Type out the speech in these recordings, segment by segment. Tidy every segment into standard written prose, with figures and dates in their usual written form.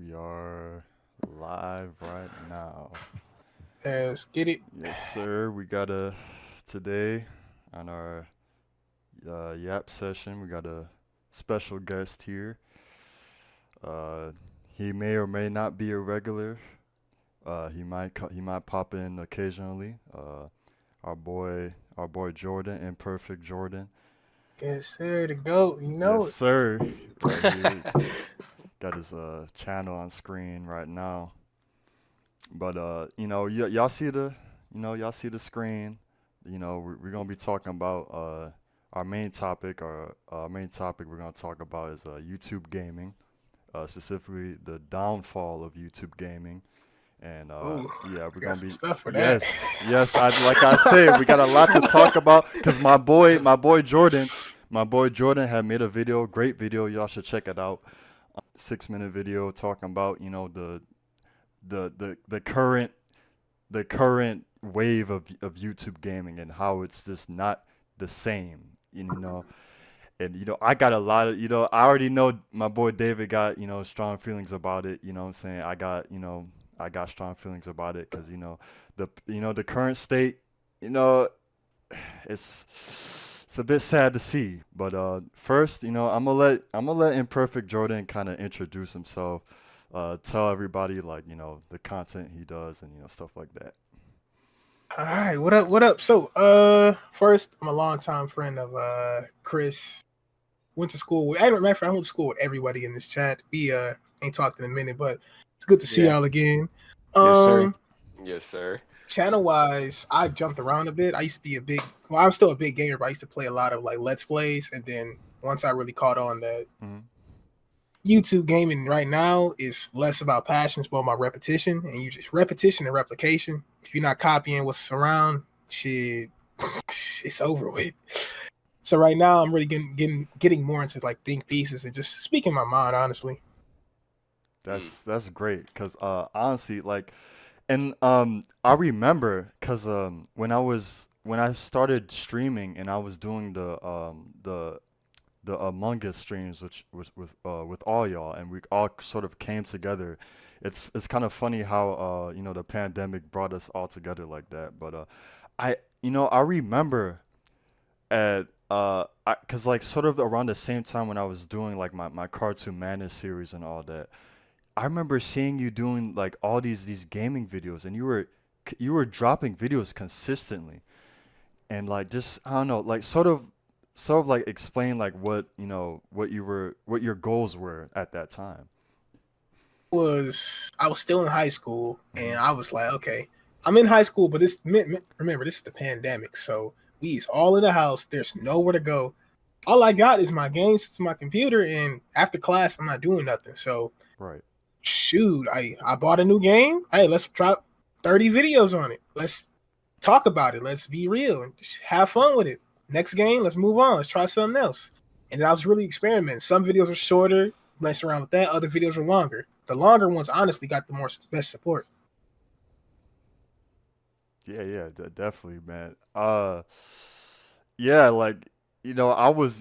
We are live right now. Let's get it. Yes, sir. We got a today on our Yap session. We got a special guest here. Uh, he may or may not be a regular. He might pop in occasionally. Our boy Jordan, imperfect Jordan. Yes, sir. The GOAT. You Yes, know it. sir. Right here. Got his channel on screen right now. But y'all see y'all see the screen. We're gonna be talking about our main topic. Our main topic we're gonna talk about is YouTube gaming, specifically the downfall of YouTube gaming. And Ooh, yeah, we're I got gonna some be stuff for that. yes. I like I said, we got a lot to talk about because my boy Jordan had made a video, great video. Y'all should check it out. 6 minute video talking about the current wave of YouTube gaming and how it's just not the same, And I got a lot of I already know my boy David got strong feelings about it. You know what I'm saying? I got strong feelings about it because the current state, you know, it's it's a bit sad to see. But first, I'm gonna let Imperfect Jordan kind of introduce himself, tell everybody like the content he does and stuff like that. All right, what up? What up? So, first, I'm a longtime friend of Chris. Went to school with. I remember I went to school with everybody in this chat. We ain't talked in a minute, but it's good to see Yeah. y'all again. Yes, sir. Um, Yes, sir. channel wise, I jumped around a bit. I used to be a big. Well, I'm still a big gamer, but I used to play a lot of like Let's Plays, and then once I really caught on that Hmm. YouTube gaming right now is less about passion, it's more about repetition, and you just repetition and replication. If you're not copying what's around, shit, it's over with. So right now, I'm really getting more into like think pieces and just speaking my mind, honestly. That's great because honestly and I remember because when I started streaming and I was doing the Among Us streams, which was with all y'all, and we all sort of came together. It's kind of funny how the pandemic brought us all together like that. But I remember at cause like sort of around the same time when I was doing like my Cartoon Madness series and all that. I remember seeing you doing like all these gaming videos, and you were dropping videos consistently, and like just I don't know, like sort of like explain like what your goals were at that time. I was still in high school, Hmm. and I was like, okay, I'm in high school, but remember this is the pandemic, so we's all in the house. There's nowhere to go. All I got is my games, it's my computer, and after class, I'm not doing nothing. So Right. shoot, I bought a new game. Hey, let's drop 30 videos on it. Let's talk about it. Let's be real and just have fun with it. Next game, let's move on. Let's try something else. And I was really experimenting. Some videos were shorter, mess around with that. Other videos were longer. The longer ones honestly got the more best support. Yeah, definitely, man. Yeah, like I was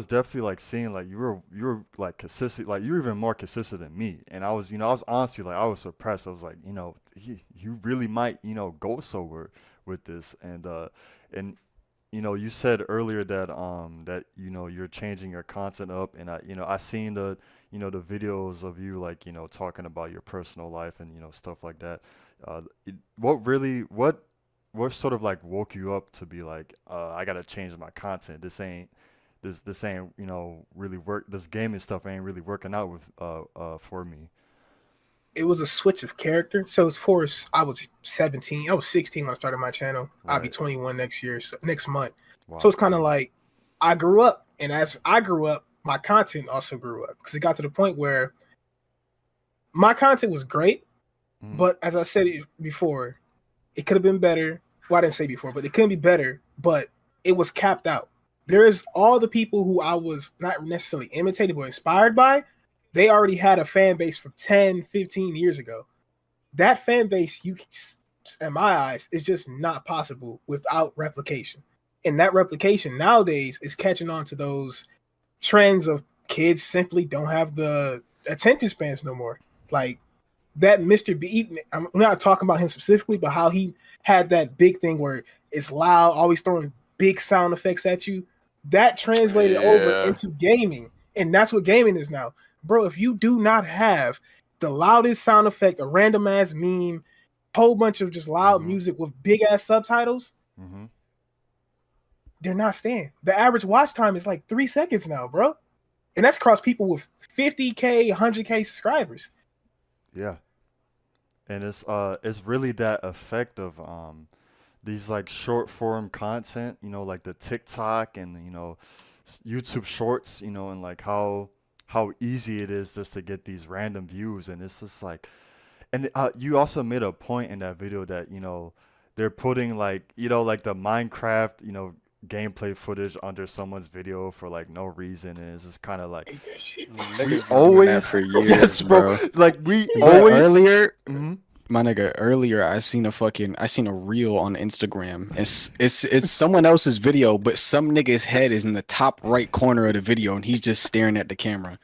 definitely like seeing like you were like consistent, like you were even more consistent than me, and I was honestly like I was surprised. I was like, you really might go somewhere with this, and you said earlier that that you're changing your content up, and I seen the videos of you like talking about your personal life and stuff like that. What really what sort of like woke you up to be like I gotta change my content. This ain't really work. This gaming stuff ain't really working out with for me. It was a switch of character. So of course I was 17. I was 16 when I started my channel. I'll be Right. 21 next year, next month. So Wow. it's kind of like I grew up, and as I grew up, my content also grew up because it got to the point where my content was great, Hmm. but as I said it before, it could have been better. Well, I didn't say before, but it couldn't be better. But it was capped out. There is all the people who I was not necessarily imitated but inspired by. They already had a fan base from 10, 15 years ago. That fan base, in my eyes, is just not possible without replication. And that replication nowadays is catching on to those trends of kids simply don't have the attention spans no more. Like that Mr. B, I'm not talking about him specifically, but how he had that big thing where it's loud, always throwing big sound effects at you. That translated over into gaming, and that's what gaming is now, bro. If you do not have the loudest sound effect, a random ass meme, whole bunch of just loud music with big ass subtitles, they're not staying. The average watch time is like 3 seconds now, bro, and that's across people with 50K, 100K subscribers. Yeah, and it's really that effect of these like short form content, you know, like the TikTok and you know YouTube Shorts, you know, and like how easy it is just to get these random views, and it's just like, and you also made a point in that video that you know they're putting like you know like the Minecraft you know gameplay footage under someone's video for like no reason, and it's just kind of like we always for years, yes, bro. Like we But always earlier, Mhm. my nigga, earlier I seen a reel on Instagram. It's someone else's video, but some nigga's head is in the top right corner of the video and he's just staring at the camera,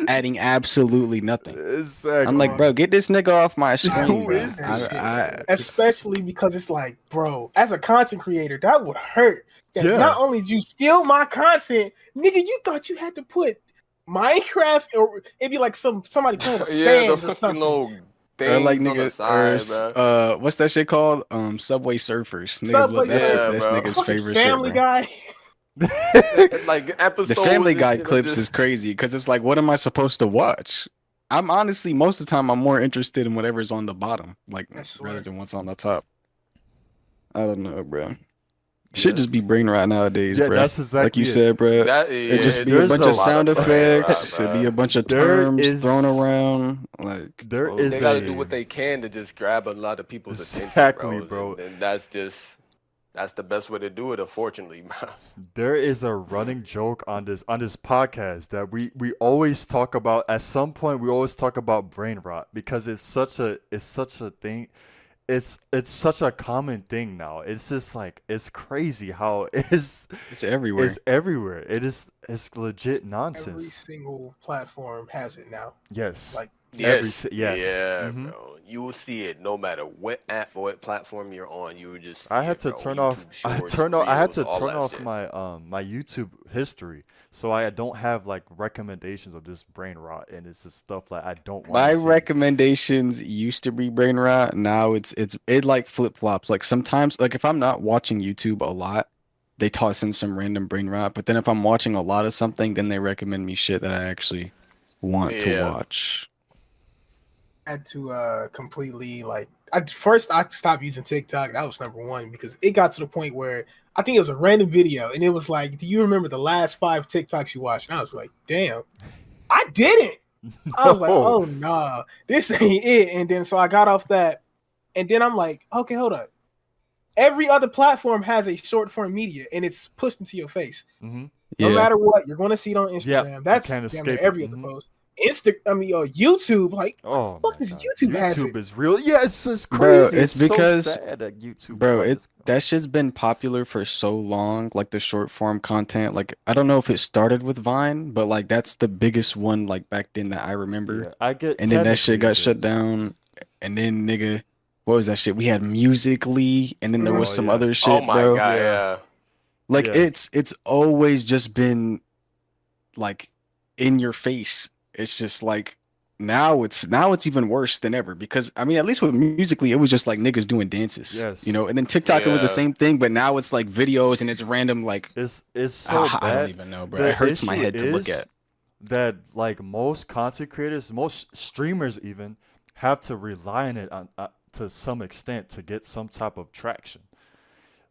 adding absolutely nothing. Exactly. I'm like, bro, get this nigga off my screen, Who bro. is this Especially because it's like, bro, as a content creator, that would hurt. That Yeah. not only did you steal my content, nigga, you thought you had to put Minecraft, or it'd be like somebody playing with sand or something. Or like things on the nigga, side, bro. what's that shit called? Subway Surfers. Niggas Subway love that's Surfers. that's Yeah, bro. nigga's Fucking favorite Family shit, bro. Guy. Like episodes. The Family and Guy shit, clips is crazy because it's like, what am I supposed to watch? I'm honestly most of the time I'm more interested in whatever's on the bottom, like rather than what's on the top. I don't know, bro. Should just be brain rot nowadays, Yeah, bro. that's exactly like you it. said, bro. That, It just be a there's bunch a of lot sound of brain rot, effects. It'd be bro. a bunch of There terms is- thrown around. Like There oh, is They gotta a- do what they can to just grab a lot of people's Exactly, attention, bro. And that's the best way to do it, unfortunately, bro. There is a running joke on this podcast that we always talk about. At some point, we always talk about brain rot because it's such a thing. It's such a common thing now. It's just like it's crazy how it's everywhere. it's everywhere. It's legit Every nonsense. single platform has it now. Yes. Like Yes. Yeah, Mhm. bro. You will see it no matter what app or what platform you're on. You would just. I see had it, to bro. turn YouTube off. I Shorts, had Reels, to all turn that off shit. my YouTube history, so I don't have like recommendations of this brain rot, and it's just stuff like I don't want My to see. recommendations used to be brain rot. Now it like flip flops. Like sometimes, like if I'm not watching YouTube a lot, they toss in some random brain rot. But then if I'm watching a lot of something, then they recommend me shit that I actually want to Yeah. watch. had to completely like I stopped using TikTok. That was number one because it got to the point where I think it was a random video and it was like, do you remember the last 5 TikToks you watched? And I was like, damn, I didn't. I was like, No. oh nah, this ain't it. And then so I got off that, and then I'm like, okay, hold up. Every other platform has a short form media and it's pushed into your face. Mhm. No Yeah. matter what, you're gonna see it on Yeah, Instagram. you That's can't damn near escape it. every other Mhm. post. YouTube, like Oh fuck my is God. YouTube has it? YouTube is real. Yeah, it's just Bro, crazy. it's so because- sad that YouTube. Bro, let it this go. that shit's been popular for so long, like the short form content. Like I don't know if it started with Vine, but like that's the biggest one like back then that I remember. Yeah, I get. And then that shit technically got it shut is. down. And then nigga, what was that shit? We had Musically, and then there was Oh, some yeah. other shit, Oh my bro. god, Yeah. yeah. Like Yeah. it's always just been like in your face. It's just like now it's even worse than ever because I mean at least with Musically it was just like niggas doing dances. Yes. You know, and then TikTok it was the Yeah. same thing, but now it's like videos and it's random like It's so I bad. don't even know, bro. The It hurts my issue head to look is at. that like most content creators, most streamers even have to rely on it to some extent to get some type of traction.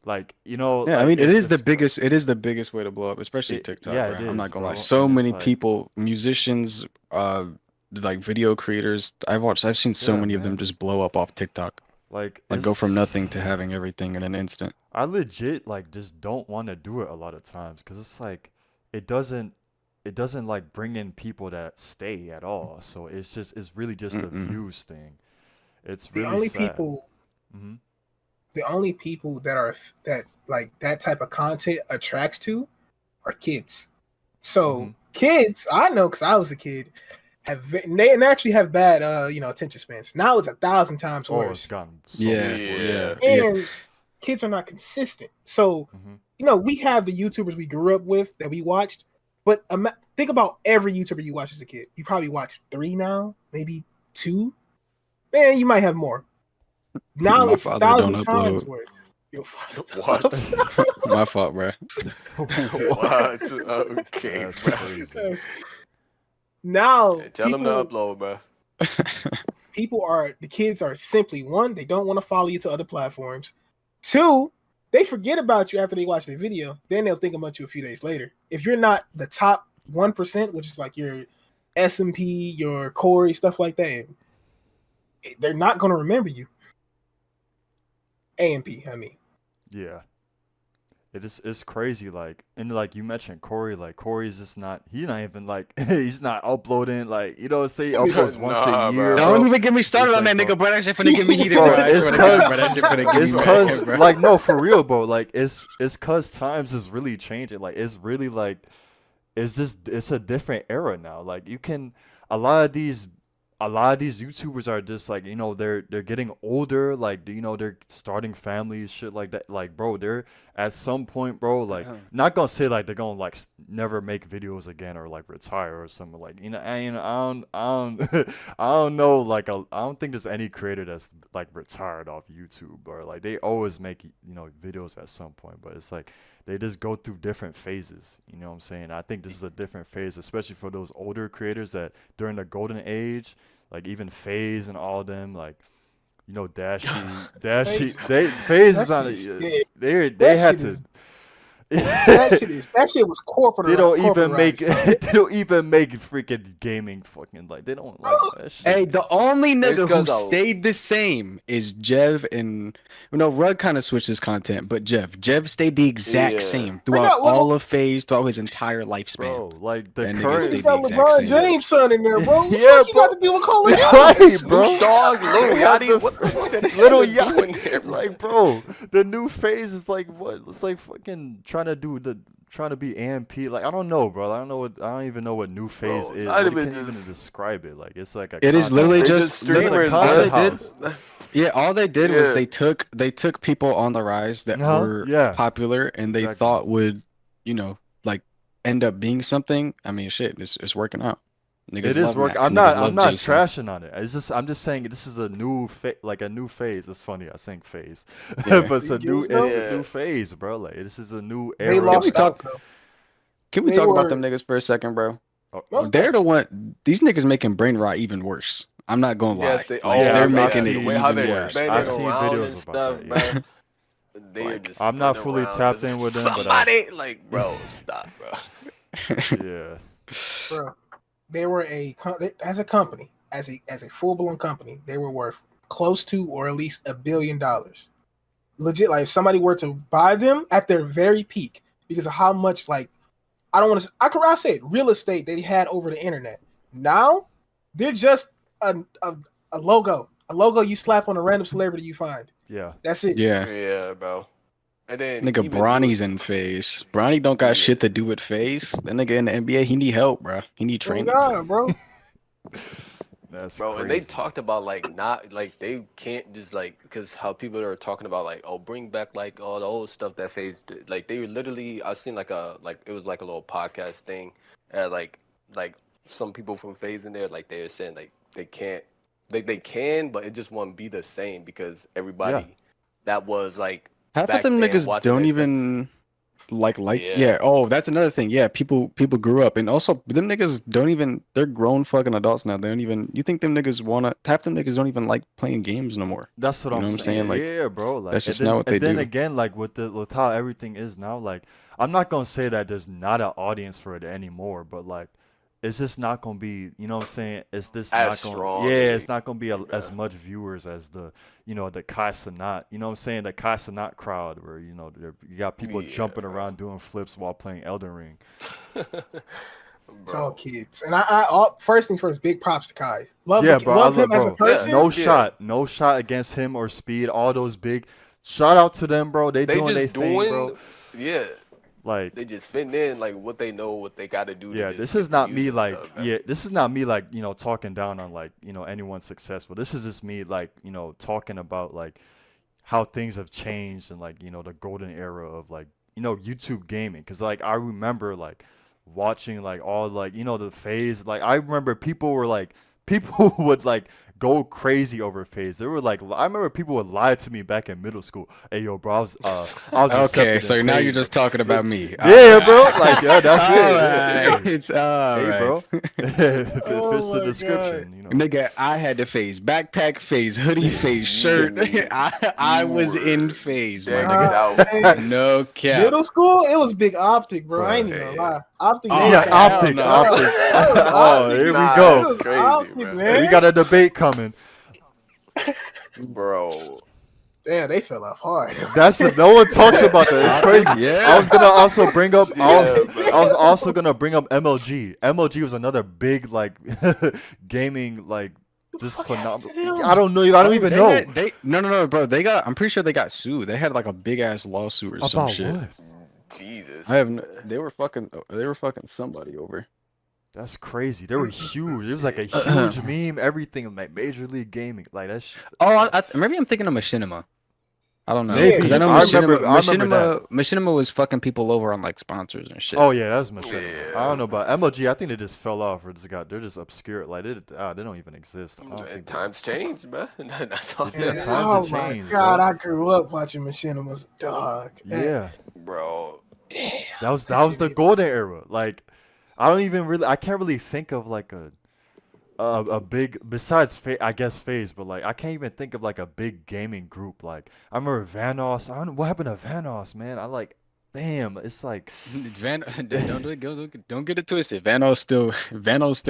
Like you know, Yeah, I like, mean it's just- it is the biggest way to blow up, especially It- TikTok, yeah, bro. it I'm not is, gonna lie. bro, So and it's many like- people, musicians, like video creators. I've seen so Yeah, many of them man. just blow up off TikTok. like Like go from it's- nothing to having everything in an instant. I legit like just don't want to do it a lot of times because it's like it doesn't like bring in people that stay at all. So it's really just a Mm-mm. views thing. It's The really only sad. people Mhm. the only people that like that type of content attracts to are kids. So Mhm. kids, I know because I was a kid. and actually have bad attention spans. Now it's 1,000 times Oh, it's worse. gotten so Yeah, much worse. yeah, yeah. And kids are not consistent. So, Mhm. we have the YouTubers we grew up with that we watched, but think about every YouTuber you watched as a kid. You probably watched 3 now, maybe 2. Man, you might have more. Now My it's father don't 1,000 times upload. worse. Your father What? My fault, bro. What? Okay, That's bro. crazy. Now Hey, tell them to upload, bro. the kids are simply, one, they don't want to follow you to other platforms. 2, they forget about you after they watch the video. Then they'll think about you a few days later. If you're not the top 1%, which is like your SMP, your Corey, stuff like that, they're not going to remember you. AMP, I mean. Yeah. It's crazy, like, and like you mentioned Corey, like Corey's just not, he's not even like, he's not uploading, like, say he uploads once Nah, a year, bro. Don't bro. even get me started It's on like, that bro. nigga, bro. That shit finna get me heated, Bro, bro. I it's swear to God, cause, bro. That shit finna get it's me cause, mad, bro. like, no, for real, bro, like, it's cause times is really changing, like, it's really, like, it's a different era now, like, a lot of these YouTubers are just like, they're getting older, like, they're starting families, shit like that. Like, bro, they're at some point, bro, like, not gonna say like they're gonna like never make videos again or like retire or something, like, I don't I don't know, like, I don't think there's any creator that's like retired off YouTube, or like they always make videos at some point, but it's like they just go through different phases. You know what I'm saying? I think this is a different phase, especially for those older creators that during the golden age, like even FaZe and all of them, like, Dashy, FaZe is on it. They had to. That shit was They don't even make corporatized, bro. they don't even make freaking gaming fucking, like, they don't like that shit. Hey, the only It's nigga who 'cause of- stayed the same is Jev, and Rug kind of switched his content, but Jev stayed the exact Yeah. same Bro, throughout look- all of FaZe, throughout his entire lifespan. Bro, like the That nigga current stayed He's got the exact LeBron same. James' son in there, bro. What Yeah, the fuck you got bro. to do with Call of Duty? Right, bro. Snoop Dogg, Lil They have Yachty, what the fuck are they Little doing Yachty, there, bro? like, bro, the new phase is like what? It's like fucking trying to be AMP. Like, I don't know, bro. I don't even know what new phase Bro, is. not I even can't even just- describe it. Like, it's like a It is content literally house. They just It's a streamers, content all they house. Yeah, all they did was Yeah. they took people on the rise that were Yeah. popular and they Exactly. thought would, like, end up being something. I mean, shit, it's working out. Niggas It is love working. Max, I'm niggas not love Jason. trashing on it. I'm just saying this is a new phase. It's funny, I saying phase, Yeah. but it's a new Yeah. phase, bro. Like, this is a new They era. lost we talk- out, though. Can we They talk were- about them niggas for a second, bro? Oh, They're the one. These niggas making brain rot even worse. I'm not gonna lie. Yes, they Like, Yeah, they're I've making seen it the way how even they're worse. spinning I've seen around videos and about stuff, that, yeah. bro. They are Like, just I'm not spinning fully around, tapped just, in with them, but somebody, like, bro, stop, bro. yeah. Bro, they were as a company, as a full blown company, they were worth close to or at least $1 billion. Legit, like if somebody were to buy them at their very peak, because of how much, like, I don't want to. I'll say it, real estate they had over the internet. Now they're just a logo, you slap on a random celebrity you find. Yeah. That's it. Yeah. Yeah, bro. And then Nigga, even Bronny's with- in FaZe. Bronny don't got Yeah. shit to do with FaZe. That nigga in the NBA, he need help, bro. He need Oh training. God, bro. That's Bro, crazy. and they talked about like not like they can't just like because how people are talking about like bring back like all the old stuff that FaZe did. Like they were literally I seen like it was like a little podcast thing, like some people from FaZe in there like they were saying like they can't they can but it just won't be the same because everybody that was like Half of back them then niggas watching don't that stuff. even like Yeah. yeah. Oh, that's another thing. Yeah, people grew up, and also them niggas don't even. They're grown fucking adults now. They don't even. You think them niggas wanna? Half them niggas don't even like playing games no more. That's what You I'm know what I'm saying. saying? Like, yeah, bro. Like, that's just and then, not what they and then do. again, like with how everything is now, like I'm not gonna say that there's not an audience for it anymore, but like it's just not gonna be. You know what I'm saying? It's just As not gonna. strong, Yeah, it's not gonna be as bruh. much viewers as the the Kai Cenat. You know what I'm saying? The Kai Cenat crowd, where you got people Yeah, jumping bro. around doing flips while playing Elden Ring. It's all kids. And I first thing first, big props to Kai. Love Yeah, bro. love him as a bro. person. No shot against him or Speed. All those big. Shout out to them, bro. They doing their just thing, bro. yeah. Like, They just fitting in like what they know, what they got to do. yeah, to just this get is the not views me and like, stuff, yeah, this is not me like, talking down on like, anyone successful. This is just me like, talking about like how things have changed and like, the golden era of like, YouTube gaming. Cause like I remember like watching like all like, the phase. Like I remember people were like, people would like go crazy over phase. They were like, I remember people would lie to me back in middle school. Hey, yo, bro, I was Okay, accepted so in now you're phase. just talking about me. Yeah, bro. Like, yeah, that's All it. Yeah, right, it's all hey, right. bro. If it fits Oh the my god. description. Nigga, I had the phase, backpack phase, hoodie phase, shirt. You, I you was in were phase, my decking nigga. out. Man, No cap. middle school, it was big optic, bro. I ain't Bro. even gonna lie. Optic Oh, name Yeah, check. hell optic, no. optic. That was Oh, optic. here we Nah, go. It that's was crazy, optic, bro. man. We got a debate coming. Bro. Damn, they fell off hard. No one talks about that. It's Optic, crazy. yeah. I was gonna also bring up. Yeah, bro. I was also gonna bring up MLG. MLG was another big like gaming like just fuck happened phenomenal. to them? I don't know. I don't even know No, bro. I'm pretty sure they got sued. They had like a big ass lawsuit or some about shit. what. Jesus. They were fucking somebody over. That's crazy. They were huge. It was like a huge meme. Everything like Major League Gaming. Like that's. Oh, maybe I'm thinking of Machinima. I don't know. Maybe. Because I know I remember Machinima was fucking people over on like sponsors and shit. Oh yeah, that's Machinima. Yeah. I don't know about MLG. I think they just fell off or they're just obscure. Like they don't even exist. I don't think And times change, man. That's all. Yeah, Yeah, times oh have my changed, god, bro. I grew up watching Machinima's dog. Yeah. Bro. Damn. That was the golden era. Like I can't really think of like a big besides I guess Phase, but like I can't even think of like a big gaming group. Like I remember Vanos. I don't know what happened to Vanos, man. Damn, it's like Don't get it twisted. Vano's still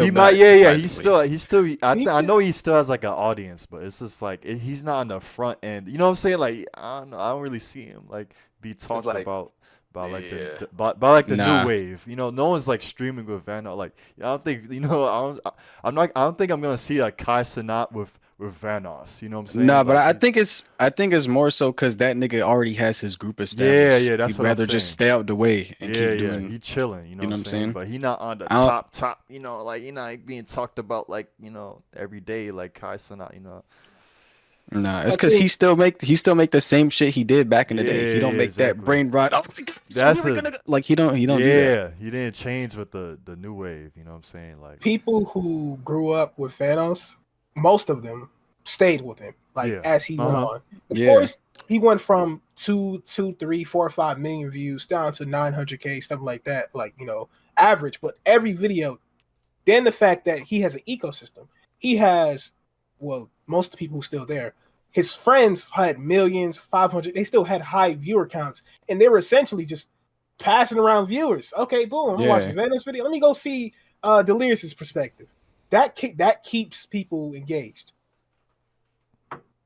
he might back, yeah surprisingly. he's still He I just- know he still has like an audience, but it's just like he's not on the front end. You know what I'm saying? Like I don't know, I don't really see him like be talked like- about like Yeah. by like the Nah. new wave. You know, no one's like streaming with Vano. Like I don't think I don't think I'm gonna see like Kai Cenat with Vanos. You know what I'm saying? Nah, but Like, I think it's more so because that nigga already has his group established. Yeah, that's He'd what I'm rather just saying. stay out the way and yeah, keep doing. he chilling. You know what I'm saying? But he not on the I don't- top. You know, like he not being talked about like every day like Kai Cenat. You know. Nah, it's I because think- he still make the same shit he did back in the day. He don't Yeah, make exactly. that brain rot. Oh, That's like he don't do that. Yeah, he didn't change with the new wave. You know what I'm saying? Like People who grew up with Thanos, most of them stayed with him. Like Yeah. as he went on. Of Yeah. course, he went from 2, 3, 4, 5 million views down to 900K, something like that. Like average. But every video, then the fact that he has an ecosystem. He has, well, most of the people who are still there. His friends had millions, 500. They still had high viewer counts, and they were essentially just passing around viewers. Okay, boom, I'm Yeah. watching Venom's video. Let me go see Delirious's perspective. That keeps people engaged.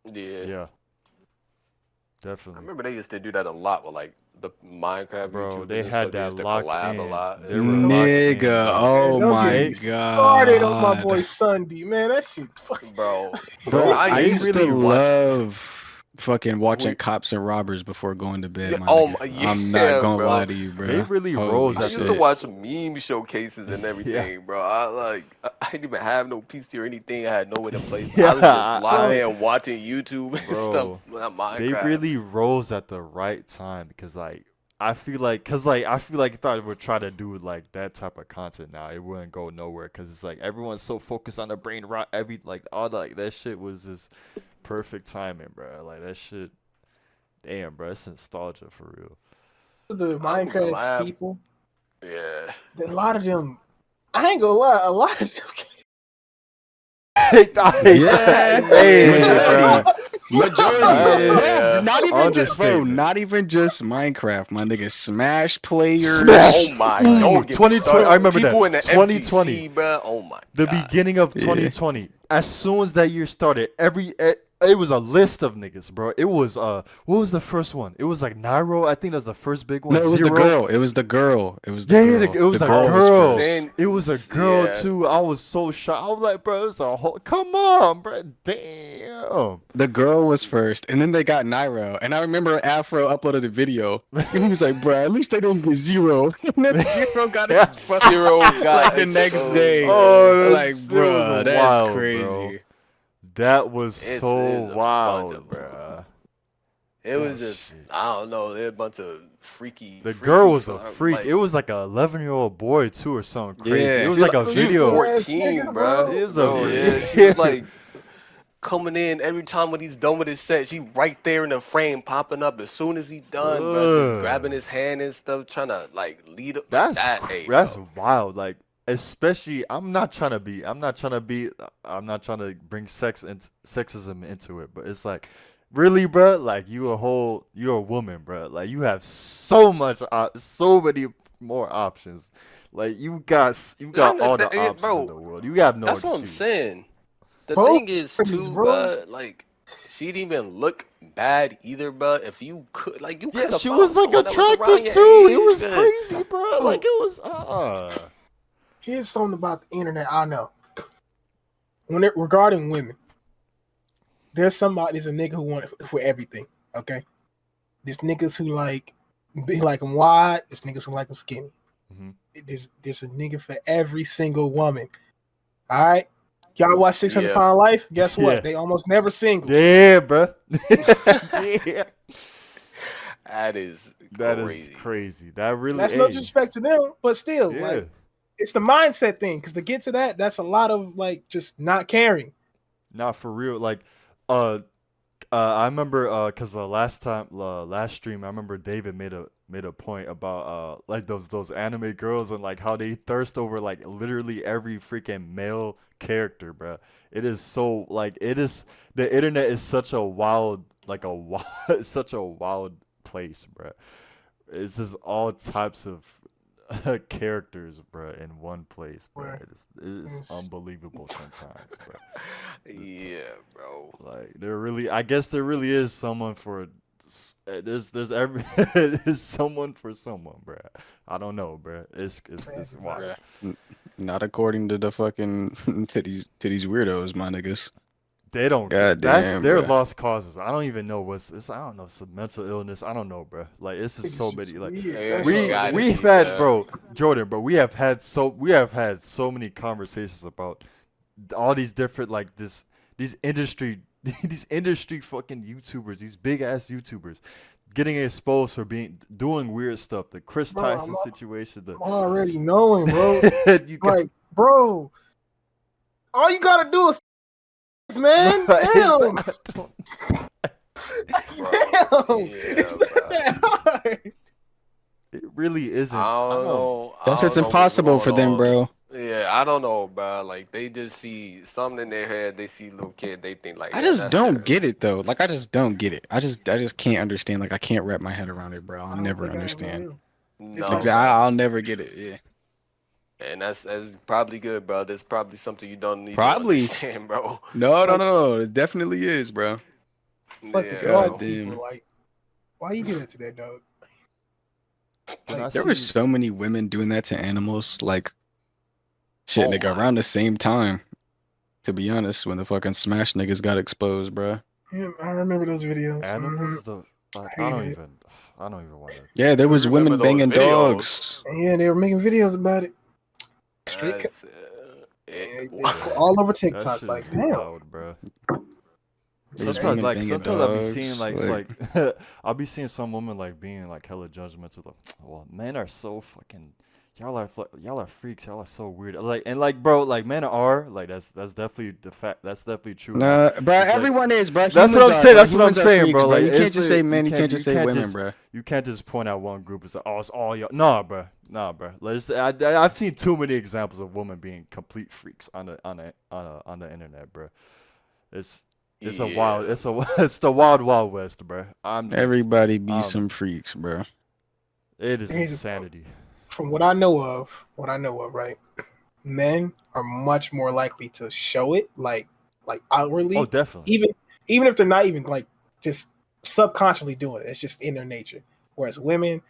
Yeah. yeah, I definitely. remember they used to do that a lot with like the Minecraft Bro, YouTubers they and had stuff. They that used to locked collab in. a lot. They were locked in, Nigga, bro. oh Don't my get me god. started on my boy Sunday, man. That shit. Bro. Bro, I they used really to watch- love fucking watching We- cops and robbers before going to bed. Yeah, My oh nigga. my- yeah, I'm not gonna bro. lie to you, bro. They really Holy rose I at used the- to watch some meme showcases and everything, bro. I didn't even have no PC or anything. I had nowhere to play. Yeah, I was just lying I- there watching YouTube and Bro, stuff. Not Minecraft. They really rose at the right time because I feel like if I would try to do like that type of content now, it wouldn't go nowhere because it's like everyone's so focused on the brain rot. That shit was just perfect timing, bro. Like that shit. Damn, bro, it's nostalgia for real. The I'm Minecraft glad- people, Yeah. a lot of them. I ain't gonna lie, a lot of them. Yeah. Hey, Majority. bro. Majority. Yeah. Not even just bro, Understatement. not even just Minecraft, my nigga. Smash players. Smash. Oh my. Ooh, Don't get me 2020, started. I remember People that. in the 2020. FTC, bro. Oh my. The God. beginning of Yeah. 2020. As soon as that year started, It was a list of niggas, bro. It was what was the first one? It was like Nairo. I think that's the first big one. No, it was the Zero. girl. It was the girl. It was the Yeah, girl. it was The a girl was girl. first. It was a girl Yeah. too. I was so shocked. I was like, bro, it's a whole. Come on, bro. Damn. The girl was first, and then they got Nairo. And I remember Afro uploaded a video, and he was like, "Bro, at least they didn't get zero." And then Zero got exposed Zero got like the next exposed, day. Oh, Like, it bro, was that's wild, crazy. bro. That was It's so a bunch wild, of- bro. It was That just, shit. I don't know, they're a bunch of freaky. The freaky girl was a fl- freak. like- It was like a 11-year-old boy too, or something crazy. Yeah. It was She like a she video. 14, nigga, bro. bro. It was Bro, a yeah, she was like coming in every time when he's done with his set. She right there in the frame, popping up as soon as he done, bro. Just grabbing his hand and stuff, trying to like lead up. That's that, that's bro. wild. Like, especially, I'm not trying to bring sexism into it, but it's like, really, bro. Like, you're a woman, bro. Like, you have so many more options. Like, you got Nah, all the that- options bro, in the world. You have no That's what I'm excuse. saying. The Both thing is things, too, bro. bro. Like, she didn't even look bad either, bro. If you could, like, you could Yeah, have she found was like someone that was around attractive your too. It age, was good. crazy, bro. Like, it was Here's something about the internet I know. Regarding women, there's a nigga who want it for everything. Okay, there's niggas who be like them wide. There's niggas who like them skinny. Mhm. There's a nigga for every single woman. All right, y'all watch 600 Yeah. Pound Life. Guess what? Yeah. They almost never single. Yeah, bro. Yeah. That is That crazy. is crazy. That really That's no hey, disrespect to them, but still, yeah. like, it's the mindset thing. Because to get to that, that's a lot of like just not caring. Not for real. Like, I remember, cause last stream, I remember David made a point about like those anime girls and like how they thirst over like literally every freaking male character, bro. It is so like the internet is such a wild such a wild place, bro. It's just all types of characters, bro, in one place, bro. Right. It's It's- unbelievable sometimes, bro. Yeah, bro. Like I guess there really is someone for there's there's someone for someone, bro. I don't know, bro. It's wild. Bruh. Not according to the fucking titties weirdos, my niggas. They don't. God That's damn, their bruh. lost causes. I don't even know I don't know, some mental illness. I don't know, bro. Like it's just so many. Like Yeah, we gotta we've be, had, yeah. bro, Jordan, bro. We have had so many conversations about all these different like these industry fucking YouTubers, these big ass YouTubers, getting exposed for doing weird stuff. The Chris Bro, Tyson I'm situation. I'm already knowing, bro. You got- Like, bro, all you gotta do is, man. Bro, Damn. I don't- Damn. Yeah, It's bro. not that hard. It really isn't. I don't know. That I shit's don't know what's impossible for going them, on. bro. Yeah, I don't know, bro. Like they just see something in their head. They see little kid. They think like. I yeah, just that's don't their- get it though. Like I just don't get it. I just can't understand. Like I can't wrap my head around it, bro. I I'll don't never think I ever understand. will. No, like- I'll never get it. Yeah. and that's probably good, bro. That's probably something you don't need Probably. to understand, bro. No. It definitely is, bro. It's like the Yeah, God dog damn. people. Like, why you do that to that dog? When I Like, There were see- so many women doing that to animals. Like, shit, Oh nigga, my. around the same time. To be honest, when the fucking Smash niggas got exposed, bro. Yeah, I remember those videos. animals. I don't Hated it. even want to. Yeah, there was remember women those banging videos. dogs. Yeah, they were making videos about it. Straight That's, they it- all over That TikTok. shit Like, is damn. wild, bro. There was Sometimes, women banging sometimes I'll be dogs, seeing like- like I'll be seeing some women like being like hella judgmental. Like, well, men are so fucking. Y'all are freaks. Y'all are so weird. Like, bro, like men are like that's definitely the fact. That's definitely true. Nah, Like, bro, it's like- everyone is, bro. That's what I'm Humans are, saying. bro. That's what I'm Humans are saying, freaks, bro. Like, you can't it's just say like- men. You can't just say women, just- bro. You can't just point out one group. It's like, oh, it's all y'all. Nah, bro. I've seen too many examples of women being complete freaks on the internet, bro. It's a wild. Yeah. It's the wild west, bro. Everybody be um, some freaks, bro. It is Here's the- insanity. From what I know of, right? Men are much more likely to show it, like outwardly. Oh, definitely. even if they're not even like just subconsciously doing it. It's just in their nature. Whereas women,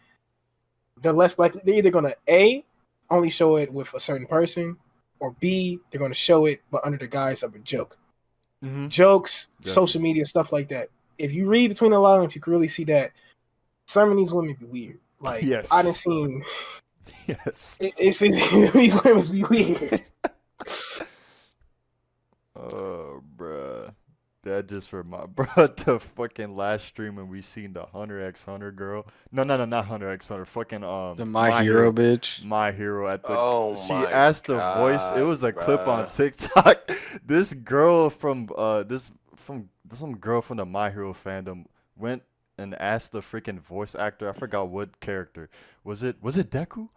they're less likely. They're either gonna A, only show it with a certain person, or B, they're gonna show it but under the guise of a joke. Jokes, social media, stuff like that. If you read between the lines, you can really see that some of these women be weird. Like I done seen. Yes. It's these women be weird. Oh, bruh. That just for my bruh, the fucking last stream when we seen the Hunter x Hunter girl. No, not Hunter x Hunter. Fucking The My Hero bitch. My Hero at the. Oh She my asked the voice. It was a clip on bruh. TikTok. This girl from some girl from the My Hero fandom went and asked the freaking voice actor. I forgot what character. Was it Deku?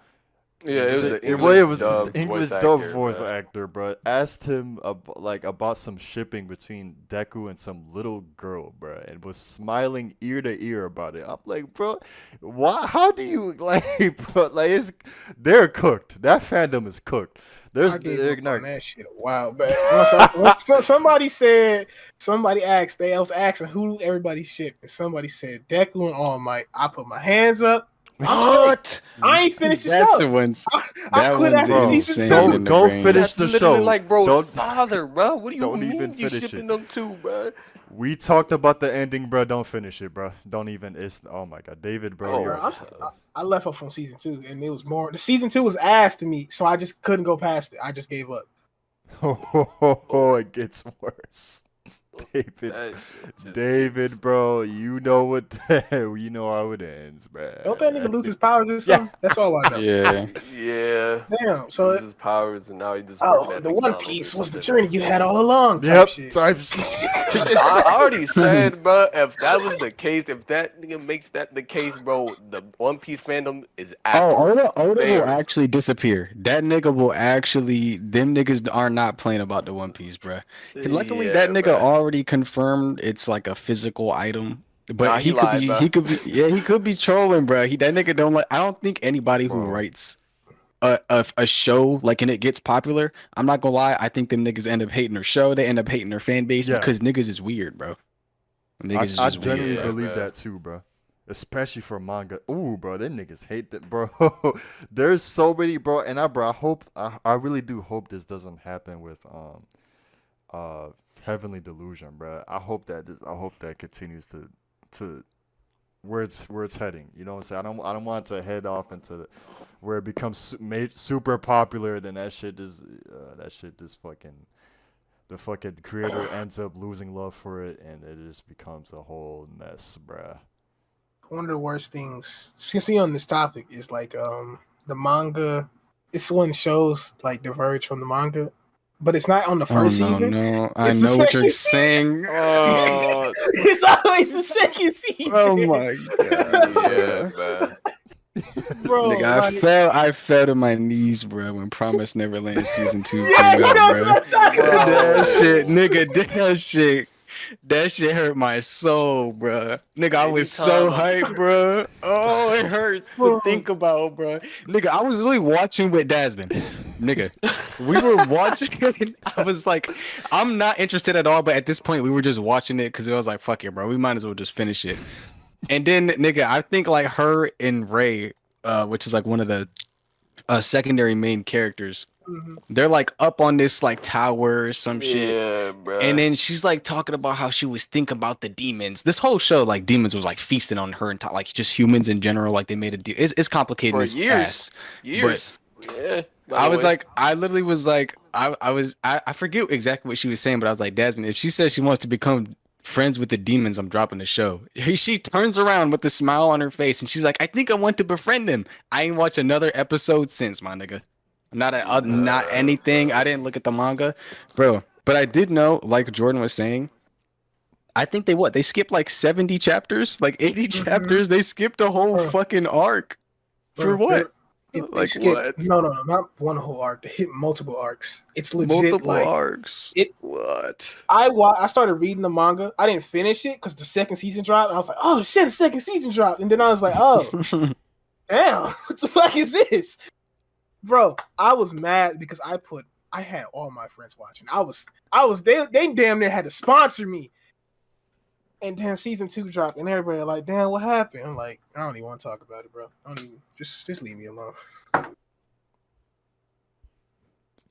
Yeah, it was the It was English the English voice dub actor, voice bruh. actor, bro. Asked him about some shipping between Deku and some little girl, bro, and was smiling ear to ear about it. I'm like, bro, why? How do you like, bro? Like, they're cooked. That fandom is cooked. I gave up on that shit a while back. Somebody asked, they was asking who everybody shipped, and somebody said Deku and All Might. I put my hands up. What? I ain't finished the That's show. the one's. I quit one's after season insane 2. in the Don't brain. finish That's the show. literally like bro's Don't father, bro. What do you don't mean even you finish shipping it. them two, bro? We talked about the ending, bro. Don't finish it, bro. Don't even. It's oh my god, David, bro. Oh, You're, I left off from season 2, and it was more. The season 2 was ass to me, so I just couldn't go past it. I just gave up. oh, it gets worse. David, That shit just David, gets- bro, you know what? You know how it ends, bro. Don't that nigga lose his powers or something? That's all I know. Yeah. Yeah. Damn. So Loses powers and now he just working at the One McDonald's Piece or was the something. journey you had all along. Type Yep. shit. Type I already said, bro, if that was the case, if that nigga makes that the case, bro, the One Piece fandom is after. Oda They will are- actually disappear. That nigga will actually. Them niggas are not playing about the One Piece, bruh. Luckily, Yeah, that nigga bruh. already confirmed it's like a physical item. But Nah, he lied, bruh. he could be, yeah, he could be trolling, bruh. That nigga don't like. I don't think anybody who Bro. writes a show like and it gets popular. I'm not gonna lie. I think them niggas end up hating their show. They end up hating their fan base Yeah. because niggas is weird, bro. Niggas is I just genuinely weird, bro. believe bruh. that too, bro. Especially for manga. Ooh, bro, them niggas hate that, bro. There's so many, bro, and I really do hope this doesn't happen with Heavenly Delusion, bro. I hope that continues to where it's heading. You know what I'm saying? I don't want it to head off into where it becomes super popular. Then that shit just fucking the fucking creator ends up losing love for it, and it just becomes a whole mess, bruh. One of the worst things, since we on this topic, is like the manga. It's when shows like diverge from the manga, but it's not on the first season. No. I It's the know what you're second season. saying. It's always the second season. Oh my god. Yeah, bruh. Bro, Nigga, I fell to my knees, bro, when Promise Neverland season 2 Yeah, came you out, know bro. what I'm talking about. That shit, nigga, that shit hurt my soul, bro. Nigga, I was so hyped, bro. Oh, it hurts to think about, bro. Nigga, I was really watching with Dasmine. Nigga, we were watching. I was like, I'm not interested at all, but at this point, we were just watching it because it was like, fuck it, bro. We might as well just finish it. And then, nigga, I think like her and Ray, which is like one of the secondary main characters, they're like up on this like tower or some shit. Yeah, bruh. And then she's like talking about how she was thinking about the demons. This whole show, like demons was like feasting on her and like just humans in general. Like they made a deal. It's complicated For as years. ass. Years. Yeah. I was like, I literally was like, I forget exactly what she was saying, but I was like, Dasmine, if she says she wants to become friends with the demons, I'm dropping the show. She turns around with a smile on her face and she's like, I think I want to befriend him. I ain't watched another episode since, my nigga. Not anything. I didn't look at the manga, bro. But I did know, like Jordan was saying, I think they skipped like 70 chapters, like 80 chapters. They skipped a whole fucking arc. For what? Like what? No, not one whole arc. They hit multiple arcs. It's legit. Multiple like arcs. What? I started reading the manga. I didn't finish it because the second season dropped. And I was like, oh shit, the second season dropped. And then I was like, oh, damn, what the fuck is this? Bro, I was mad because I had all my friends watching. They damn near had to sponsor me. And then season 2 dropped, and everybody like, damn, what happened? I'm like, I don't even want to talk about it, bro. I don't even just leave me alone.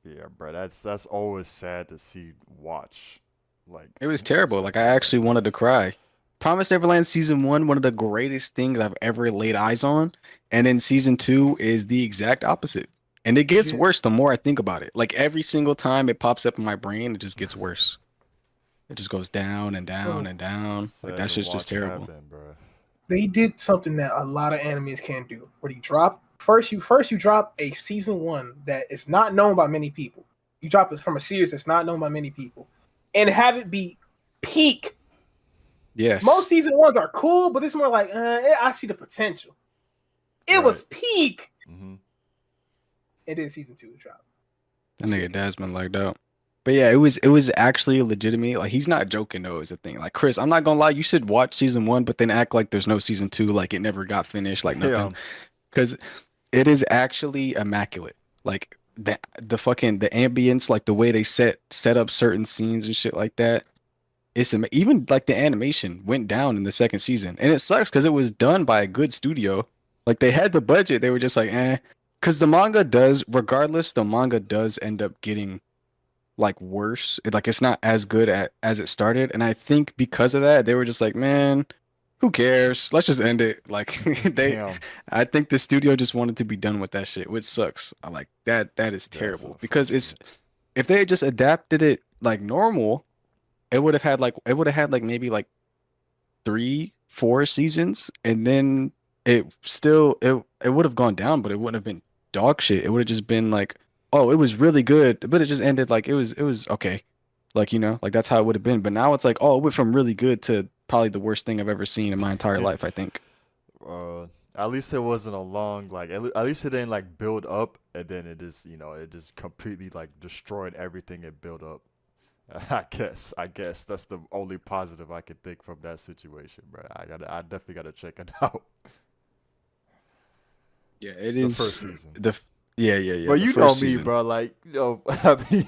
Yeah, bro. That's always sad to see. Watch, like It was terrible. Like I actually wanted to cry. Promised Neverland season 1, one of the greatest things I've ever laid eyes on, and then season 2 is the exact opposite. And it gets Yeah. worse the more I think about it. Like every single time it pops up in my brain, it just gets worse. It just goes down and down and down. Like sad that to shit's just watch terrible. happen, bro. They did something that a lot of animes can't do. Where you drop you drop a season 1 that is not known by many people. You drop it from a series that's not known by many people, and have it be peak. Yes. Most season 1s are cool, but it's more like I see the potential. It was peak, Mm-hmm. and then season 2 dropped. That nigga Desmond lagged out. But yeah, it was actually legitimate. Like he's not joking though, is the thing. Like Chris, I'm not gonna lie, you should watch season 1, but then act like there's no season 2, like it never got finished, like nothing. Because it is actually immaculate. Like the ambience, like the way they set up certain scenes and shit like that. It's even like the animation went down in the second season, and it sucks because it was done by a good studio. Like they had the budget, they were just like, eh. Because the manga does end up getting like worse. Like it's not as good as it started, and I think because of that, they were just like, man, who cares? Let's just end it. Like I think the studio just wanted to be done with that shit, which sucks. I like that. That is terrible because if they had just adapted it like normal, it would have had like maybe like 3-4 seasons, and then it would have gone down, but it wouldn't have been dog shit. It would have just been like, oh, it was really good, but it just ended like it was okay. Like, like that's how it would have been. But now it's like, oh, it went from really good to probably the worst thing I've ever seen in my entire life, I think. At least it wasn't a long at least it didn't like build up and then it just completely like destroyed everything it built up. I guess that's the only positive I could think from that situation, bro. I definitely gotta check it out. Yeah, it The is first season. Yeah. But the you know first me, season. bro. Like, I mean,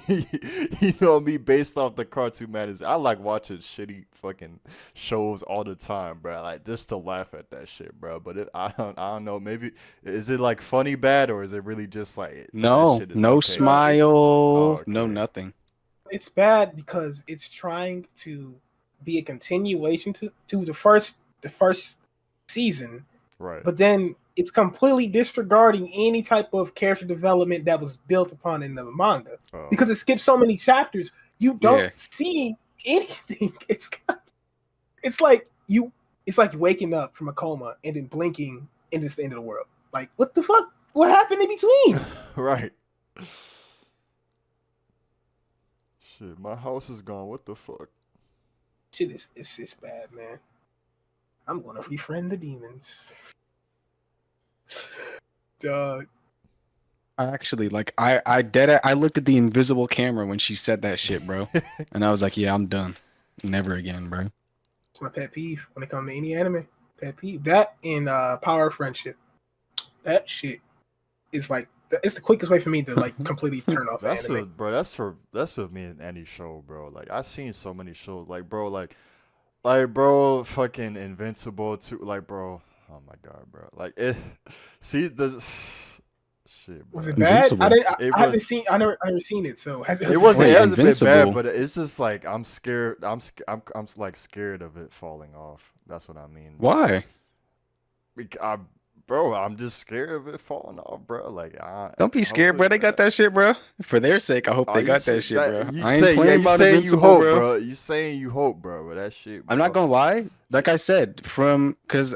you know me. Based off the cartoon management, I like watching shitty fucking shows all the time, bro. Like just to laugh at that shit, bro. But I don't know. Maybe is it like funny bad or is it really just like that shit is No okay? smile, Oh, no okay. nothing. It's bad because it's trying to be a continuation to the first season, Right. but then it's completely disregarding any type of character development that was built upon in the manga because it skips so many chapters. You don't see anything. It's like waking up from a coma and then blinking and it's the end of the world. Like, what the fuck? What happened in between? Right. Shit, my house is gone. What the fuck? Shit it's bad, man. I'm gonna refriend the demons. Dog. I actually I looked at the invisible camera when she said that shit, bro. And I was like, yeah, I'm done. Never again, bro. It's my pet peeve when it comes to any anime. Pet peeve. That in Power of Friendship. That shit is like it's the quickest way for me to like completely turn off anime. That's for me in any show, bro. Like I've seen so many shows, like bro, fucking Invincible too, like bro. Oh my god, bro. Like it. See the shit. Bro. Was it bad? Invincible. I never seen it. So it hasn't been bad, Invincible. but it's just like I'm scared. I'm like scared of it falling off. That's what I mean. Why? Bro, I'm just scared of it falling off, bro. Like, don't be scared, bro. They got that shit, bro. For their sake, I hope they got that shit, bro. I ain't playing about Invincible, bro. You saying you hope, bro, but that shit, bro. I'm not gonna lie. Like I said, because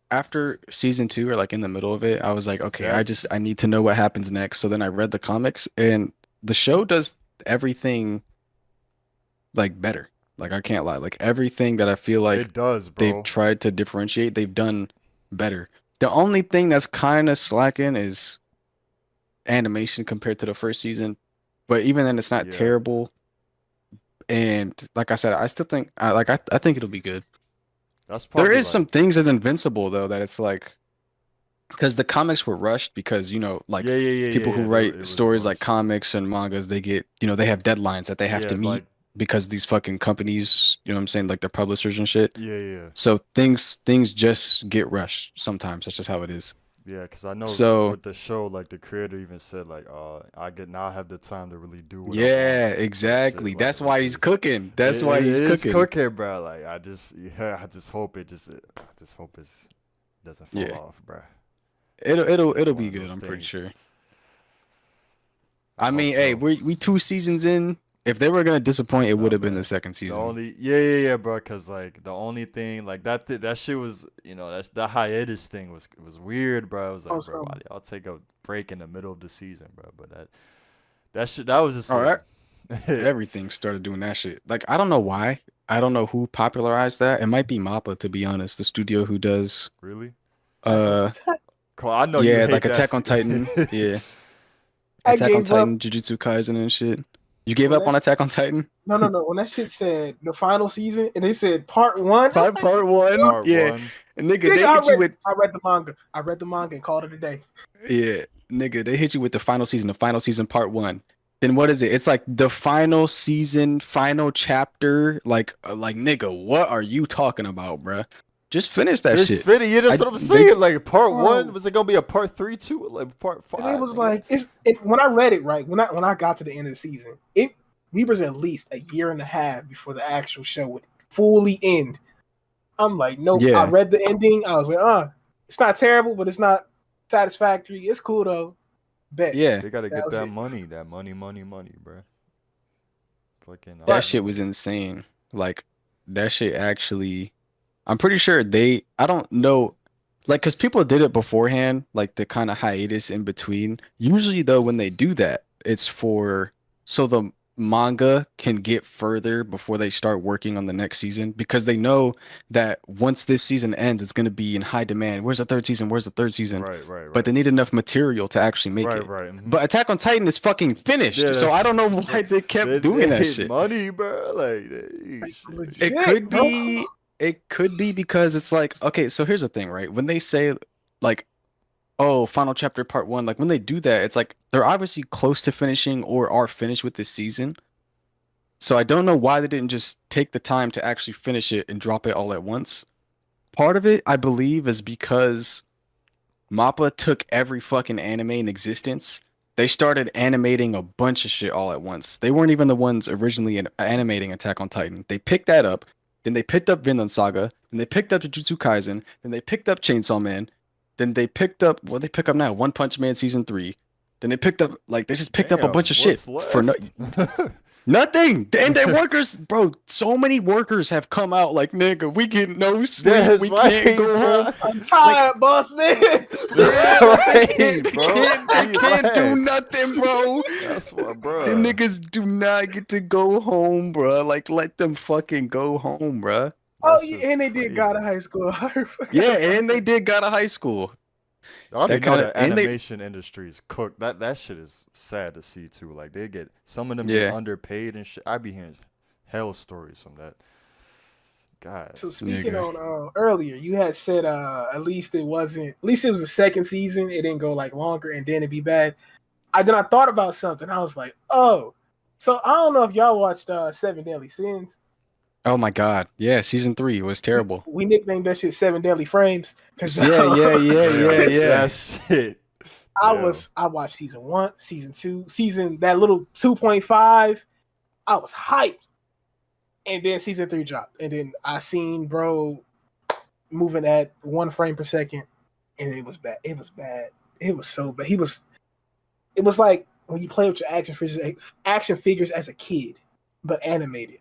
after season 2 or like in the middle of it, I was like, okay, I need to know what happens next. So then I read the comics, and the show does everything like better. Like I can't lie. Like everything that I feel like it does, bro. They've tried to differentiate, they've done better. The only thing that's kind of slacking is animation compared to the first season, but even then, it's not terrible. And like I said, I still think I think it'll be good. There is some things as Invincible though that it's like because the comics were rushed because people who write stories like comics and mangas, they get they have deadlines that they have to meet. because these fucking companies, you know what I'm saying, like the publishers and shit. Yeah, yeah, So things just get rushed sometimes. That's just how it is. yeah. Cause I know So with the show, like the creator even said, like, I get now I have the time to really do what I want yeah, type shit. exactly. Like, That's why which he's is cooking. That's why it he's is cooking. cooking, bro. Like I just hope I just hope it doesn't fall Yeah. off, bro. It'll One be of good, those I'm pretty things. sure. I I hope mean, hey, so. we 2 seasons in. If they were gonna disappoint, it would Nah, have been the bro. second The season. only yeah, bro. Cause like the only thing like that shit was that hiatus thing was weird, bro. I was like, bro, Also, I'll take a break in the middle of the season, bro. But that shit that was just All a right. Everything started doing that shit. Like, I don't know why. I don't know who popularized that. It might be Mappa, to be honest, the studio who does really. Attack on uh Titan. Cole, I know you yeah, like hate that Attack on shit. Titan. Yeah. I Attack on gave up Titan, Jujutsu Kaisen and shit. You gave when up that on Attack on Titan? no. When that shit said the final season and they said part one, I'm like, Part one? Part Yeah. one. And nigga, nigga, they hit you with I read the manga. I read the manga and called it a day. yeah, nigga, they hit you with the final season part one. Then what is it? It's like the final season, final chapter. Like nigga, what are you talking about, bruh? Just finish that Just shit. fitting. Yeah, that's what I'm They saying. Like part one Bro. was it gonna be a part three too? Like part And it five, was nigga. like when I read it, right, when I got to the end of the season, we was at least a year and a half before the actual show would fully end. I'm like, nope. I yeah, read the ending. I was like, it's not terrible, but it's not satisfactory. It's cool though. Bet. yeah. They gotta That get was that it. money, money, bro. Fucking That But shit was insane. Like that shit actually. I'm pretty sure I don't know. Like, cause people did it beforehand, like the kind of hiatus in between. Usually, though, when they do that, it's for so the manga can get further before they start working on the next season because they know that once this season ends, it's gonna be in high demand. Where's the third season? Where's the third season? right, right, But they right, need enough material to actually make right, it. right. Mm-hmm. But Attack on Titan is fucking Yeah, finished, so I that's don't know why they kept doing they that hit shit. money, bro. Like, like, shit. It legit, could bro. be it could be because it's like, okay, so here's the thing, right? When they say like, oh, final chapter part one, like when they do that, it's like they're obviously close to finishing or are finished with this season. So I don't know why they didn't just take the time to actually finish it and drop it all at once. Part of it, I believe, is because Mappa took every fucking anime in existence. They started animating a bunch of shit all at once. They weren't even the ones originally animating Attack on Titan. They picked that up, then they picked up Vinland Saga, then they picked up Jujutsu Kaisen, then they picked up Chainsaw Man, then they picked up what they pick up now, One Punch Man season 3. Then they picked up like they just picked up a bunch Damn, of shit what's for no left? nothing. And their workers, bro, so many workers have come out like nigga, we get no sleep, That's we right, can't go home. bro. I'm Like tired, boss man. yeah, That's like right, bro. they can't do Relax. nothing, bro. That's what, Them bro. niggas do not get to go home, bro. Like let them fucking go home, bro. Oh That's yeah, just and they did God of crazy. High School. I forgot Yeah, about and they that. did got a high school. I already That know kind of the and they animation industry is cooked. That shit is sad to see too. Like they get some of them get yeah, underpaid and shit. I be hearing hell stories from that. God, So speaking nigga. on earlier, you had said at least it wasn't. At least it was the second season. It didn't go like longer, and then it'd be bad. I thought about something. I was like, oh, so I don't know if y'all watched Seven Deadly Sins. Oh my god. Yeah, season 3 was terrible. We nicknamed that shit Seven Deadly Frames because Yeah, yeah, yeah, yeah, damn, yeah. that shit. Damn. I watched season 1, season 2, season that little 2.5. I was hyped, and then season 3 dropped, and then I seen bro moving at 1 frame per second, and it was bad. It was bad. It was so bad. It was like when you play with your action figures as a kid, but animated.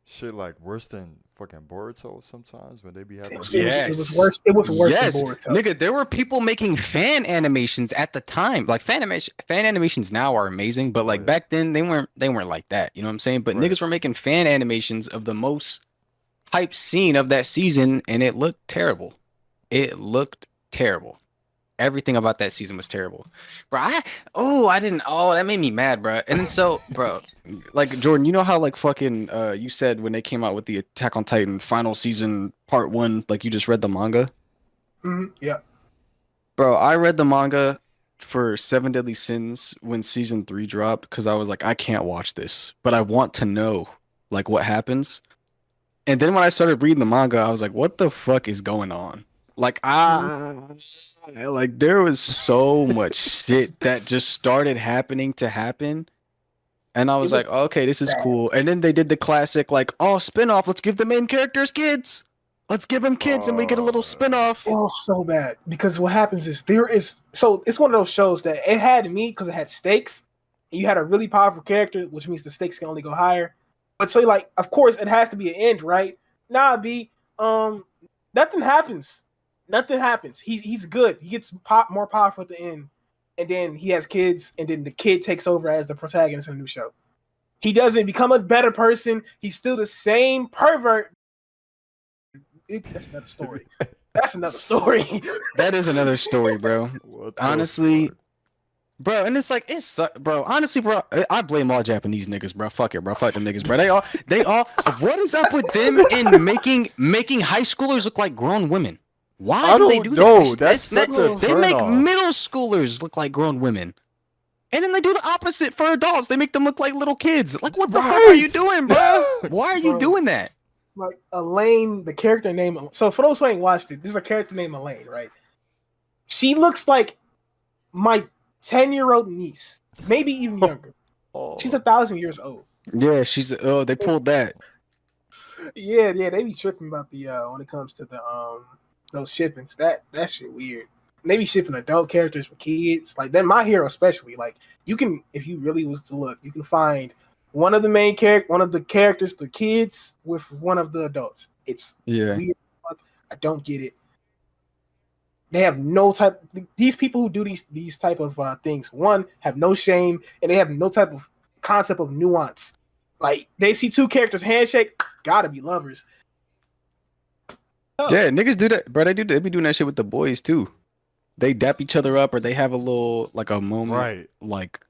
Shit like worse than fucking Boruto sometimes when they be having It was Yes. worse. It was worse than Yes. Boruto. Nigga, there were people making fan animations at the time. Like fan animations now are amazing, but like Right. back then they weren't like that. You know what I'm saying? But Right. niggas were making fan animations of the most hype scene of that season and it looked terrible. It looked terrible. Everything about that season was terrible. Bro, I didn't that made me mad, bro. And then so, bro, like Jordan, you know how like fucking you said when they came out with the Attack on Titan final season part 1, like you just read the manga? Yeah. Bro, I read the manga for Seven Deadly Sins when season 3 dropped because I was like, I can't watch this, but I want to know like what happens. And then when I started reading the manga, I was like, what the fuck is going on? Like like there was so much shit that just started happening to happen. And I It was was like, okay, this is bad. cool. And then they did the classic, like, oh, spinoff. Let's give the main characters kids. Let's give them kids and we get a little spinoff. It was so bad because what happens is it's one of those shows that it had me because it had stakes. And you had a really powerful character, which means the stakes can only go higher. But so like, of course, it has to be an end, right? Nah, B. Nothing happens. Nothing happens. He's good. He gets more powerful at the end, and then he has kids, and then the kid takes over as the protagonist in a new show. He doesn't become a better person. He's still the same pervert. That's another story. That's another story. That is another story, bro. What the Honestly, fuck? bro, and it's like bro. Honestly, bro, I blame all Japanese niggas, bro. Fuck it, bro. Fuck them niggas, bro. They all. What is up with them in making high schoolers look like grown women? Why I do they don't do know. that? That's such a They make turnoff. middle schoolers look like grown women. And then they do the opposite for adults. They make them look like little kids. Like, what the fuck are you Right. doing, bro? Why are you Bro. doing that? Like Elaine, the character name. So for those who ain't watched it, this is a character named Elaine, right? She looks like my 10-year-old niece, maybe even younger. Oh. She's 1,000 years old. Yeah, they pulled that. Yeah, they be tripping about the when it comes to the those shippings. That shit weird. And they be shipping adult characters with kids. Like then My Hero especially. Like you can, if you really was to look, you can find one of the characters, the kids, with one of the adults. It's Yeah. weird. I don't get it. They have no type. These people who do these type of things, one, have no shame, and they have no type of concept of nuance. Like they see two characters handshake, gotta be lovers. Oh. Yeah, niggas do that, bro. They be doing that shit with the boys too. They dap each other up, or they have a little like a moment, Right. like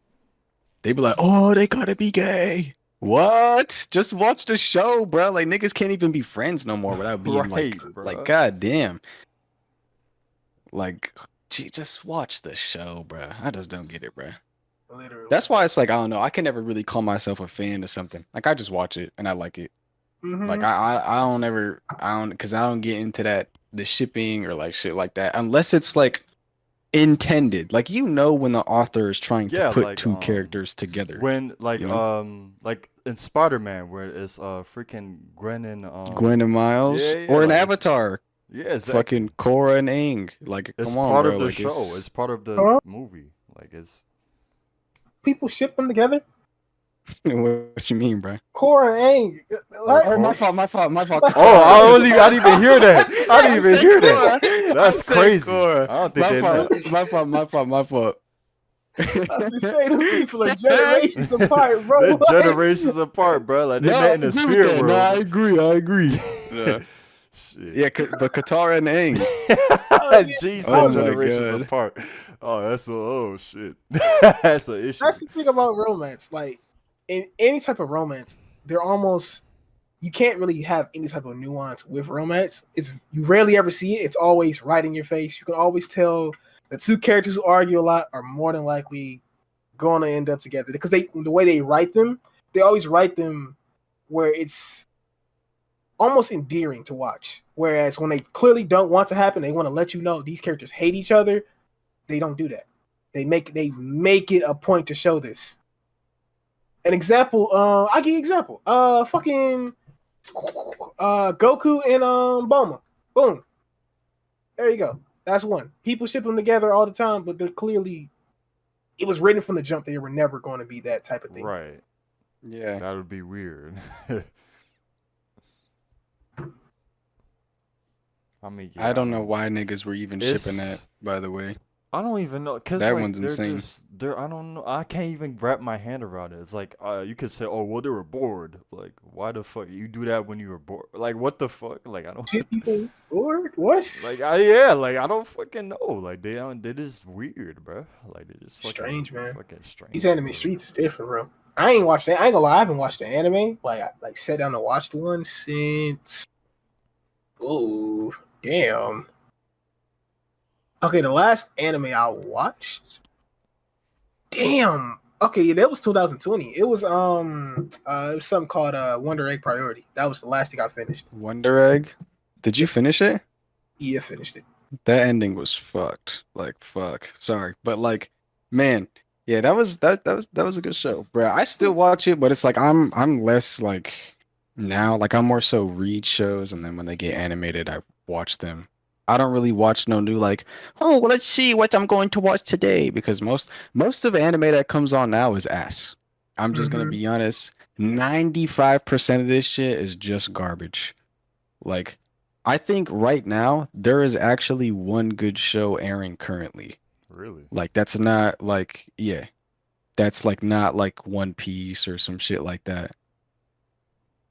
they be like, "Oh, they gotta be gay." What? Just watch the show, bro. Like niggas can't even be friends no more without being Right, bro. like, god damn. Like, gee, just watch the show, bro. I just don't get it, bro. Literally. That's why it's like I don't know. I can never really call myself a fan of something. Like I just watch it and I like it. Mhm. Like I don't because I don't get into the shipping or like shit like that unless it's like intended. Like when the author is trying to Yeah, put like two characters together. when like you know? like in Spider-Man where it's freaking Gwen and Gwen and Miles yeah, or an like Avatar. yeah, exactly. Fucking Korra and Aang. Like It's come on, part bro. of the Like show. It's part of the Huh? movie. Like it's People ship them together. what you mean, bro? Korra and Aang. Like, What? My fault. oh, I didn't even hear that. I didn't even hear that. That's crazy. Korra. I don't think they know. My fault. I was just saying, them people are generations apart, bro. They're Like- generations apart, bro. Like they No, met in I the agree with spirit that. world. No, I agree. Yeah. Shit. Yeah, but Katara and Aang. Jeez, Oh they're my generations God. apart. Oh, oh shit. That's an issue. That's the thing about romance. Like in any type of romance, you can't really have any type of nuance with romance. You rarely ever see it. It's always right in your face. You can always tell the two characters who argue a lot are more than likely going to end up together because the way they write them, they always write them where it's almost endearing to watch. Whereas when they clearly don't want to happen, they want to let you know these characters hate each other. They don't do that. They make it a point to show this. An example, I'll give you an example. Fucking Goku and Bulma. Boom. There you go. That's one. People ship them together all the time, but they're clearly it was written from the jump they were never going to be that type of thing. Right. Yeah. That would be weird. I mean, yeah, I don't know why niggas were even shipping It's- that, by the way. I don't even know because That like, one's insane. They're I don't know. I can't even wrap my hand around it. It's like you could say, oh well, they were bored. Like, why the fuck you do that when you were bored? Like, what the fuck? Like, I don't. Shit people bored? What? Like, I don't fucking know. Like, they don't. They just weird, bro. Like, they just fucking Strange, man. Fucking strange. These anime bro. streets is different, bro. I ain't watched it. I ain't gonna lie, I haven't watched the anime. Like I sat down and watched one since damn. Okay, the last anime I watched Damn. Okay, yeah, that was 2020. It was something called Wonder Egg Priority. That was the last thing I finished. Wonder Egg. Did you finish it? Yeah, finished it. That ending was fucked. Like fuck. Sorry, but like, man, yeah, that was a good show, bro. I still watch it, but it's like I'm less like now. Like I'm more so read shows, and then when they get animated, I watch them. I don't really watch no new like, oh, well, let's see what I'm going to watch today because most of anime that comes on now is ass. I'm just gonna be honest. 95% of this shit is just garbage. Like, I think right now there is actually one good show airing currently. Really? Like that's not like yeah. That's like not like One Piece or some shit like that.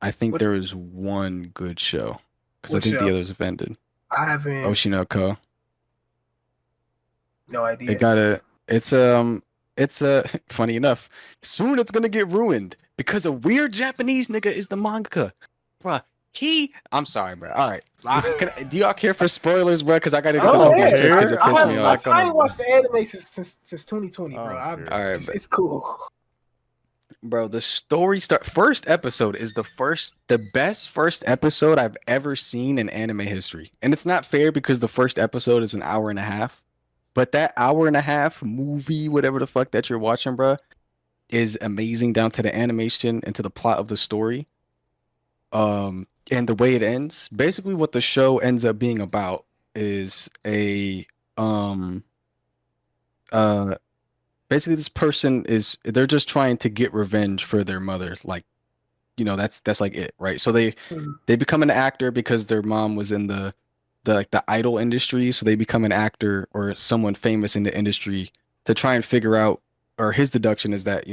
I think What, there is one good show because I what think the show? others have ended. I haven't. Oshinoko. No They idea. got a it's a funny enough. Soon it's gonna get ruined because a weird Japanese nigga is the mangaka. Bruh, I'm sorry, bro. All right. Do y'all care for spoilers, bro? Because I gotta get this Oh, over yeah. with just because it I pissed me off. ain't watched the anime since 2020, bro. Oh, dear. All right, It's cool. bro. The story first episode is the best first episode I've ever seen in anime history. And it's not fair because the first episode is an hour and a half. But that hour and a half movie, whatever the fuck that you're watching, bro, is amazing down to the animation and to the plot of the story. And the way it ends, basically what the show ends up being about is basically this person they're just trying to get revenge for their mother. Like, that's like it, right? So they become an actor because their mom was in the idol industry, so they become an actor or someone famous in the industry to try and figure out, or his deduction is that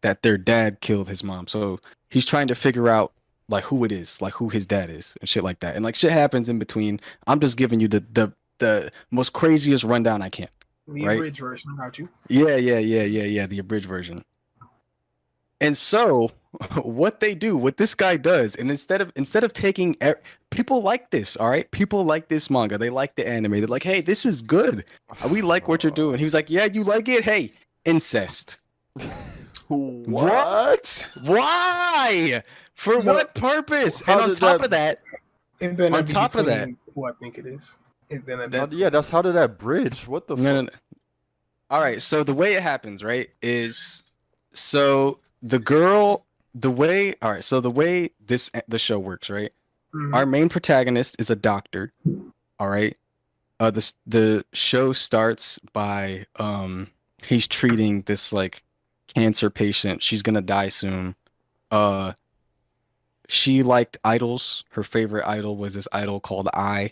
that their dad killed his mom, so he's trying to figure out like who it is, like who his dad is and shit like that, and like shit happens in between. I'm just giving you the most craziest rundown I can. The right? abridged version, got you. Yeah, the abridged version. And so what this guy does, and instead of taking people like this, all right, people like this manga, they like the anime, they're like, hey, this is good, we like what you're doing. He was like, yeah, you like it, hey, incest. What? Why? For what purpose? And on top of that, it better on be top of that, who I think it is. That's how did that bridge? What the fuck? no. All right, so the way it happens, right, is so the way the show works, right? Our main protagonist is a doctor. All right. The show starts by he's treating this like cancer patient. She's gonna die soon. She liked idols. Her favorite idol was this idol called I.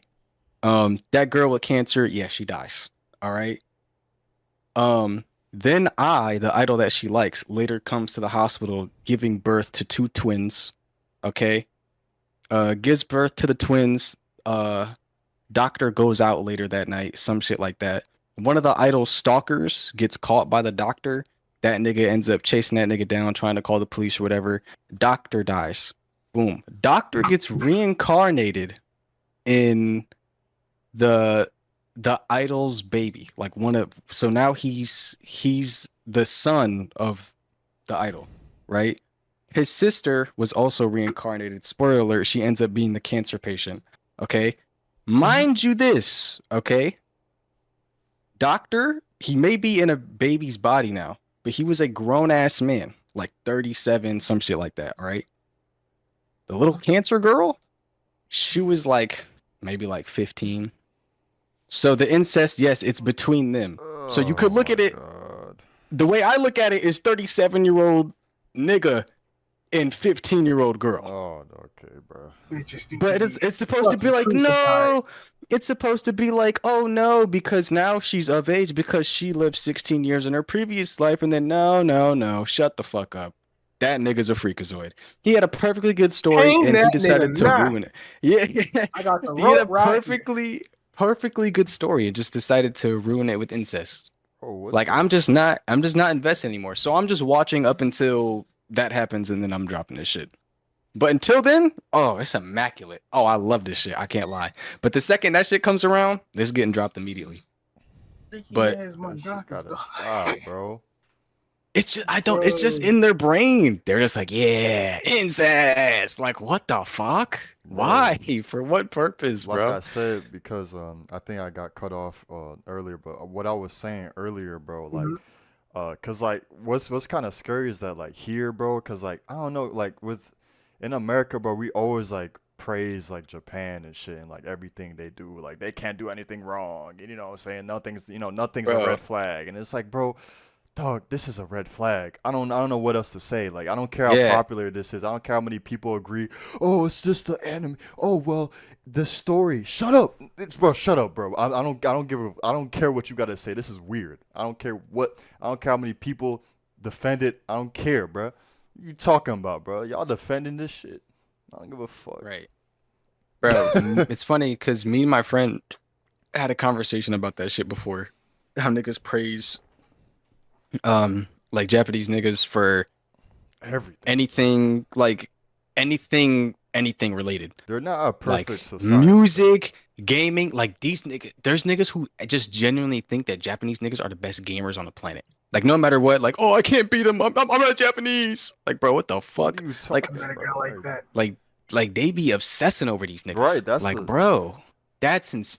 That girl with cancer, yeah, she dies. All right. Then the idol that she likes, later comes to the hospital giving birth to 2 twins. Okay. Gives birth to the twins. Doctor goes out later that night, some shit like that. One of the idol stalkers gets caught by the doctor. That nigga ends up chasing that nigga down, trying to call the police or whatever. Doctor dies. Boom. Doctor gets reincarnated in the idol's baby, like so now he's the son of the idol, right? His sister was also reincarnated. Spoiler alert, she ends up being the cancer patient. Okay, mind you this, okay, doctor, he may be in a baby's body now, but he was a grown-ass man, like 37, some shit like that. All right, the little cancer girl, she was like maybe like 15. So the incest, yes, it's between them. So you could look at it. God. The way I look at it is 37-year-old nigga and 15-year-old girl. Oh, okay, bro. But it's supposed to be like, no. It's supposed to be like, oh no, because now she's of age because she lived 16 years in her previous life, and then no, shut the fuck up. That nigga's a freakazoid. He had a perfectly good story, and he decided to ruin it. Yeah, I got the he had a perfectly good story and just decided to ruin it with incest. Like I'm just not invested anymore. So I'm just watching up until that happens, and then I'm dropping this shit. But until then, oh, it's immaculate. Oh, I love this shit. I can't lie. But the second that shit comes around, it's getting dropped immediately. But gotta stop, bro. It's just I don't. It's just Bro. in their brain. They're just like, yeah, incest. Like, what the fuck? Bro, Why? For what purpose, like bro? I said, because I think I got cut off earlier, but what I was saying earlier, bro, like Mhm. cause like what's kind of scary is that like here, bro, cause like I don't know, like with in America, bro, we always like praise like Japan and shit and like everything they do, like they can't do anything wrong, and, you know what I'm saying, nothing's a Bro, red flag, and it's like, bro, dog, this is a red flag. I don't know what else to say. Like I don't care how yeah, popular this is. I don't care how many people agree. Oh, it's just the anime. Oh well, the story. Shut up, bro. Shut up, bro. I don't care what you got to say. This is weird. I don't care how many people defend it. I don't care, bro. What you talking about, bro? Y'all defending this shit? I don't give a fuck. right, bro. It's funny because me and my friend had a conversation about that shit before. How niggas praise like Japanese niggas for Everything. anything like anything related. They're not a Like perfect society, bro. music, gaming, like these niggas, there's niggas who just genuinely think that Japanese niggas are the best gamers on the planet. Like no matter what, like, oh, I can't beat them. I'm not Japanese. Like, bro, what the What are fuck? you Like, I talking met a about? guy like Like, that. like, like they be obsessing over these niggas. right. That's Like, the bro,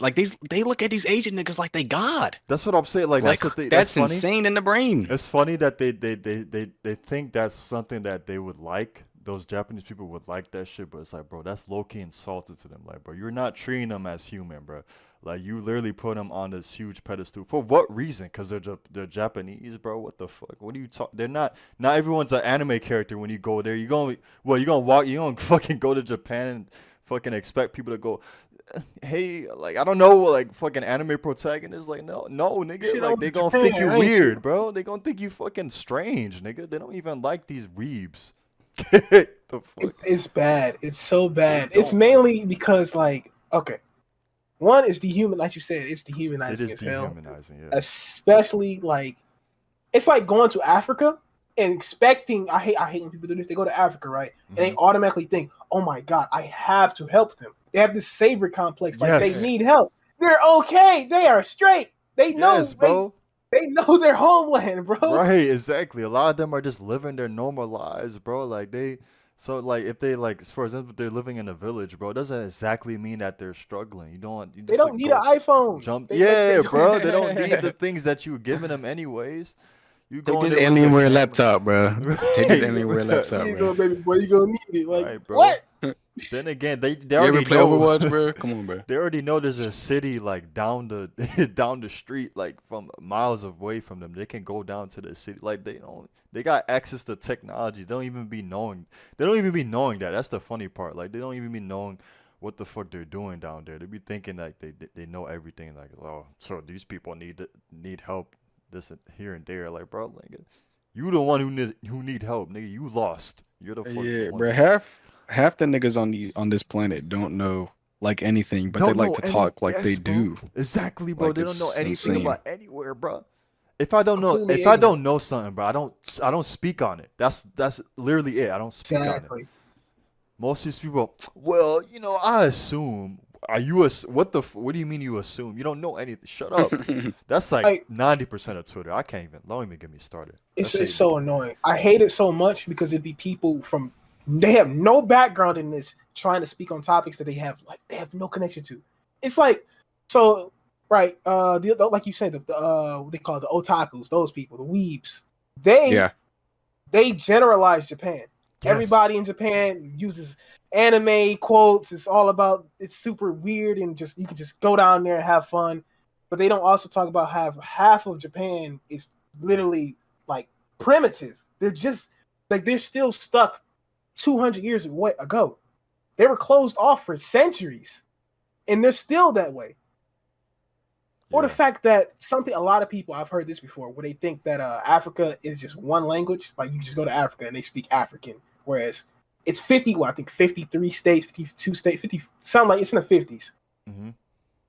like they look at these Asian niggas like they God. That's what I'm saying. Like that's Like the thing. That's that's funny. insane in the brain. It's funny that they think that's something that they would like. Those Japanese people would like that shit, but it's like, bro, that's low key insulted to them. Like, bro, you're not treating them as human, bro. Like, you literally put them on this huge pedestal. For what reason? Because they're Japanese, bro. What the fuck? What are you talking? They're not. Not everyone's an anime character when you go there. You gonna walk. You gonna fucking go to Japan and fucking expect people to go, hey, like I don't know, like fucking anime protagonist, like no, nigga, Shit like over they gonna Japan, think you ain't you? weird, bro. They gonna think you fucking strange, nigga. They don't even like these weebs. The fuck? It's bad. It's so They bad. It's don't, bro. mainly because like okay, one is dehuman, like you said, it's It dehumanizing is as hell. dehumanizing, yeah. Especially like it's like going to Africa and expecting. I hate when people do this. They go to Africa, right, and they Hmm. automatically think, "Oh my God, I have to help them." They have this savior complex, like they Yes, need help. They're okay. They are straight. They yes, know bro. they know their homeland, bro. Right, exactly. A lot of them are just living their normal lives, bro. Like they, so like if they like, for example, if they're living in a village, bro, it doesn't exactly mean that they're struggling. You They just don't like need an go iPhone. jump. They like they Yeah, don't. bro. They don't need the things that you giving them anyways. You Take go in this there with the Alienware camera. laptop, bro. Take this Right. Alienware Here laptop, you bro. go, baby boy. You gonna need it. Like Right, bro. what? Then again, they You ever already play know. Overwatch, bro? Come on, bro. They already know there's a city like down the down the street, like from miles away from them. They can go down to the city. Like they don't. They got access to technology. They don't even be knowing. They don't even be knowing that. That's the funny part. Like they don't even be knowing what the fuck they're doing down there. They be thinking like they know everything. Like, oh, so these people need help. This and here and there. Like, bro, like you the one who need help, nigga. You lost. You're the fuck the Yeah, one bro. who Half the niggas on this planet don't know like anything, but they don't like know to any. talk like they Yes, bro. do. Exactly, bro. Like They don't know it's anything insane. about anywhere, bro. Completely If I ignorant. don't know something, bro, I don't speak on it. That's literally it. I don't speak on it. Exactly. Most of these people, well, I assume. Are you what do you mean you assume? You don't know anything. Shut up. That's like Like 90% of Twitter. I can't even. Don't even get me started. That it's shit so be annoying. I hate it so much because it'd be people from they have no background in this trying to speak on topics that they have no connection to. It's like so right. Like you said, what they call it, the otakus, those people, the weebs. They Yeah. they generalize Japan. yes. Everybody in Japan uses anime quotes. It's all about it's super weird and just you can just go down there and have fun. But they don't also talk about half of Japan is literally like primitive. They're just like they're still stuck 200 years ago. They were closed off for centuries, and they're still that way. Or the Yeah. fact that a lot of people, I've heard this before, where they think that Africa is just one language. Like you just go to Africa and they speak African, whereas it's 50. Well, I think 53 states, 52 states, 50. Sound like it's in the 50s. Mhm.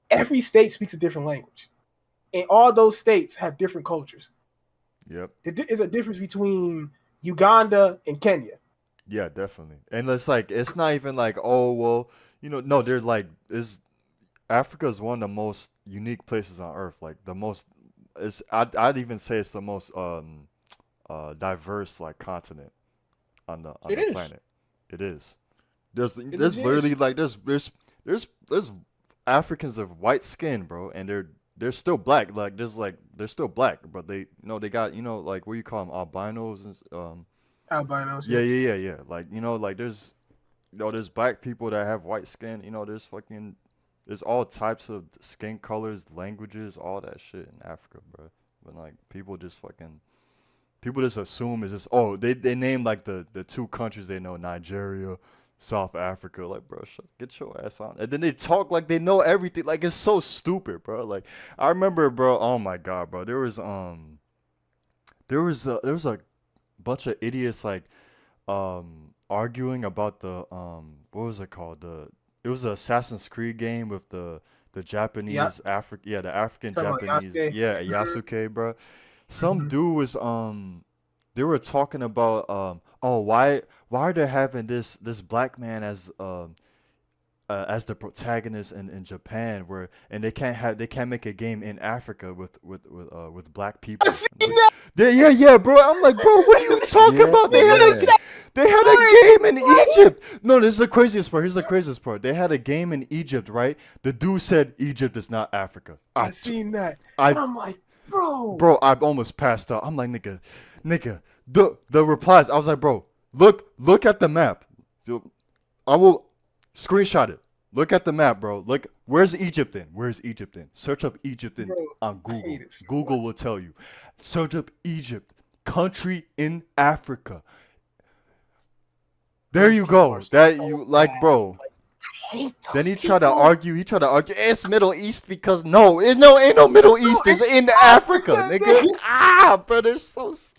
Every state speaks a different language, and all those states have different cultures. Yep. There's a difference between Uganda and Kenya. Yeah, definitely. And it's like it's not even like, oh well, no, they're like is Africa is one of the most unique places on earth. Like the most, I'd even say it's the most diverse like continent on It the is. planet. It is. There's legit literally is. like there's Africans of white skin, bro, and they're still black. Like they're still black, but they got like what you call them albinos and Albinos, yeah yeah. like like there's black people that have white skin. There's all types of skin colors, languages, all that shit in Africa, bro. But like people just assume it's just they name like the two countries they know, Nigeria, South Africa. Like, bro, get your ass on. And then they talk like they know everything. Like, it's so stupid, bro. Like, I remember, bro. Oh my god, bro. There was a bunch of idiots like arguing about the what was it called, it was the Assassin's Creed game with the Yeah. Japanese the African Talking about Japanese, Yasuke. yeah, Mhm, Yasuke, bro. Some mhm. dude was they were talking about why are they having this black man as the protagonist in Japan, where and they can't make a game in Africa with black I people. seen that. Yeah, bro. I'm like, bro, what are you talking Yeah, about? yeah. They had a game in Egypt. No, this is the craziest part. Here's the craziest part. They had a game in Egypt, right? The dude said Egypt is not Africa. I seen that. I And I'm like, bro. bro, I almost passed out. I'm like, nigga. The replies. I was like, bro, look at the map. I will screenshot it. Look at the map, bro. Look, where's Egypt in? Where's Egypt in? Search up Egypt Bro, on I Google. hate it so Google much. will tell you. Search up Egypt, country in Africa. There Those you people go. are That so you like, bad. bro. Like, I hate Then those he tried to people. argue. It's Middle East because no, ain't no Middle East. It's It's in Africa, Africa, nigga. nigga. Ah, bro, they're nigga.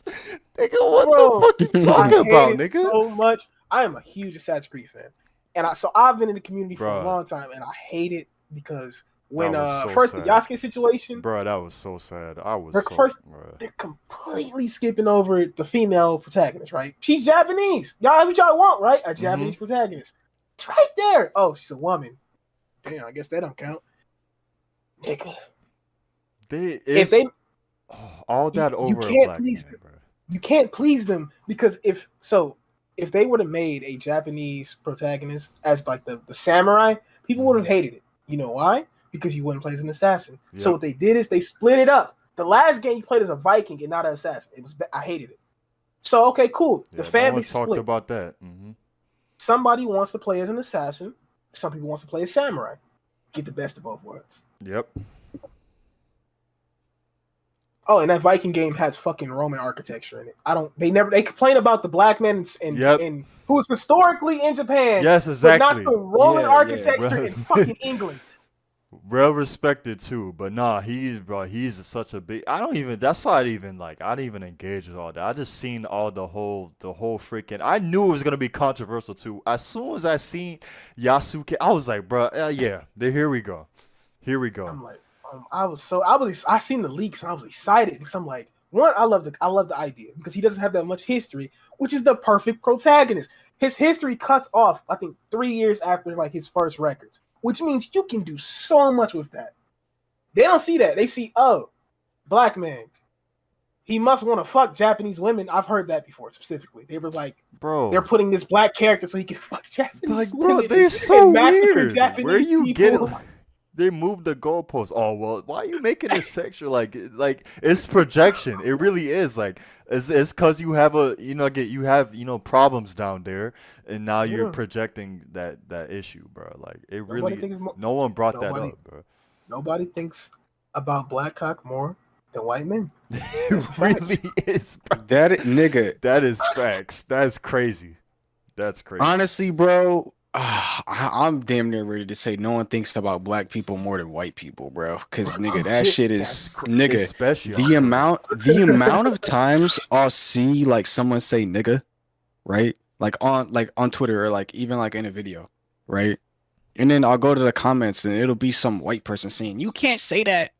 What the Bro, fuck you I talking hate about, it nigga? so much. I am a huge Assassin's Creed fan, and I've been in the community for a Bro, long time, and I hate it because that when was so first the sad, Yasuke situation, bro. That was so sad. I was they're so, first bro. they're completely skipping over the female protagonist, right? She's Japanese. Y'all, what y'all want, right? A Japanese protagonist. It's right there. Oh, she's a woman. Damn, I guess that don't count. Nigga. If they all that you over a can't black please man, them. bro. You can't please them because if they would have made a Japanese protagonist as like the samurai, people would have hated it. You know why? Because you wouldn't play as an assassin. So Yep. what they did is they split it up. The last game you played as a Viking and not an assassin. I hated it. So okay, cool. The Yeah, no fan one base talked split. about that. Somebody wants to play as an assassin. Some people wants to play as samurai. Get the best of both worlds. Yep. Oh, and that Viking game has fucking Roman architecture in it. They complain about the black man Yep. and who is historically in Japan, Yes, but not exactly. the Roman Yeah, architecture yeah. in fucking England. Well respected too, but nah, he's such a big. That's why I didn't even engage with all that. I just seen all the whole freaking. I knew it was gonna be controversial too. As soon as I seen Yasuke, I was like, bro, yeah, here we go. I'm like, I seen the leaks and I was excited because I'm like, one, I love the idea because he doesn't have that much history, which is the perfect protagonist. His history cuts off, I think, 3 years after like his first records, which means you can do so much with that. They don't see that. They see, oh, black man. He must want to fuck Japanese women. I've heard that before specifically. They were like, Bro, they're putting this black character so he can fuck Japanese like, women. bro, they're and so massacre weird. Japanese Where you people. get it? They moved the goalpost. Oh well, why are you making it sexual? Like it's projection. It really is. Like it's cause you have problems down there, and now you're Yeah. projecting that issue, bro. Like it Nobody really. thinks No one brought that nobody- up, bro. Nobody thinks about black cock more than white men. It really is. Bro. Nigga. That is facts. That's crazy. That's crazy. Honestly, bro, I'm damn near ready to say no one thinks about black people more than white people, bro. Because nigga, that shit is nigga. Especially The amount of times I'll see like someone say nigga, right? Like on Twitter or like even like in a video, right? And then I'll go to the comments and it'll be some white person saying, "You can't say that."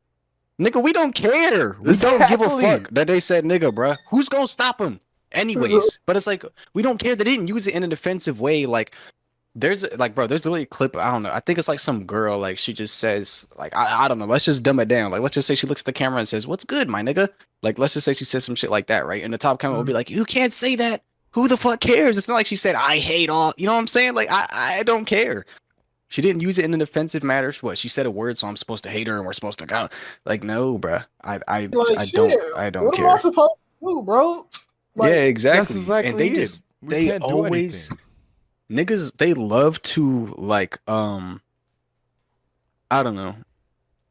Nigga, we don't care. We don't give a Exactly. fuck that they said nigga, bruh. Who's gonna stop them? Anyways. But it's like, we don't care. They didn't use it in a defensive way. Like, There's like, bro, there's literally a clip. I don't know. I think it's like some girl. Like she just says, like, I don't know. Let's just dumb it down. Like, let's just say she looks at the camera and says, "What's good, my nigga?" Like, let's just say she says some shit like that, right? And the top comment will be like, "You can't say that. Who the fuck cares?" It's not like she said, "I hate all." You know what I'm saying? Like, I don't care. She didn't use it in an offensive manner. What? She said a word, so I'm supposed to hate her, and we're supposed to go. Like, no, bruh. Like shit. I don't What am I care. supposed to do, bro? Yeah, Like That's exactly. And exactly they it. just We they can't do always anything. niggas. They love to like I don't know.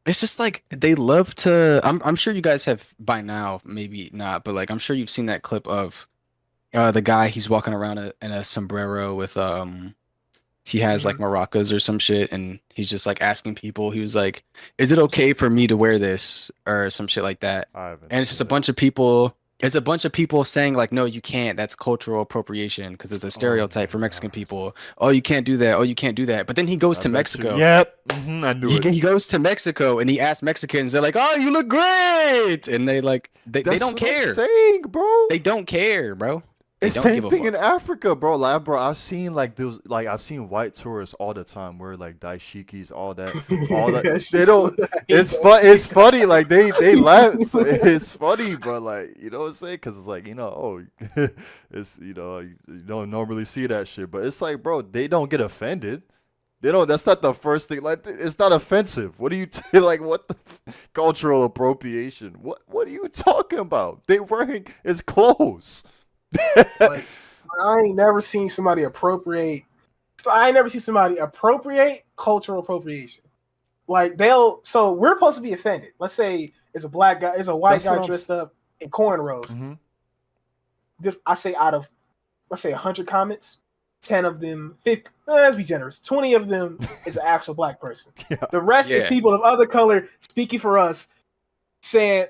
It's just like they love to. I'm sure you guys have by now, maybe not, but like I'm sure you've seen that clip of the guy. He's walking around in a sombrero with he has like mhm. maracas or some shit, and he's just like asking people. He was like, "Is it okay for me to wear this?" or some shit like that. I haven't And it's just seen a that. bunch of people. It's a bunch of people saying like, "No, you can't. That's cultural appropriation because it's a Oh my stereotype for Mexican gosh. people. Oh, you can't do that. Oh, you can't do that." But then he goes I to bet you. Mexico. Yep. I knew He it. he goes to Mexico and he asks Mexicans. They're like, "Oh, you look great," and they like they That's don't what I'm care. saying, bro. They don't care, bro. They It's don't same give a thing in fuck. Africa, bro. Like, bro, I've seen like those, like I've seen white tourists all the time wear like dashikis, all that. That's They just don't. I hate It's that fun. It's shit. funny. Like they laugh. It's funny, but like you know what I'm saying? Because it's like oh, it's you don't normally see that shit, but it's like, bro, they don't get offended. They don't. That's not the first thing. Like it's not offensive. What are you like? What the cultural appropriation? What are you talking about? They wearing his clothes. Like I ain't never seen somebody appropriate. I ain't never seen somebody appropriate cultural appropriation. Like they'll. So we're supposed to be offended. Let's say it's a black guy, it's a white That's guy what I'm. dressed up in cornrows. Mm-hmm. I say out of let's say 100 comments, 10 of them, 50, let's be generous, 20 of them is an actual black person. Yeah. The rest is Yeah. people of other color speaking for us, saying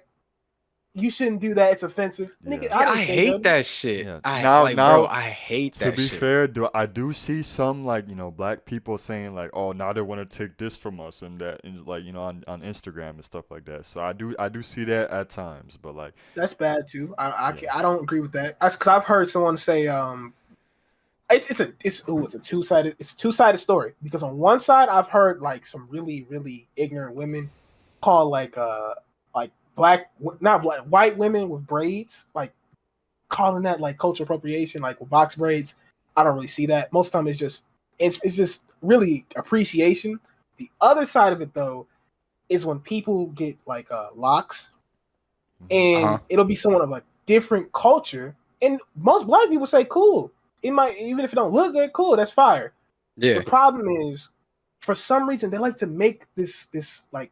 you shouldn't do that. It's offensive. Yeah. Nigga, I Yeah, didn't I say hate nothing. that shit. Yeah. I Now, like, bro, now, I hate to that be shit. fair, I do see some like black people saying like, oh, now they want to take this from us and that, and like on Instagram and stuff like that. So I do see that at times, but like, That's bad too. yeah, I don't agree with that. That's because I've heard someone say it's a two-sided story because on one side I've heard like some really really ignorant women call like black not black white women with braids like calling that like cultural appropriation like with box braids. I don't really see that. Most of the time it's just really appreciation. The other side of it though is when people get like locks hmm and Uh-huh. it'll be someone of a different culture and most black people say cool. It might even if it don't look good, cool, that's fire. The Yeah. problem is, for some reason, they like to make this like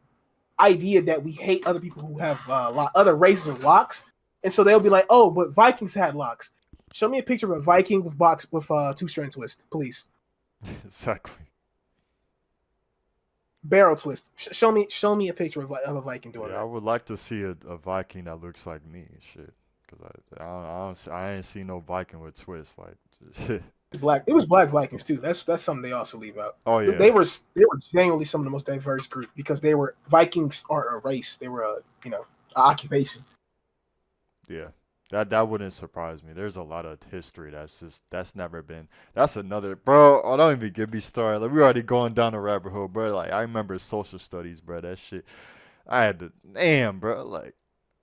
idea that we hate other people who have other races with locks, and so they'll be like, "Oh, but Vikings had locks." Show me a picture of a Viking with box with two-strand twist, please. exactly. Barrel twist. Show me a picture of a Viking doing Yeah, I that. would like to see a Viking that looks like me, shit. Cause I ain't seen no Viking with twists like. It was black Vikings too. That's something they also leave out. Oh yeah, They were genuinely some of the most diverse group because they were Vikings aren't a race. They were a occupation. yeah. That wouldn't surprise me. There's a lot of history that's never been. That's another, bro. Oh, don't even get me started. Like we already going down the rabbit hole, bro. Like I remember social studies, bro. That shit. I had to, damn, bro. Like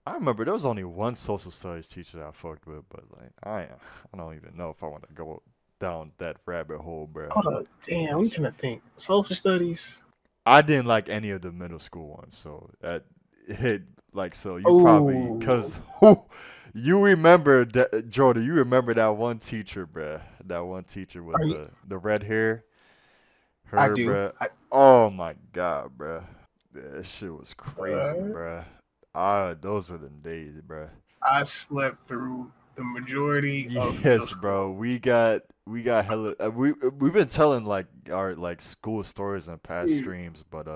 I remember there was only one social studies teacher that I fucked with, but like I don't even know if I want to go down that rabbit hole, bro. Hold on, damn. I'm trying to think. Social studies. I didn't like any of the middle school ones, so that hit like so you probably Oh, cause you remember that Jordan, you remember that one teacher, bruh. That one teacher with are you, the red hair, I her, do. bruh. Oh my god, bruh. That shit was crazy, Uh, bruh. Those were the days, bruh. I slept through the majority of middle Yes, bro. school. We got hella. We've been telling like our like school stories in past Dude, streams, but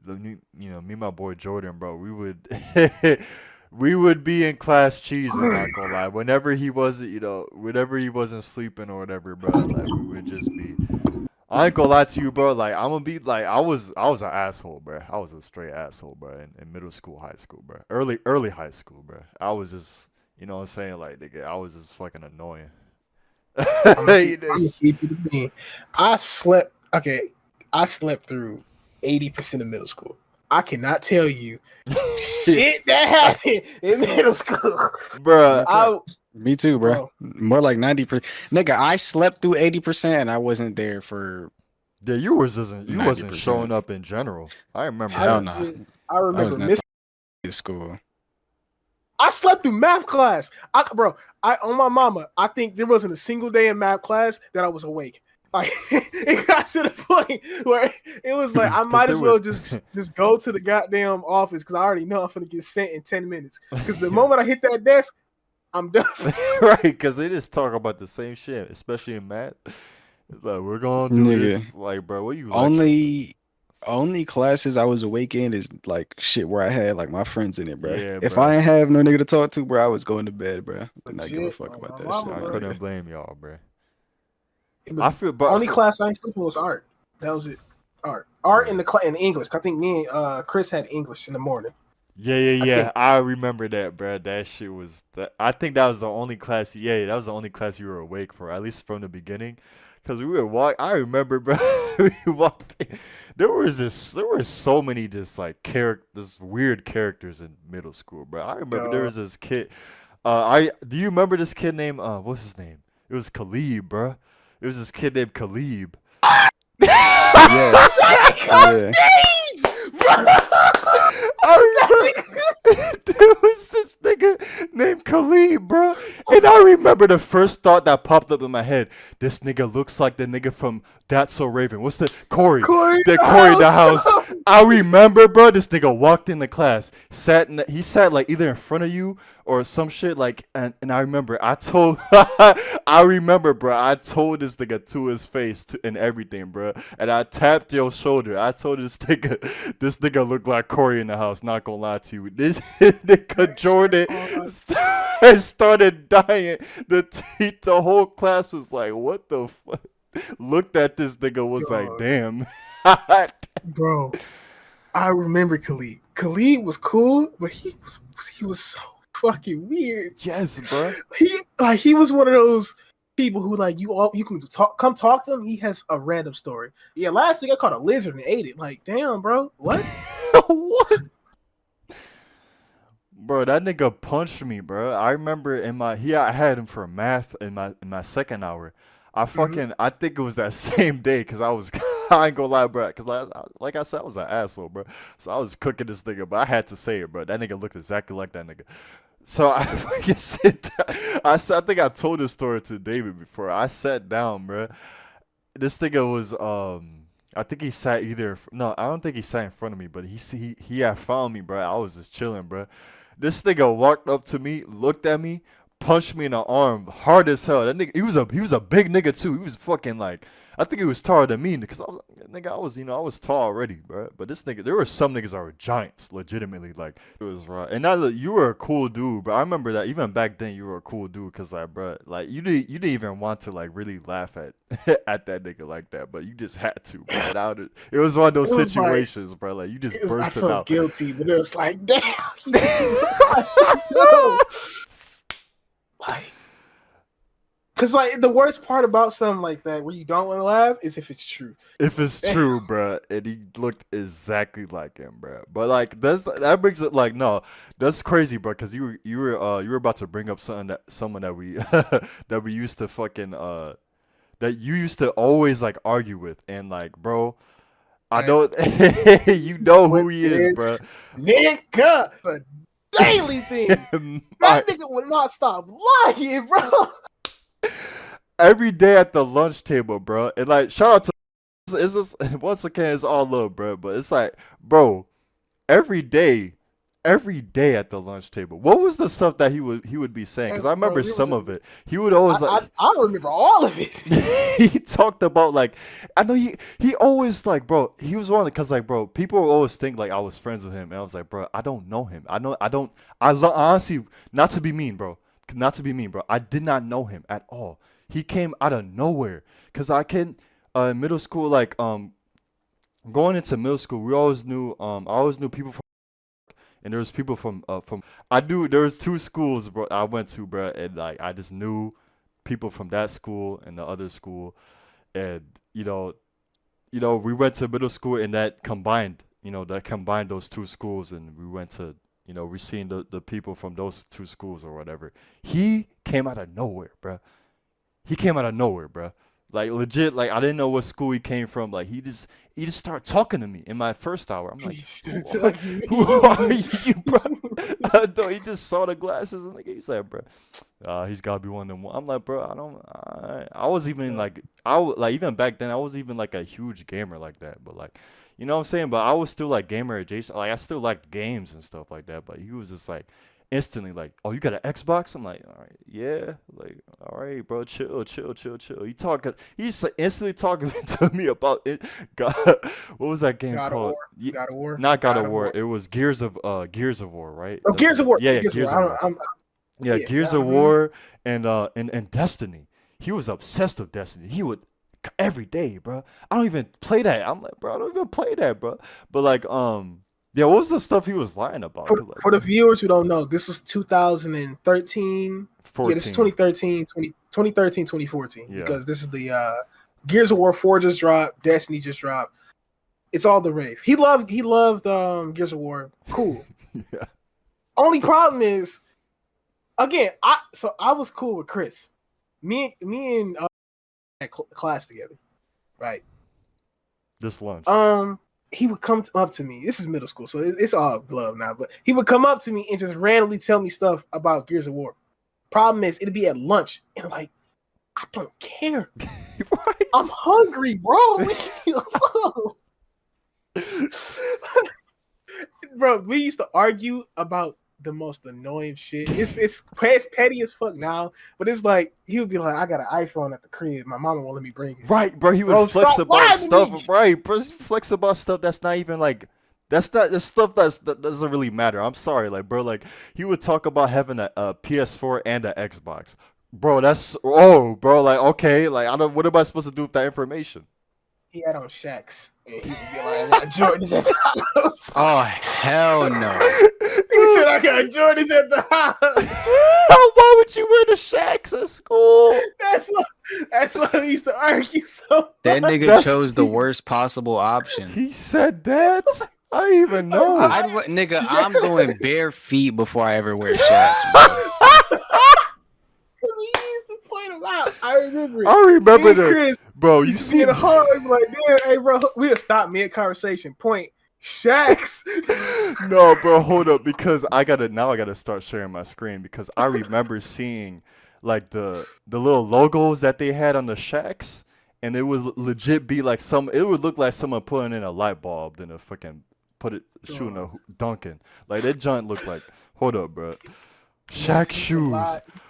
me and my boy Jordan, bro, we would we would be in class cheesing. Not gonna lie. Whenever he wasn't sleeping or whatever, bro, like we would just be. I ain't gonna lie to you, bro. Like I'm gonna be like I was an asshole, bro. I was a straight asshole, bro. In middle school, high school, bro. Early high school, bro. I was just, you know what I'm saying, like nigga, I was just fucking annoying. I'm gonna He just- keep it a bean. I slept. Okay, I slept through 80% of middle school. I cannot tell you shit that happened in middle school. Bruh. I, Me too, bro. bro, More like 90%. Nigga, I slept through 80% and I wasn't there for Yeah, you wasn't 90%. showing up in general. I remember I Hell that. nah. I I was remember not miss. in school. I slept through math class. Bro, on my mama, I think there wasn't a single day in math class that I was awake. Like it got to the point where it was like I might there as well was- just go to the goddamn office because I already know I'm gonna get sent in 10 minutes. Because the Yeah. moment I hit that desk, I'm done. Right, because they just talk about the same shit, especially in math. It's like, we're gonna do Nigga. this. Like, bro, what you lecturing? Only classes I was awake in is like shit where I had like my friends in it, bro. Yeah, If bro. I ain't have no nigga to talk to, bro, I was going to bed, bro. Did not give a Legit, fuck about my that mama, shit. I bro. couldn't blame y'all, bro. It was I feel, but only class I ain't sleeping was art. That was it. Art in the in English. I think me and Chris had English in the morning. yeah. think- I remember that, bro. That shit was. I think that was the only class. Yeah, that was the only class you were awake for, at least from the beginning. Cause we were walk. I remember, bro. We walked. There were so many just like this weird characters in middle school, bro. I remember there was this kid. Do you remember this kid named what's his name? It was Khalib, bro. It was this kid named Khalib. Yes. Yeah. I remember there was this nigga named Khalid, bro. And I remember the first thought that popped up in my head. This nigga looks like the nigga from That's So Raven. What's the Corey? Corey The the Corey in the house. house. I remember, bro. This nigga walked in the class, he sat like either in front of you or some shit like, and I remember I remember, bro. I told this nigga to his face and everything, bro. And I tapped your shoulder. I told this nigga looked like Corey in the house. Not gonna lie to you. This nigga Jordan started dying. The whole class was like, what the fuck? Looked at this nigga, was like, Dog. damn. Bro, I remember Khalid. Khalid was cool, but he was so fucking weird. Yes, bro. He was one of those people who like you can come talk to him. He has a random story. Yeah, last week I caught a lizard and ate it. Like, damn, bro, what? What? Bro, that nigga punched me, bro. I remember I had him for math in my second hour. I think it was that same day because I ain't gonna lie, bro. Because like I said, I was an asshole, bro. So I was cooking this nigga, but I had to say it, bro. That nigga looked exactly like that nigga. So I fucking sit down. I think I told this story to David before. I sat down, bro. This nigga was I think he sat no, I don't think he sat in front of me, but he had found me, bro. I was just chilling, bro. This nigga walked up to me, looked at me, punched me in the arm hard as hell. That nigga, he was a big nigga too. He was fucking like, I think he was taller than me because I was tall already, bro. But this nigga, there were some niggas that were giants, legitimately. Like it was right. And now you were a cool dude, bro. I remember that even back then you were a cool dude because like, bro, like you didn't even want to like really laugh at at that nigga like that, but you just had to, bro. It was one of those situations, bro. Like you just I bursted felt out. guilty, but it was like, damn, no. Like, cause like the worst part about something like that where you don't want to laugh is if it's true. If it's true, bro, and he looked exactly like him, bro. But like that brings it like no, that's crazy, bro. Cause you were about to bring up someone that we that we used to fucking that you used to always like argue with, and like, bro, I don't you know who he is, bro. Nigga, it's a daily thing. That nigga would not stop lying, bro. Every day at the lunch table, bro. And like, shout out to once again, it's all love, bro. But it's like, bro, every day at the lunch table. What was the stuff that he would be saying? Because I remember some of it. He would always I don't remember all of it. He talked about like, I know he always like, bro. He was one because like, bro, people would always think like I was friends with him, and I was like, bro, I don't know him. Honestly, not to be mean, bro. Not to be mean, bro. I did not know him at all. He came out of nowhere. Cause middle school, like going into middle school, we always knew I always knew people from, and there was people from there was two schools, bro, I went to, bro, and like I just knew people from that school and the other school, and we went to middle school and that combined those two schools, and we went to we seen the people from those two schools or whatever. He came out of nowhere, bruh. He came out of nowhere, bruh. Like legit, like I didn't know what school he came from. Like he just started talking to me in my first hour. I'm like, who are you, bro? I thought he just saw the glasses and like he said, bro, he's gotta be one of them. I'm like, bro, I was even like, like even back then I was even like a huge gamer like that, but like, you know what I'm saying? But I was still like gamer adjacent. Like I still liked games and stuff like that. But he was just like instantly like, oh, you got an Xbox? I'm like, all right, yeah, like, all right, bro, chill, chill, chill, chill. He's like instantly talking to me about it. God, what was that game God of called? War. God of War. Not God of War. It was Gears of War, right? Oh, Gears of War. Yeah, Gears Gears of of War. War. I'm, Yeah, yeah. Gears of War and Destiny. He was obsessed with Destiny. He would every day, bro. I don't even play that. I'm like, bro, I don't even play that, bro. But like, yeah, what was the stuff he was lying about? Like, For the viewers who don't know, this was 2013. 14. Yeah, this is 2013, 2014. Yeah. Because this is the Gears of War 4 just dropped, Destiny just dropped. It's all the rave. He loved Gears of War. Cool. Yeah. Only problem is, again, I was cool with Chris. Me and had class together, right? This lunch. He would come up to me. This is middle school, so it's all love now. But he would come up to me and just randomly tell me stuff about Gears of War. Problem is, it'd be at lunch, and I'm like, I don't care. Right? I'm hungry, bro. Leave me alone. Bro, we used to argue about the most annoying shit. It's petty as fuck now, but it's like he would be like, I got an iPhone at the crib. My mama won't let me bring it. Right, bro. He would Bro, flex stop about lying to stuff. me. Right, bro. He flex about stuff that's not even like. That's not the stuff that doesn't really matter. I'm sorry, like, bro. Like, he would talk about having a PS4 and an Xbox, bro. Bro. Like, okay, like, I don't. What am I supposed to do with that information? He had on Shaqs, and he would be like, I got Jordans at the house. Oh hell no! He said, I got Jordans at the house. Why would you wear the Shaqs at school? That's why we used to argue so That much. nigga chose the worst possible option. He said that. I don't even know. Nigga, I'm going bare feet before I ever wear Shaqs, bro. He used to point them out. I remember it. I remember Me and Chris, bro. You used to see, get hard, like, damn, hey, bro, we'll stop mid conversation. Point Shaqs. no, bro, hold up, because I gotta start sharing my screen because I remember seeing like the little logos that they had on the Shaqs, and it would legit be like it would look like someone putting in a light bulb, then a fucking shooting a dunking. Like that joint looked like. Hold up, bro. Shaq shoes.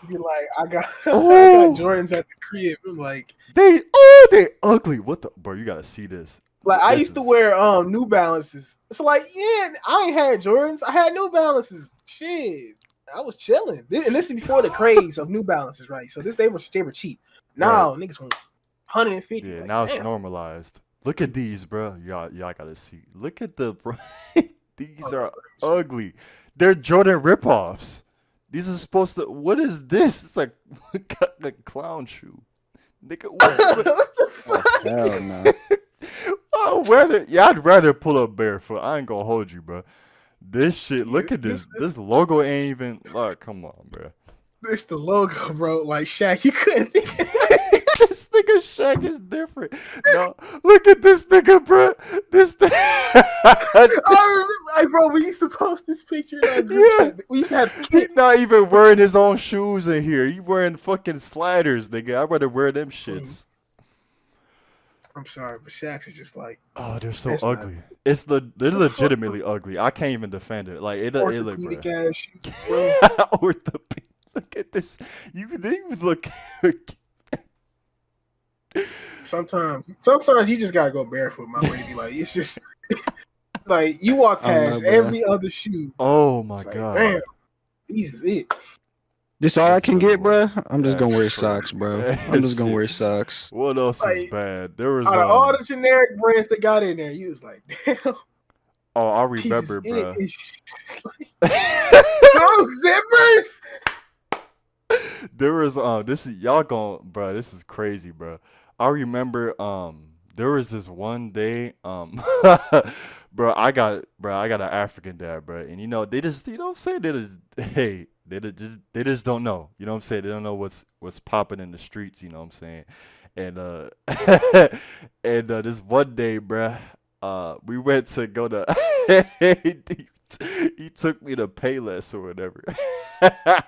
You be like, I got Oh. Jordans at the crib. I'm like, They ugly. What the, bro? You gotta see this. like I This used to is- wear New Balances. It's like, yeah, I ain't had Jordans. I had New Balances. Shit, I was chilling. And this is before the craze of New Balances, right? So they were cheap. Now niggas want 150. Yeah, like, now it's damn. normalized. Look at these, bro. Y'all gotta see. Look at the bro. These Oh, are ugly. They're Jordan ripoffs. These are supposed to. What is this? It's like a clown shoe. Nigga, what the fuck? Hell no. I'd rather pull up barefoot. I ain't gonna hold you, bro. This shit. Look at this. This logo ain't even. Like, come on, bro. This the logo, bro. Like Shaq, you couldn't think of This nigga Shaq is different. No, look at this nigga, bro. This thing. I remember, like, bro, we used to post this picture in our group chat. We used to have He not even wearing his own shoes in here. He wearing fucking sliders, nigga. I'd rather wear them shits. I'm sorry, but Shaq's is just like Oh, they're so That's not- ugly. They're legitimately ugly. I can't even defend it. Like it look, orthopedic bro. ass shoes, bro. Orthopedic. Look at this. They look. Sometimes you just gotta go barefoot, my baby. Like it's just like you walk I don't know, past bro. every other shoe. Oh my It's like, god. damn, this is it. This all I That's can the get, bro. one. I'm just gonna That's wear crazy. socks, bro. I'm That's just gonna it. wear socks. What else is Like, bad? There was Out of all the generic brands that got in there, you was like, damn. oh, I This remember, is bro. it. It's like, those zippers. There was this is y'all going, bro. This is crazy, bro. I remember there was this one day bro, I got an African dad, bro, and they just what I'm saying, they just hey they just don't know, what I'm saying, they don't know what's popping in the streets, what I'm saying, and and this one day, bro, we went to go to he took me to Payless or whatever.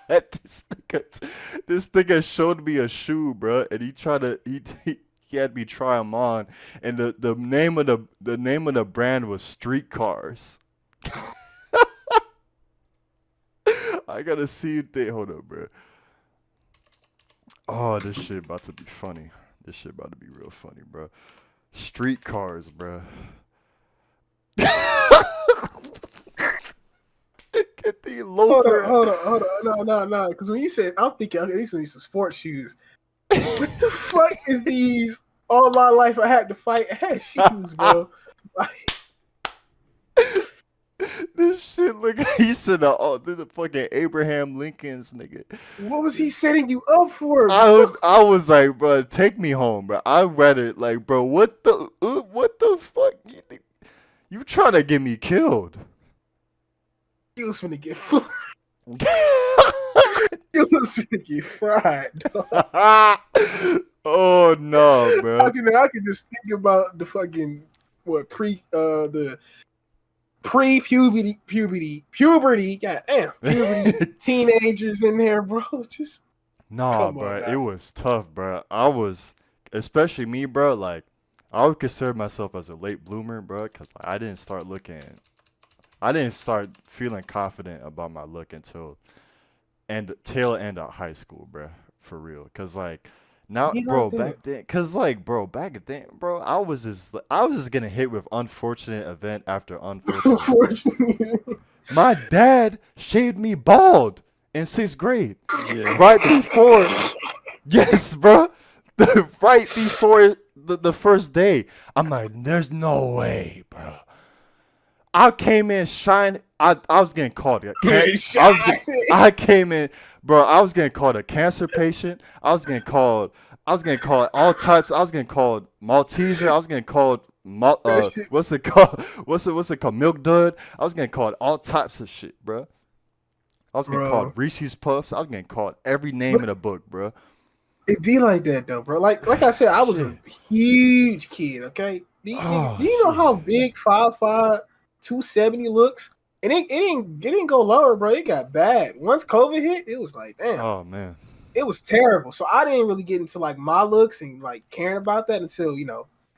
This nigga showed me a shoe, bro, and he had me try them on, and the name of the brand was Streetcars. I gotta see if they hold up, bro. Oh, this shit about to be funny. This shit about to be real funny, bro. Streetcars, bro. Get the loafer. Hold on. No. Because when you said, I'm thinking, okay, these are some sports shoes. What the fuck is these? All my life I had to fight ass shoes, bro. Like, this shit look. He said, "Oh, this is fucking Abraham Lincoln's nigga." what was he setting you up for, bro? I was like, bro, take me home, bro. I read it like, bro, what the fuck? You trying to get me killed? He was finna get fried. He was finna get fried. Oh no, bro. I can just think about the fucking the pre-puberty, goddamn, puberty teenagers in there, bro. Just Nah, come bro, on it now. was tough, bro. Especially me, bro. Like, I would consider myself as a late bloomer, bro, because I didn't start feeling confident about my look until tail end of high school, bro. For real, cause like now, You bro, don't think? back then, bro, I was just getting hit with unfortunate event after unfortunate. Unfortunately, My dad shaved me bald in 6th grade. Yeah. Right before, yes, bro. Right before the first day. I'm like, there's no way, bro. I came in shine. I was getting called. I came in, bro. I was getting called a cancer patient. I was getting called all types. I was getting called Malteser. I was getting called That shit, what's it called? What's it called? Milk Dud. I was getting called all types of shit, bro. I was getting called bro. Reese's Puffs. I was getting called every name But in the book, bro. it be like that though, bro. Like I said, I was Shit. a huge kid. Okay, Oh, do you know shit. how big 5'5", 270 looks? It didn't go lower, bro. It got bad. Once COVID hit, it was like, damn, Oh man. it was terrible. So I didn't really get into like my looks and like caring about that until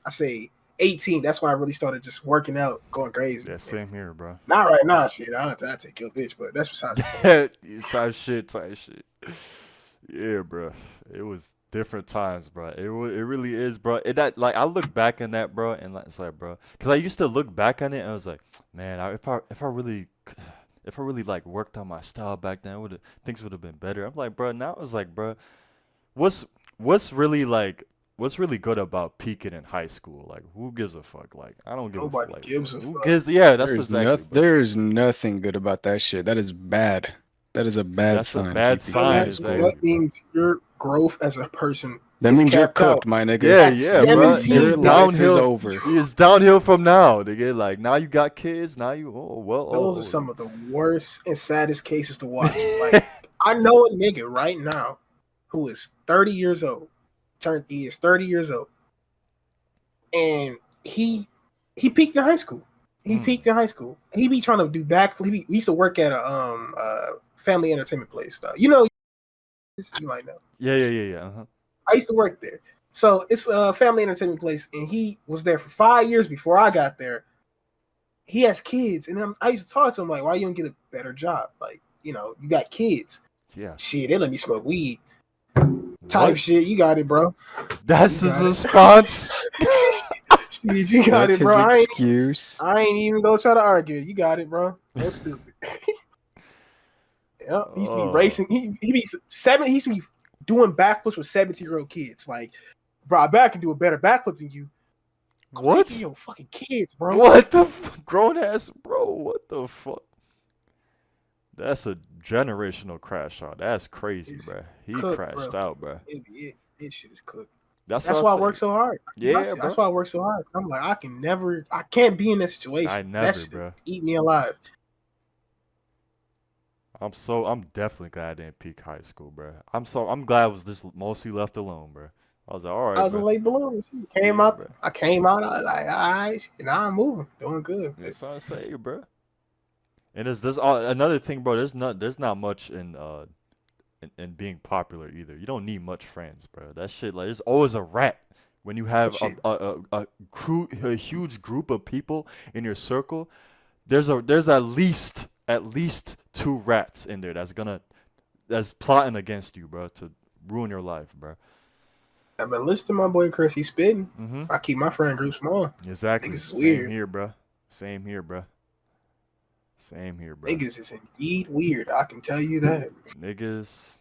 I say 18. That's when I really started just working out, going crazy. Yeah, same here, bro. Not right now, shit. I take your bitch, but that's besides the point. Type shit. Yeah, bro. It was different times, bro. It really is, bro. That like I look back on that, bro, and it's like, bro, because I used to look back on it and I was like, man, if I really like worked on my style back then, things would have been better. I'm like, bro, now it's like, bro, what's what's really good about peaking in high school? Like, who gives a fuck? Like, I don't give a fuck. Nobody Like, gives a who fuck. gives? Yeah, that's exactly. Bro. There's nothing good about that shit. That is bad. That is a bad That's a sign. bad People sign, can't exactly. score. That means your growth as a person That is means you're capped out. cooked, my nigga. Yeah, At yeah, bro. 17, Your It's life is downhill. over. It's downhill from now, nigga. Like now you got kids. Now you Those are some of the worst and saddest cases to watch. Like I know a nigga right now who is 30 years old. He is 30 years old. And he peaked in high school. He peaked in high school. He be trying to do backflip. We used to work at a family entertainment place. You might know. Yeah. Uh-huh. I used to work there. So it's a family entertainment place, and he was there for 5 years before I got there. He has kids, and I used to talk to him like, why you don't get a better job? Like, you got kids. Yeah. Shit, they let me smoke weed. Type What? shit, you got it, bro. That's You his got it. response. Shit, you got That's it, bro. his excuse. I ain't even gonna try to argue. You got it, bro. No stupid. Yeah, he used to be Oh. racing. He be 7. He used to be doing backflips with 17-year-old kids. Like, bro, I bet I can do a better backflip than you. What? Take your fucking kids, bro. What the grown ass bro? What the fuck? generational crash out. That's crazy, It's bro. He cooked, crashed bro. out, bro. This shit is cooked. That's what That's I'm why I work saying. so hard. Yeah, That's bro. why I work so hard. I'm like, I can't be in that I situation. That never, should bro. eat me alive. I'm definitely glad I didn't peak high school, bro. I'm glad I was just mostly left alone, bro. I was like, all I right, was a bro. late bloomer. Yeah, bro. I came out. I was like, all right, shit, now I'm moving, doing good. That's what I say, bro. And there's another thing, bro. There's not much in being popular either. You don't need much friends, bro. That shit, like, there's always a rat when you have Shit. a huge group of people in your circle. There's at least two rats in there that's plotting against you, bro, to ruin your life, bro. I've been listening to my boy Chris. He's spitting. Mm-hmm. I keep my friend group small. Exactly. Niggas is Same weird. here, bro. Same here, bro. Same here, bro. Niggas is indeed weird. I can tell you that. Niggas,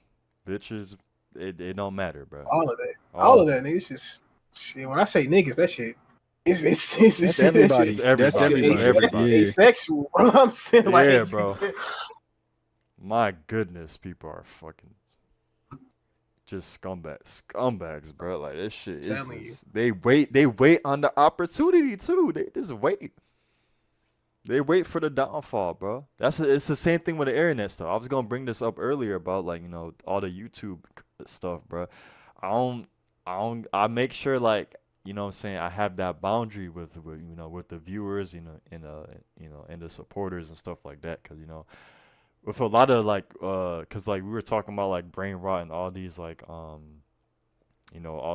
bitches, it don't matter, bro. All of that. All of that. Niggas just shit. When I say niggas, that shit. It's That's everybody. It's everybody, That's bro. everybody. Everybody. Yeah. asexual, bro. I'm saying like, Yeah, bro. My goodness, people are fucking just scumbags, bro. Like, this shit is Telling you. they wait on the opportunity too. They just wait. They wait for the downfall, bro. It's the same thing with the internet stuff. I was gonna bring this up earlier about, like, all the YouTube stuff, bro. I make sure, like, what I'm saying, I have that boundary with the viewers, and the supporters and stuff like that, cause with a lot of, like, cause, like, we were talking about, like, brain rot and all these, like, all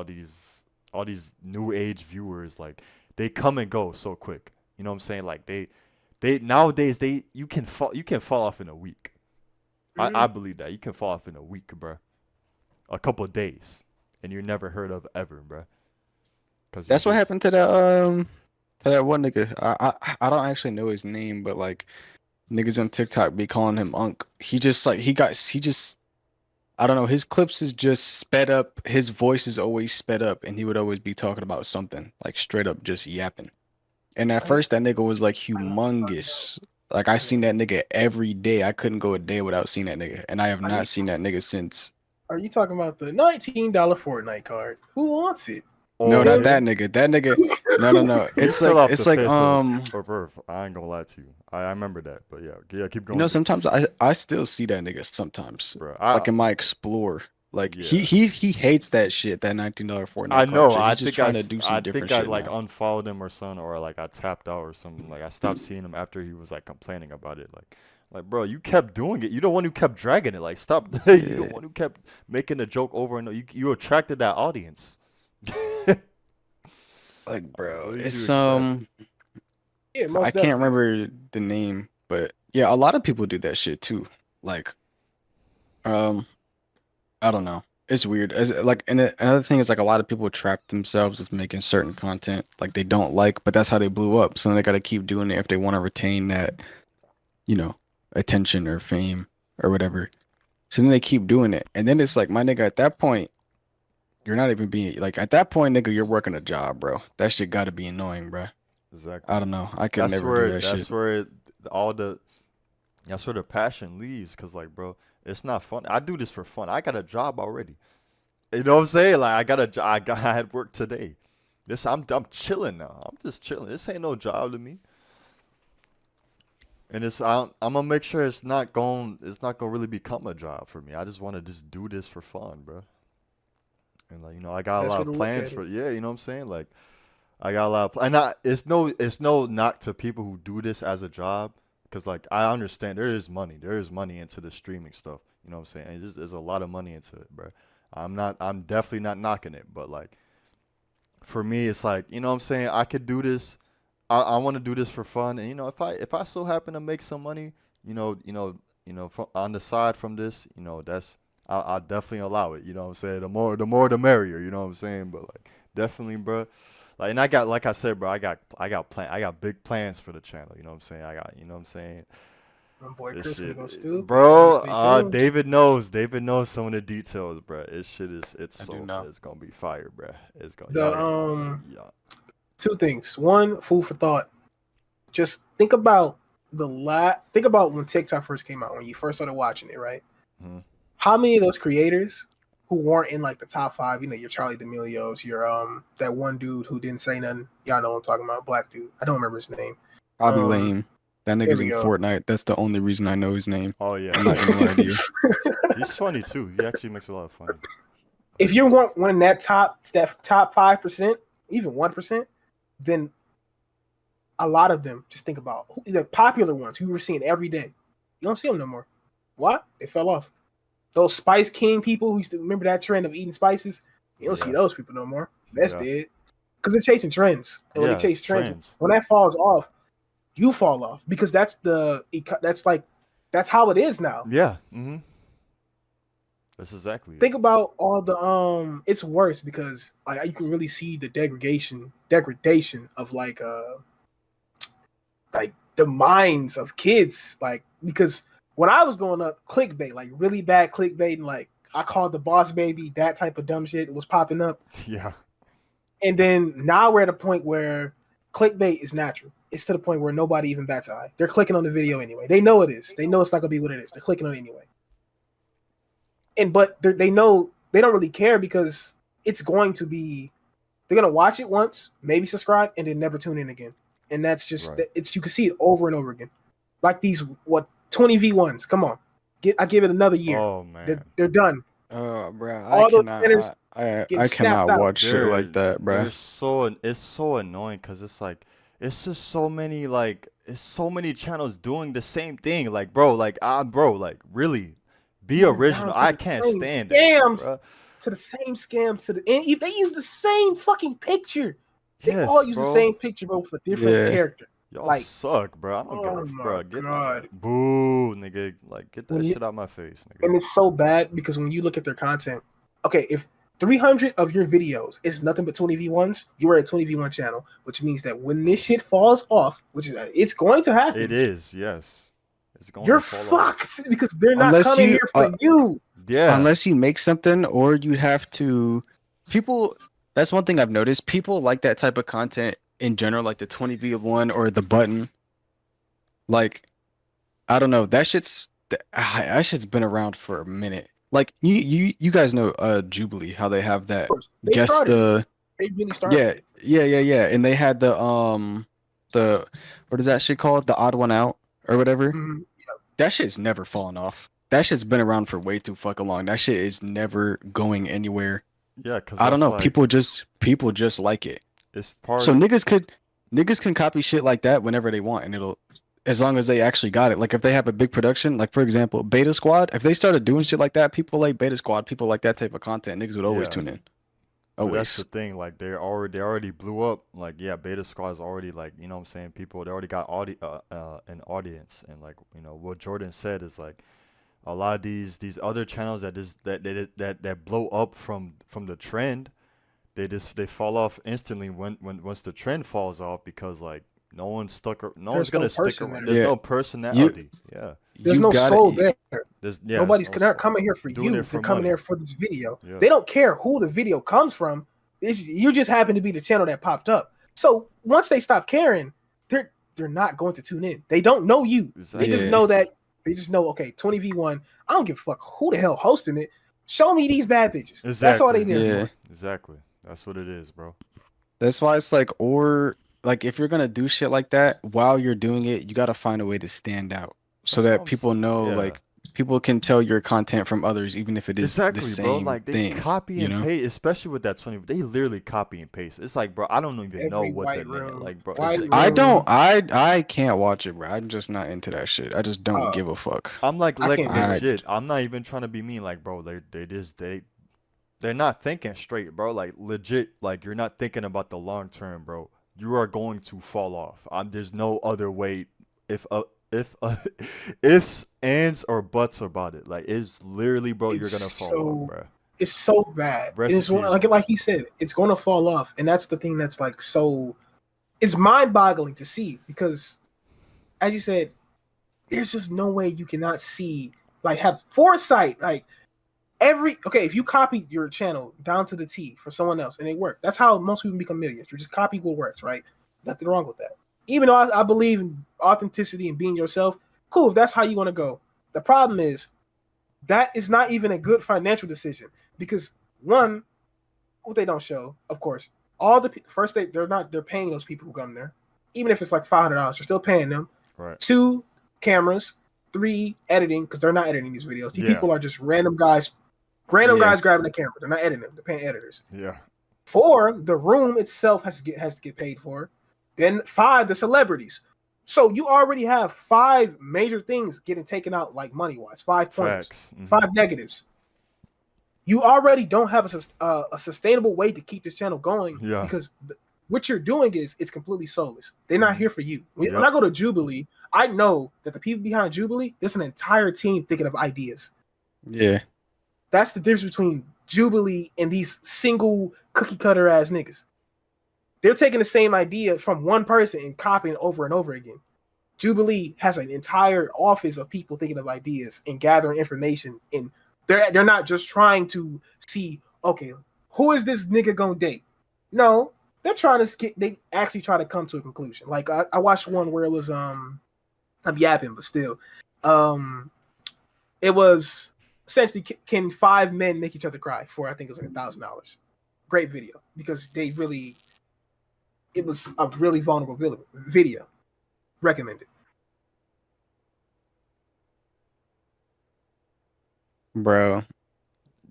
these new age viewers, like, they come and go so quick. You know what I'm saying? Like, they nowadays you can fall off in a week. I believe that you can fall off in a week, bro. A couple of days, and you're never heard of ever, bro. Cause That's what happened to that one nigga. I don't actually know his name, but like niggas on TikTok be calling him Unc. He just I don't know, his clips is just sped up. His voice is always sped up, and he would always be talking about something, like straight up just yapping. And at first that nigga was like humongous. Like I seen that nigga every day. I couldn't go a day without seeing that nigga. And I have not seen that nigga since. Are you talking about the $19 Fortnite card? Who wants it? No, yeah. not that nigga. That nigga. No. It's You fell off like the face of Earth. I ain't gonna lie to you. I remember that, but yeah, keep going. sometimes I still see that nigga sometimes. Bro, Like in my Explore. Like Yeah. he hates that shit, that $19 Fortnite I card know. shit. I He's just think trying to do some different I shit like now. unfollowed him or something, or like I tapped out or something. Like, I stopped seeing him after he was, like, complaining about it. Like, bro, you kept doing it. You're the one who kept dragging it. Like, stop. You're the one who kept making the joke over and over. You attracted that audience. Like, bro, What did it's you expect? Yeah, most I can't definitely. remember the name, but yeah, a lot of people do that shit too. Like, I don't know. It's weird. Another thing is, like, a lot of people trap themselves with making certain content like they don't like, but that's how they blew up. So then they got to keep doing it if they want to retain that, attention or fame or whatever. So then they keep doing it, and then it's like, my nigga, at that point, you're not even being like, at that point, nigga, you're working a job, bro. That shit got to be annoying, bro. Exactly. I don't know. I could never do that shit. That's where the passion leaves. Cause, like, bro, it's not fun. I do this for fun. I got a job already. You know what I'm saying? Like, I had work today. I'm chilling now. I'm just chilling. This ain't no job to me. And I'm gonna make sure it's not gonna really become a job for me. I just want to just do this for fun, bro. And, like, I got a That's lot what of to look plans at for, it. yeah, you know what I'm saying? Like, I got a lot of, and it's no knock to people who do this as a job, because, like, I understand there is money into the streaming stuff. You know what I'm saying? And there's a lot of money into it, bro. I'm definitely not knocking it, but, like, for me, it's like, you know what I'm saying? I could do this. I want to do this for fun, and, if I so happen to make some money, on the side from this, I'll definitely allow it. You know what I'm saying? The more the merrier. You know what I'm saying? But, like, definitely, bro. Like, and I got, like I said, bro, I got big plans for the channel. You know what I'm saying? You know what I'm saying? My boy This Chris shit, gonna go stupid. bro. Stay tuned. David knows some of the details, bro. This shit I do know. it's gonna be fire, bro. It's gonna The yeah. two things. One, food for thought. Just think about think about when TikTok first came out, when you first started watching it, right? Mm-hmm. How many of those creators who weren't in like the top 5, your Charlie D'Amelio's, your that one dude who didn't say nothing, y'all know what I'm talking about, black dude. I don't remember his name. I'll be lame. That nigga's in go. Fortnite. That's the only reason I know his name. Oh yeah, I'm not gonna lie to you. he's funny too. He actually makes a lot of fun. If you're one in that top 5%, even 1%, then a lot of them, just think about the popular ones who you were seeing every day. You don't see them no more. Why? They fell off. Those Spice King people who used to remember that trend of eating spices, you don't see those people no more. That's dead. Because they're chasing trends. And when they chase trends, when that falls off, you fall off. Because that's how it is now. Yeah. Mm-hmm. That's exactly. Think about all the it's worse because like you can really see the degradation of like the minds of kids, like, because when I was growing up, clickbait, like really bad clickbait, and like I called the boss baby, that type of dumb shit was popping up. Yeah. And then now we're at a point where clickbait is natural. It's to the point where nobody even bats an eye. They're clicking on the video anyway. They know it is. They know it's not gonna be what it is. They're clicking on it anyway. But they know they don't really care because it's going to be. They're gonna watch it once, maybe subscribe, and then never tune in again. And that's just it's. You can see it over and over again. Like these 20 V1s. Come on, I give it another year. Oh man, they're done. Oh, bro, I I cannot watch shit like that, bro. It's so annoying because it's like it's just so many channels doing the same thing. Like bro, like really be original. I can't stand scams. That, to the same scams and they use the same fucking picture. They Yes, all use bro. the same picture, bro, for different character. Y'all suck, bro. I don't give a bro. Get God. Boo, nigga. Like, get that shit out my face, nigga. And it's so bad because when you look at their content, okay, if 300 of your videos is nothing but 20 V1s, you are a 20 V1 channel, which means that when this shit falls off, which is it's going to happen. It is, yes. It's going You're to fall fucked off. Because they're not coming here for you. Yeah. Unless you make something, or you have to. People. That's one thing I've noticed. People like that type of content in general, like the 20 V1 or the button. Like, I don't know. That shit's been around for a minute. Like you guys know Jubilee, how they have that They really started. Yeah. And they had the what is that shit called? The odd one out or whatever. Mm-hmm. Yep. That shit's never fallen off. That shit's been around for way too fucking long. That shit is never going anywhere. Yeah, because I don't know. Like, people just like it. It's part. So niggas can copy shit like that whenever they want, and it'll, as long as they actually got it. Like if they have a big production, like for example, Beta Squad. If they started doing shit like that, people like Beta Squad, people like that type of content. Niggas would always tune in. Always. But that's the thing. Like they already blew up. Like Beta Squad is already like what I'm saying. People they already got an audience, and like what Jordan said is like. A lot of these other channels that blow up from the trend, they fall off instantly once the trend falls off because like no one's gonna stick around. There's no personality. There's no soul there. Nobody's no coming here for you. They're coming here for this video. Yeah. They don't care who the video comes from. You just happen to be the channel that popped up. So once they stop caring, they're not going to tune in. They don't know you. Exactly. They just know that. They just know, okay, 20 V1. I don't give a fuck who the hell hosting it. Show me these bad bitches. Exactly. That's all they there for. Exactly. That's what it is, bro. That's why it's like, or like if you're gonna do shit like that while you're doing it, you gotta find a way to stand out so that people know, like people can tell your content from others, even if it is the same bro. Like they thing, copy and paste, especially with that 20. They literally copy and paste. It's like, bro, I don't even know what that means. Like, bro, I can't watch it, bro. I'm just not into that shit. I just don't give a fuck. I'm like legit. I'm not even trying to be mean. Like, bro, they're not thinking straight, bro. Like legit. Like you're not thinking about the long term, bro. You are going to fall off. There's no other way. Ifs, ands, or buts about it. Like it's literally, bro, you're gonna fall off, bro. It's so bad. It's like he said, it's gonna fall off, and that's the thing that's like so. It's mind-boggling to see because, as you said, there's just no way you cannot see, like, have foresight, like if you copy your channel down to the T for someone else and it worked. That's how most people become millionaires. You just copy what works, right? Nothing wrong with that. Even though I believe in authenticity and being yourself, cool. If that's how you want to go. The problem is that is not even a good financial decision because one, what they don't show, of course, all the first they're paying those people who come there, even if it's like $500, they're still paying them. Right. 2, cameras. 3, editing, because they're not editing these videos. These people are just random guys grabbing the camera. They're not editing them. They're paying editors. Yeah. 4, the room itself has to get paid for. Then 5, the celebrities. So you already have 5 major things getting taken out, like money-wise. 5 points, 5 negatives. You already don't have a sustainable way to keep this channel going because what you're doing is it's completely soulless. They're not here for you. When I go to Jubilee, I know that the people behind Jubilee, there's an entire team thinking of ideas. Yeah. That's the difference between Jubilee and these single cookie cutter ass niggas. They're taking the same idea from one person and copying it over and over again. Jubilee has an entire office of people thinking of ideas and gathering information. And they're not just trying to see, okay, who is this nigga gonna date? No, they're trying to they actually try to come to a conclusion. Like I watched one where it was I'm yapping, but still. It was essentially, can 5 men make each other cry for, I think it was like $1,000. Great video because it was a really vulnerable video. Recommended. Bro.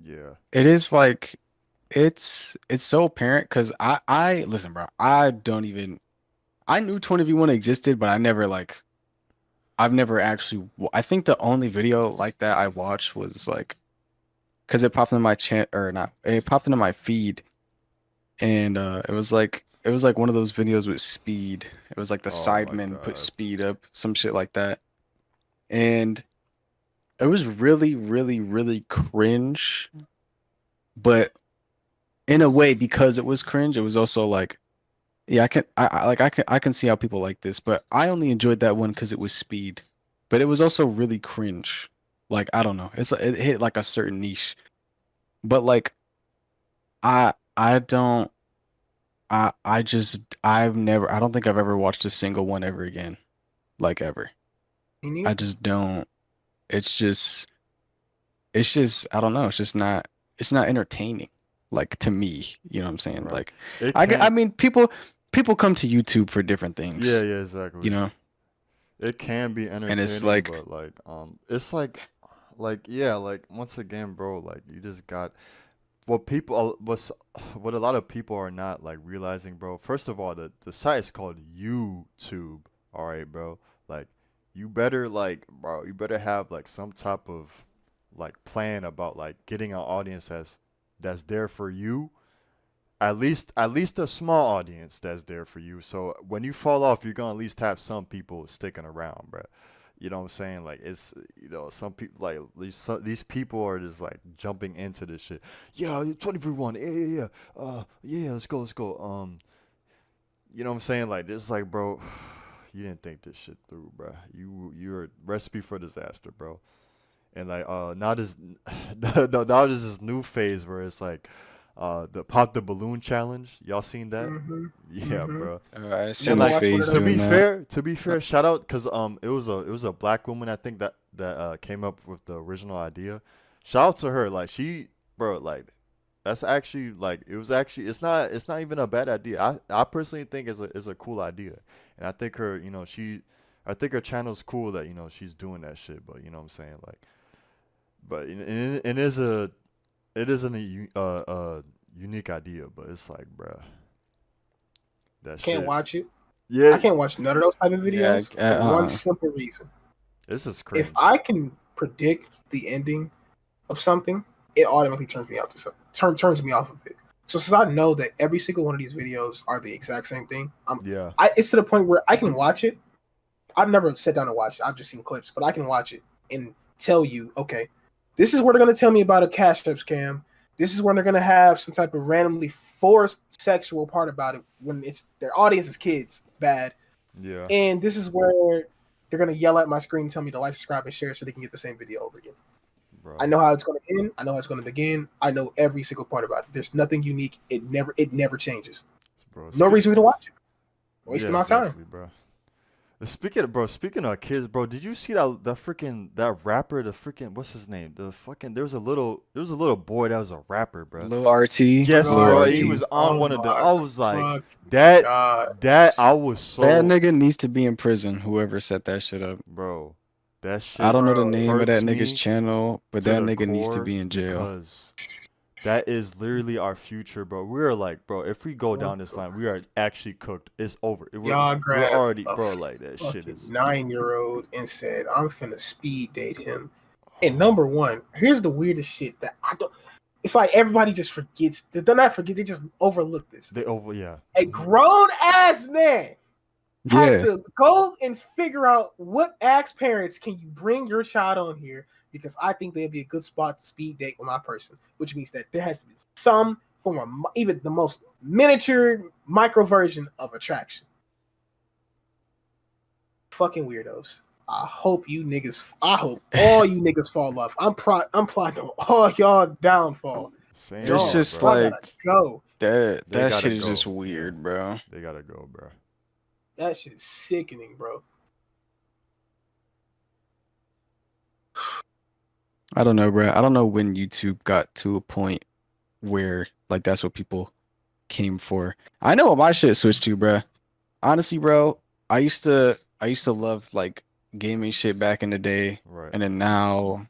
Yeah. It is like it's so apparent because I listen, bro. I knew 20v1 existed, but I've never actually. I think the only video like that I watched was like, because it popped into my it popped into my feed, and it was like one of those videos with speed. It was like the Sidemen put speed up, some shit like that, and it was really, really, really cringe. But in a way, because it was cringe, it was also like, yeah, I can see how people like this, but I only enjoyed that one because it was speed. But it was also really cringe. Like, I don't know. It hit like a certain niche. But like I don't I don't think I've ever watched a single one ever again. Like ever. I just don't. It's just I don't know. It's not entertaining. Like to me, you know what I'm saying? Right. Like I mean people come to YouTube for different things. Yeah, exactly. You know? It can be entertaining, And it's like, but it's like yeah, like once again, bro, like you just got what what a lot of people are not like realizing, bro. First of all, the site is called YouTube. All right, bro. Like you better bro, you better have like some type of like plan about like getting an audience that's there for you. At least a small audience that's there for you. So when you fall off, you're gonna at least have some people sticking around, bro. You know what I'm saying? Like it's some people like these people are just like jumping into this shit. Yeah, 20v1. Yeah. Let's go. You know what I'm saying? Like this, like bro, you didn't think this shit through, bro. You're a recipe for disaster, bro. And like now this now there's this new phase where it's like the pop the balloon challenge. Y'all seen that? Yeah, bro. I seen And the like phase to be doing that. fair, shout out because it was a black woman I think that came up with the original idea. Shout out to her. Like she, bro, like that's actually like it's not even a bad idea. I personally think it's a cool idea, and I think her I think her channel's cool that she's doing that shit. But you know what I'm saying, like, but it isn't a unique idea, but it's like, bruh, that Can't shit. watch it. Yeah, I can't watch none of those type of videos for one simple reason. this is crazy. If I can predict the ending of something, it automatically turns me off turns me off of it. So since I know that every single one of these videos are the exact same thing, it's to the point where I can watch it. I've never sat down and watched it. I've just seen clips, but I can watch it and tell you, okay, this is where they're going to tell me about a cash trip scam. This is when they're going to have some type of randomly forced sexual part about it when it's their audience is kids. Bad. Yeah. And this is where they're going to yell at my screen and tell me to like, subscribe, and share so they can get the same video over again. Bro. I know how it's going to end. I know how it's going to begin. I know every single part about it. There's nothing unique. It never changes. Bro, no reason for me to watch it. Wasting my time. Bro. Speaking of kids, bro, did you see that rapper, the freaking what's his name? There was a little boy that was a rapper, bro. Lil RT, Yes, Lil bro. He RT. was on Oh one of the. my I was like, fuck that god. that I was That so, nigga needs to be in prison. Whoever set that shit up. bro. That I shit don't know the Bro. name of that hurts nigga's me channel, but to that the nigga needs to core be in jail. because that is literally our future, bro. We're like, bro, if we go What down this the line, we are actually cooked. It's over. Y'all We're grabbed already, a bro. Like that shit fucking is. 9-year-old and said, I'm finna speed date him. And number one, here's the weirdest shit that I don't. It's like everybody just forgets. They not forget. They just overlook this. They over, yeah. A grown ass man had Yeah, to go and figure out what ass parents can you bring your child on here because I think they'd be a good spot to speed date with my person, which means that there has to be some form of even the most miniature micro version of attraction. Fucking weirdos. I hope all you niggas fall off. I'm plotting on all y'all downfall. Same it's Y'all, here, just bro. y'all gotta like go. that. They That gotta shit is just go. Yeah, weird, bro. they gotta go, bro. That shit is sickening, bro. I don't know, bro. I don't know when YouTube got to a point where like that's what people came for. I know what my shit switched to, bro. Honestly, bro, I used to love like gaming shit back in the day, Right. and then now,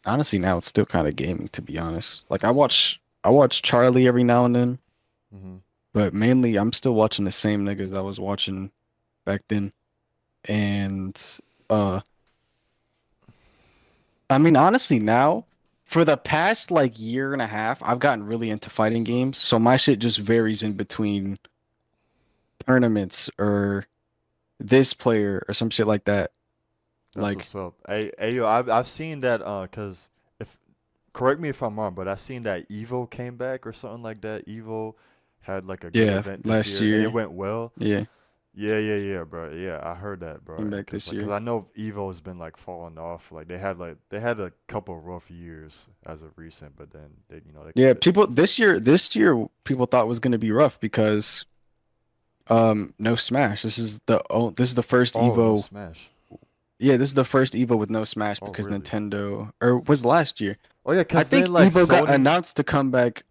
honestly, now it's still kind of gaming to be honest. Like I watch Charlie every now and then, Mhm. but mainly I'm still watching the same niggas I was watching back then. And uh I mean honestly now for the past like year and a half, I've gotten really into fighting games, so my shit just varies in between tournaments or this player or some shit like that. That's Like what's up. Hey, yo, I've seen that. Cause if correct me if I'm wrong, but I've seen that Evo came back or something like that. Evo had like a good yeah, event this last year, and it year. went well. Yeah, Yeah, bro. Yeah, I heard that, bro. came back Cause this like, cause year. I know Evo's been like falling off. They had a couple rough years as of recent, but then they Yeah, kind of. people this year people thought was gonna be rough because no Smash. This is the first Oh, no Evo. Smash. Yeah, this is the first Evo with no Smash Oh, because really? Nintendo or was last year. Oh yeah, I cause then think like Evo got Sony. announced to come back.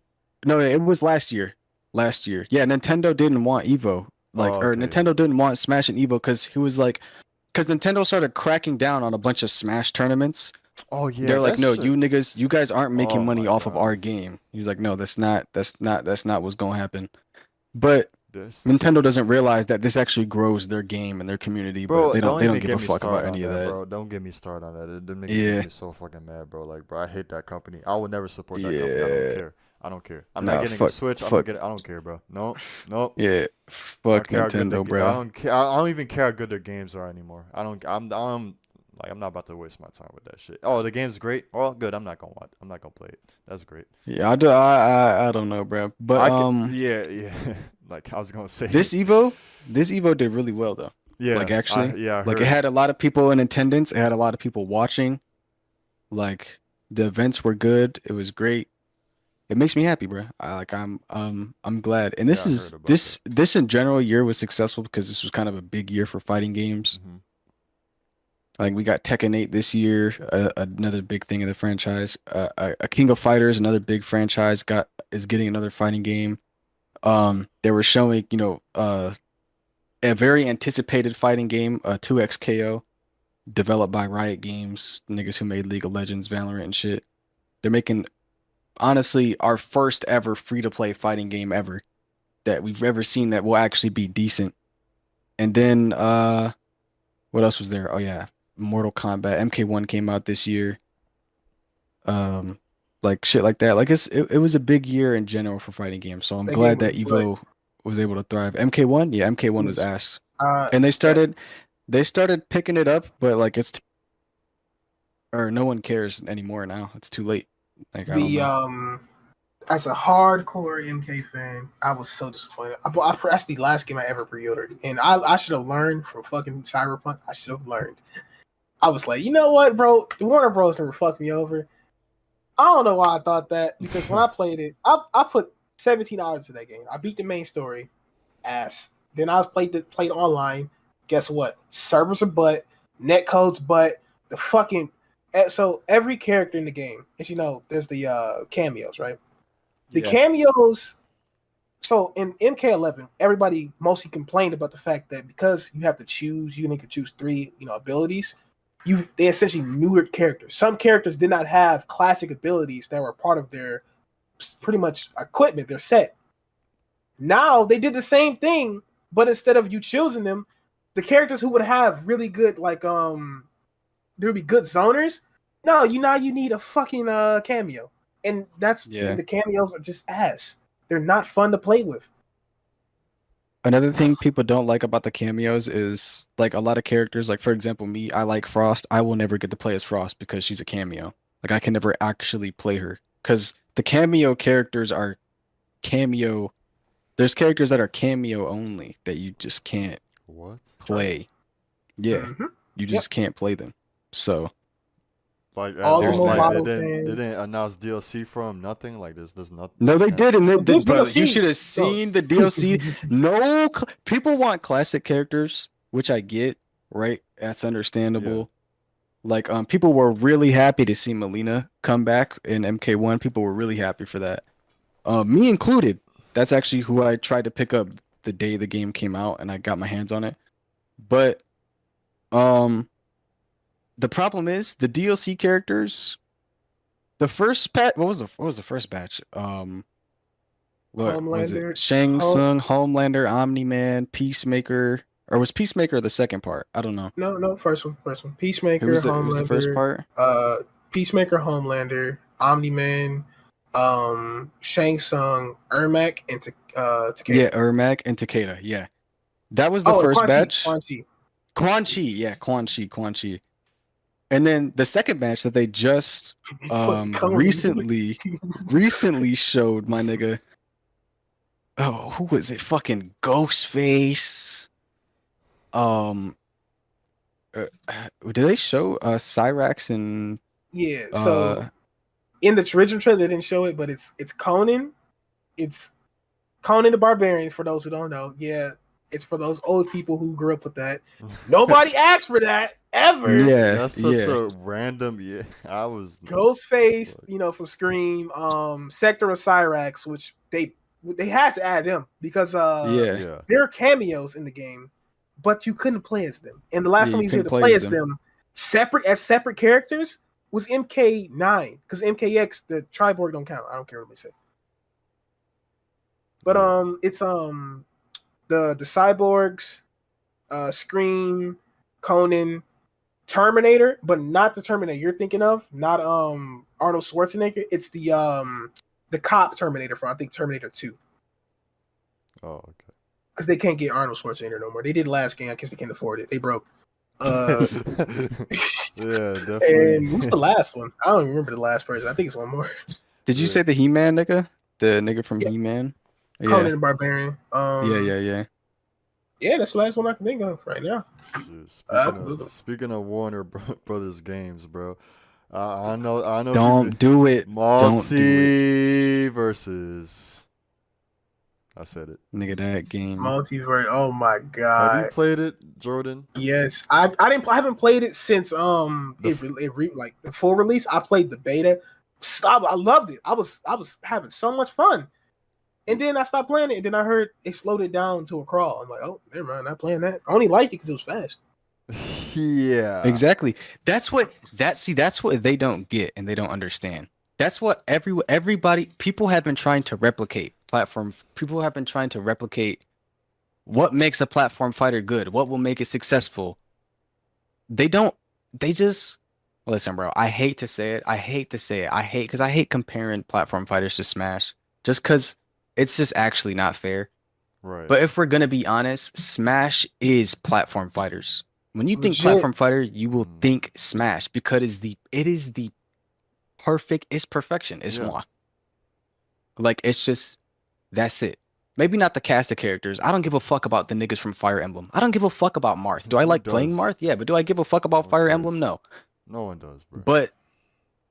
No, it was last year. Last year. Yeah, Nintendo didn't want Evo. Oh, Like or okay. Nintendo didn't want Smash and Evo because he was like because Nintendo started cracking down on a bunch of Smash tournaments. Oh yeah, They're like, that no, you shit. niggas, you guys aren't making Oh money my off of our God. game. He was like, no, that's not what's gonna happen. But This. Nintendo doesn't realize that this actually grows their game and their community, but Bro, they don't don't they don't even give get a me fuck about started on any of that, that. bro. Don't get me started on that. Them niggas make Yeah, me so fucking mad, bro. Like, bro, I hate that company. I would never support that company. I don't yeah. care. I don't care. I'm not Nah, getting a fuck, Switch. I don't fuck. get it. I don't care, bro. No, nope. Yeah, I don't fuck care how good Nintendo, I bro. don't care. I don't even care how good their games are anymore. I don't. I'm not about to waste my time with that shit. Oh, the game's great. Oh, good. I'm not gonna watch. I'm not gonna play it. That's great. Yeah, I do. I don't know, bro. But Yeah. Like I was gonna say. this Evo, this Evo did really well though. Like Yeah, actually, I like it heard. had a lot of people in attendance. It had a lot of people watching. Like the events were good. It was great. It makes me happy, bro. I'm glad. And Yeah, this I heard is about that. this in general year was successful because this was kind of a big year for fighting games. Hmm. Like we got Tekken 8 this year, another big thing in the franchise. A King of Fighters, another big franchise, is getting another fighting game. They were showing, a very anticipated fighting game, 2XKO, developed by Riot Games, niggas who made League of Legends, Valorant, and shit. They're making honestly our first ever free to play fighting game ever that we've ever seen that will actually be decent. And then what else was there? Oh yeah, Mortal Kombat MK1 came out this year. Um like shit like that. Like it was a big year in general for fighting games. So I'm That game glad was that butt. Evo was able to thrive. MK1? Yeah, It MK1 was was ass. uh And they that started they started picking it up, but like or no one cares anymore now. It's too late. Like I don't the know. as a hardcore MK fan, I was so disappointed. That's the last game I ever pre-ordered, and I should have learned from fucking Cyberpunk. I should have learned. I was like, you know what, bro? The Warner Bros. Never fucked me over. I don't know why I thought that because when I played it, I put 17 hours into that game. I beat the main story, ass. Then I played online. Guess what? Servers are butt, netcode's butt, the fucking so every character in the game, as you know, there's the cameos, right? The cameos. So in MK11, everybody mostly complained about the fact that because you have to choose, you only can choose 3, abilities. They essentially neutered characters. Some characters did not have classic abilities that were part of their pretty much equipment, their set. Now they did the same thing, but instead of you choosing them, the characters who would have really good there would be good zoners. No, you need a fucking cameo, and and the cameos are just ass. They're not fun to play with. Another thing people don't like about the cameos is like a lot of characters, like for example, me, I like Frost. I will never get to play as Frost because she's a cameo. Like I can never actually play her because the cameo characters are cameo. There's characters that are cameo only that you just can't play. Yeah, you just can't play them. So like all the there's more that. model they fans. didn't announce DLC from nothing. Like there's nothing. No, they did, and There's bro, DLC. you should have seen the DLC. No, people want classic characters, which I get, right? That's understandable. Like, people were really happy to see Melina come back in MK1. People were really happy for that. Me included. That's actually who I tried to pick up the day the game came out, and I got my hands on it. But, the problem is the DLC characters. The first patch. What was the first batch? What was it? Homelander, Shang Tsung, Homelander, Omni-Man, Peacemaker, or was Peacemaker the second part? I don't know. No, first one. Peacemaker, It was Homelander. the first part. Peacemaker, Homelander, Omni-Man, Shang Tsung, Ermac, and Takeda. Yeah, Ermac and Takeda. Yeah, that was the first batch. Quan Chi. And then the second batch that they just recently showed, my nigga. Oh, who was it? Fucking Ghostface. Did they show Cyrax and so in the original trailer they didn't show it, but it's Conan. It's Conan the Barbarian, for those who don't know. Yeah, it's for those old people who grew up with that. Nobody asked for that ever. Yeah, that's such a random. Yeah, I was Ghostface, from Scream, Sector of Cyrax, which they had to add them because there are cameos in the game, but you couldn't play as them. And the last time you could play as them separate characters was MK9, because MKX, the Triborg don't count. I don't care what they say. But it's the Cyborgs, Scream, Conan, Terminator, but not the Terminator you're thinking of, not Arnold Schwarzenegger. It's the cop Terminator from, I think, Terminator 2. Oh, okay. Because they can't get Arnold Schwarzenegger no more. They did last game. I guess they can't afford it. They broke. Yeah, definitely. And what's the last one? I don't even remember the last person. I think it's one more. Did you say the He-Man nigga? The nigga from He-Man? Conan the Barbarian. Yeah, that's the last one I can think of right now. Speaking of Warner Brothers games, bro. I know. Don't do it. Multiversus. I said it. Nigga, that game. Multiverse. Oh my god. Have you played it, Jordan? Yes. I haven't played it since like the full release. I played the beta. I loved it. I was having so much fun. And then I stopped playing it, and then I heard it slowed it down to a crawl. I'm like, oh, never mind, not playing that. I only liked it because it was fast. Yeah. Exactly. That's what they don't get and they don't understand. That's what people have been trying to replicate. People have been trying to replicate what makes a platform fighter good, what will make it successful. Listen, bro, I hate to say it. Because I hate comparing platform fighters to Smash. Just because it's just actually not fair. Right. But if we're gonna be honest, Smash is platform fighters. When you think platform fighter, you will think Smash because it is the perfect. It's perfection. It's moi. Like it's just that's it. Maybe not the cast of characters. I don't give a fuck about the niggas from Fire Emblem. I don't give a fuck about Marth. Do I like playing Marth? Yeah, but do I give a fuck about Fire Emblem? No. No one does, bro. But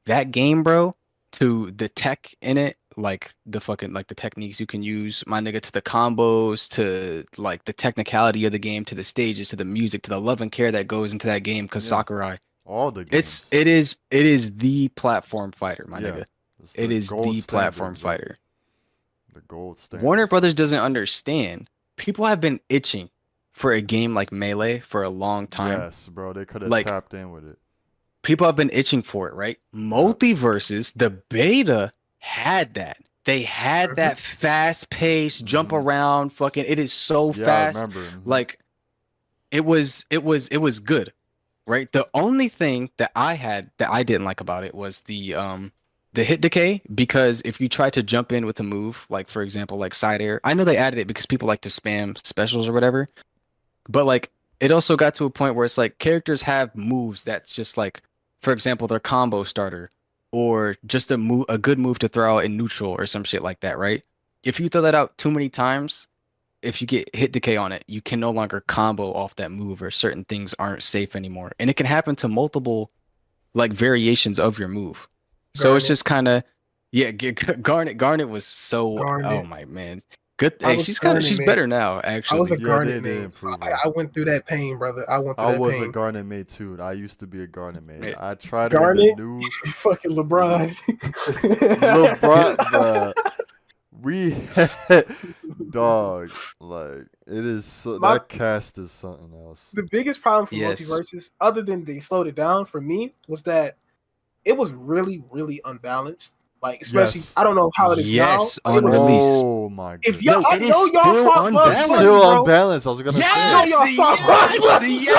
that game, bro, to the tech in it, like the fucking like the techniques you can use, my nigga, to the combos, to like the technicality of the game, to the stages, to the music, to the love and care that goes into that game. Because Yeah, Sakurai, all the games. it is the platform fighter, my Yeah, nigga. it's It the is gold the platform standard, bro. fighter. The gold Warner standard. Brothers doesn't understand. People have been itching for a game like Melee for a long time. Yes, bro. They could have Like tapped in with it. people have been itching for it, right? Yeah. Multiversus, the beta had that. They had that fast pace, jump Mhm. around, fucking it is so Yeah, I fast. remember. Like it was good, right? The only thing that I didn't like about it was the hit decay, because if you try to jump in with a move, like for example, like side air, I know they added it because people like to spam specials or whatever, but like it also got to a point where it's like characters have moves that's just like, for example, their combo starter or just a good move to throw out in neutral or some shit like that, right? If you throw that out too many times, if you get hit decay on it, you can no longer combo off that move, or certain things aren't safe anymore. And it can happen to multiple like variations of your move. So it's Garnet. just kind of, yeah, Garnet was so, oh Garnet. my man. Good. I Hey, was she's Garnet, man. better now, I was actually. a Yeah, Garnet they main, so improved her. I went through that pain, brother. I went through I that was a pain. Garnet mate too. I used to be a Garnet mate. Yeah. I tried her in the Garnet, new fucking LeBron. LeBron, bruh. We dog, like it is so, My that cast is something else. the biggest problem for Yes. Multiverses, other than they slowed it down for me, was that it was really, really unbalanced. Like, especially, Yes. I don't know how it is Yes, now. on It was, release. Oh my if goodness. y'all, No, I it know is y'all still fought Bugs unbalanced. Bunny, Still bro. unbalanced. I was gonna Yes, y'all fought Bugs Bunny, bro.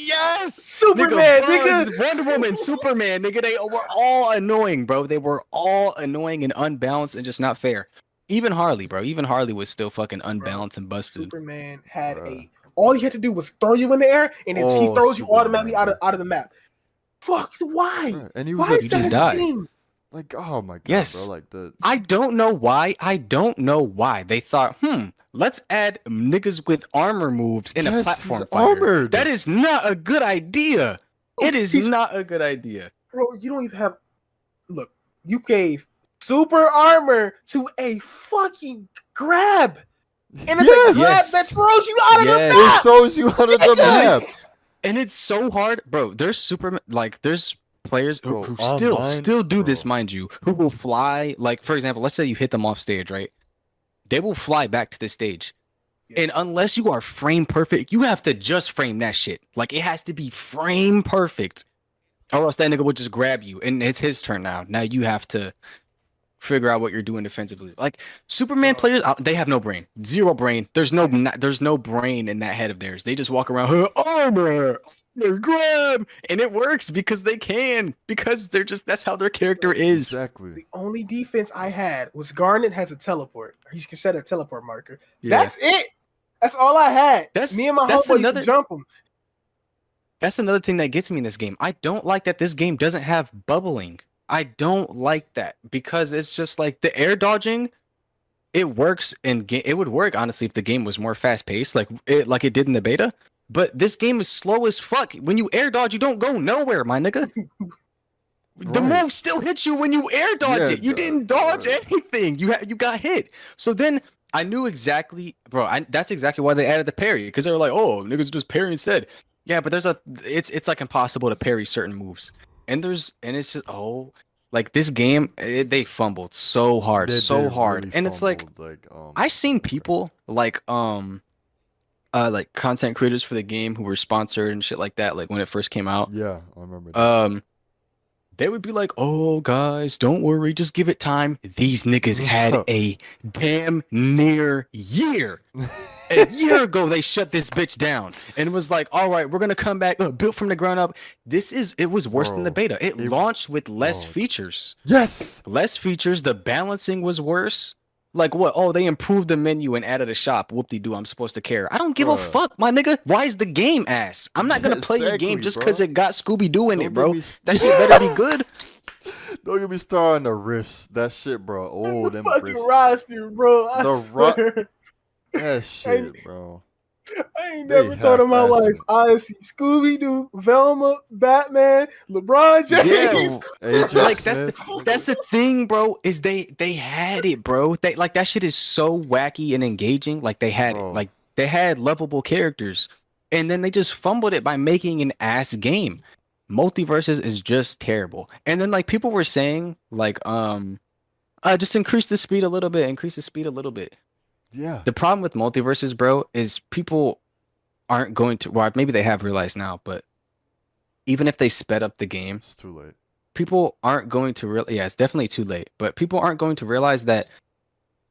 yes. Superman, Bugs, nigga. Wonder Woman, Superman, nigga, they were all annoying, bro. They were all annoying and unbalanced and just not fair. Even Harley, bro. Even Harley was still fucking unbalanced and busted. Superman had Bruh. all he had to do was throw you in the air, and then he Oh, throws you Superman, automatically out bro. of the map. Fuck, why? Bruh. And he was Why a is You that just a die. thing? like, oh my god, Yes. bro. Like the I don't know why. They thought, let's add niggas with armor moves in a yes, platform he's fighter. armored. That is not a good idea. It is He's- not a good idea. Bro, you don't even have. Look, you gave super armor to a fucking grab, and it's a Yes. grab Yes. that throws you out of the Yes. It map. throws you out of the It does. map. And it's so hard, bro. There's players who, Bro, who online, still do this, bro. mind you, who will fly. Like, for example, let's say you hit them off stage, right? They will fly back to the stage. And unless you are frame perfect, you have to just frame that shit. Like, it has to be frame perfect, or else that nigga will just grab you, and it's his turn now. Now you have to figure out what you're doing defensively. Like Superman players, they have no brain, zero brain. There's no brain in that head of theirs. They just walk around, armor, grab, and it works because they can, because they're just, that's how their character is. Exactly. The only defense I had was Garnet has a teleport. He can set a teleport marker. Yeah. That's it. That's all I had. Me and my homeboy used to jump him. That's another thing that gets me in this game. I don't like that this game doesn't have bubbling. I don't like that, because it's just like the air dodging. It works it would work honestly if the game was more fast paced, like it did in the beta. But this game is slow as fuck. When you air dodge, you don't go nowhere, my nigga. The Right. move still hits you when you air dodge Yeah, it. You didn't dodge anything. You got hit. So then I knew exactly, bro. That's exactly why they added the parry, because they were like, oh, niggas just parry instead. Yeah, but it's like impossible to parry certain moves, and it's just like this game, they fumbled so hard, They so did hard, really and it's like fumbled, I've seen people like content creators for the game who were sponsored and shit like that, like when it first came out. yeah, I remember that. They would be like, oh, guys, don't worry, just give it time. These niggas had a damn near year. A year ago, they shut this bitch down and was like, all right, we're going to come back, built from the ground up. It was worse than the beta. It launched with less features. Yes. Less features. The balancing was worse. Like what? Oh, they improved the menu and added a shop. Whoop-de-doo, I'm supposed to care. I don't give a fuck, my nigga. Why is the game ass? I'm not going to play your game just because it got Scooby-Doo in it, bro. That shit better be good. Don't get me started on the riffs. That shit, bro. Oh, The them fucking riffs. roster, bro. I The swear. That shit, bro. I ain't They never thought in my life half-assed I see Scooby Doo, Velma, Batman, LeBron James. Agent Like Smith. that's the thing, bro. Is they had it, bro. They like that shit is so wacky and engaging. Like they had Bro. like they had lovable characters, and then they just fumbled it by making an ass game. Multiverses is just terrible. And then like people were saying like just increase the speed a little bit, increase the speed a little bit. Yeah. The problem with Multiverses, bro, is people aren't going to, well, maybe they have realized now, but even if they sped up the game, It's too late. people aren't going to really, yeah, it's definitely too late, but people aren't going to realize that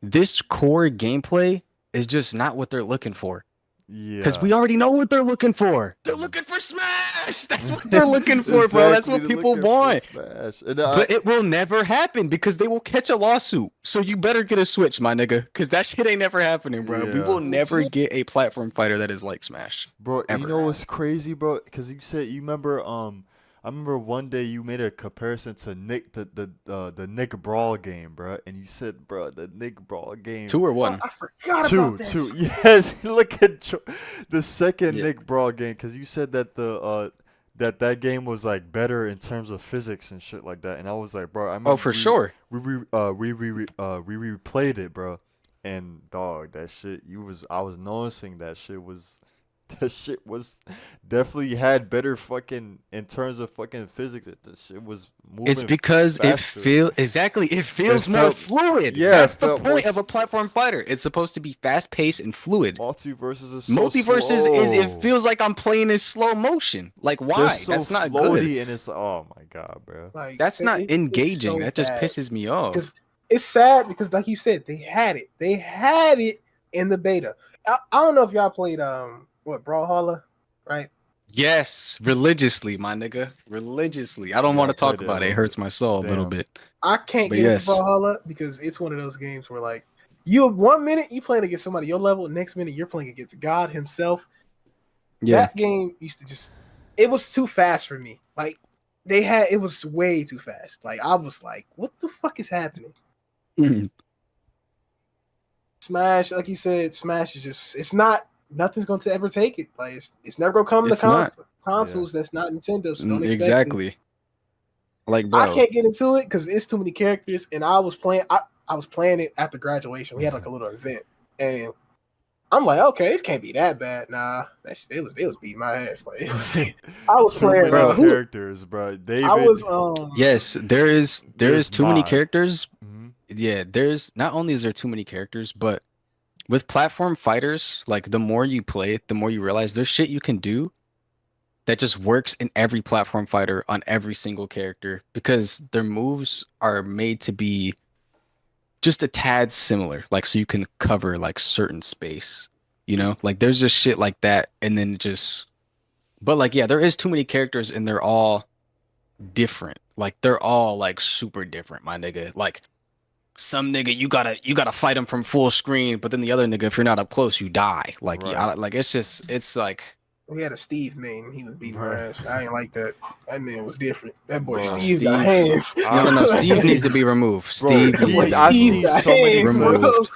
this core gameplay is just not what they're looking for. Because Yeah. we already know what they're looking for. They're looking for Smash. That's what they're looking for, bro. That's Exactly, what they're people looking for want. Smash. And But it will never happen because they will catch a lawsuit. So you better get a Switch, my nigga, because that shit ain't never happening, bro. We Yeah. will never get a platform fighter that is like Smash. Bro, Ever. you know what's crazy, bro? Because you said you remember I remember one day you made a comparison to Nick the Nick Brawl game, bro, and you said, bro, the Nick Brawl game. 2 or 1? I forgot Two, about that. two. shit. Yes, look at the second Yeah. Nick Brawl game, because you said that that game was like better in terms of physics and shit like that, and I was like, bro, I remember Oh, for sure. we replayed it, bro, and dog, that shit, I was noticing that shit was definitely had better fucking in terms of fucking physics. The shit was moving. It's because it faster. feels more felt- fluid. yeah, That's it the felt more point of a platform fighter. It's supposed to be fast paced and fluid. Multiverses is so Multiverses is it slow. feels like I'm playing in slow motion. Like They're why? so That's not floaty, good. and it's oh my god, bro. Like That's not it's engaging. so That just bad. pisses me off. Because it's sad because, like you said, they had it. They had it in the beta. I don't know if y'all played Brawlhalla, right? Yes, religiously, my nigga. Religiously. I don't Yeah, want I to talk played it a about it. It little hurts my soul a little Damn. bit. I can't But get yes. into Brawlhalla because it's one of those games where like you 1 minute you playing against somebody your level, next minute you're playing against God himself. Yeah. That game used to it was too fast for me. Like it was way too fast. Like I was like, what the fuck is happening? Smash, like you said, Smash is just nothing's going to ever take it. Like it's never gonna come It's to not. consoles that's not Nintendo, so don't expect it. Exactly. Like, bro. I can't get into it because it's too many characters, and I was playing it after graduation. We had like a little event, and I'm like, okay, this can't be that bad. Nah, that shit, it was beating my ass. Like I was Too playing. many characters, bro. David. I was Yes, there is There's too many mod. characters. Mhm. Yeah, there's not only is there too many characters, but with platform fighters, like the more you play it, the more you realize there's shit you can do that just works in every platform fighter on every single character because their moves are made to be just a tad similar, like so you can cover like certain space, you know? Like there's just shit like that and then just but like yeah, there is too many characters and they're all different. Like they're all like super different, my nigga. Like some nigga you gotta fight him from full screen, but then the other nigga if you're not up close you die. Like Right. like it's like we had a Steve main. He was beating my Right. ass. I ain't like that. That man was different. That boy Bro, Steve got Steve- hands. no, Steve needs to be removed. Steve Bro, needs Boy, to I've be Steve seen got so many hands, bro. removed.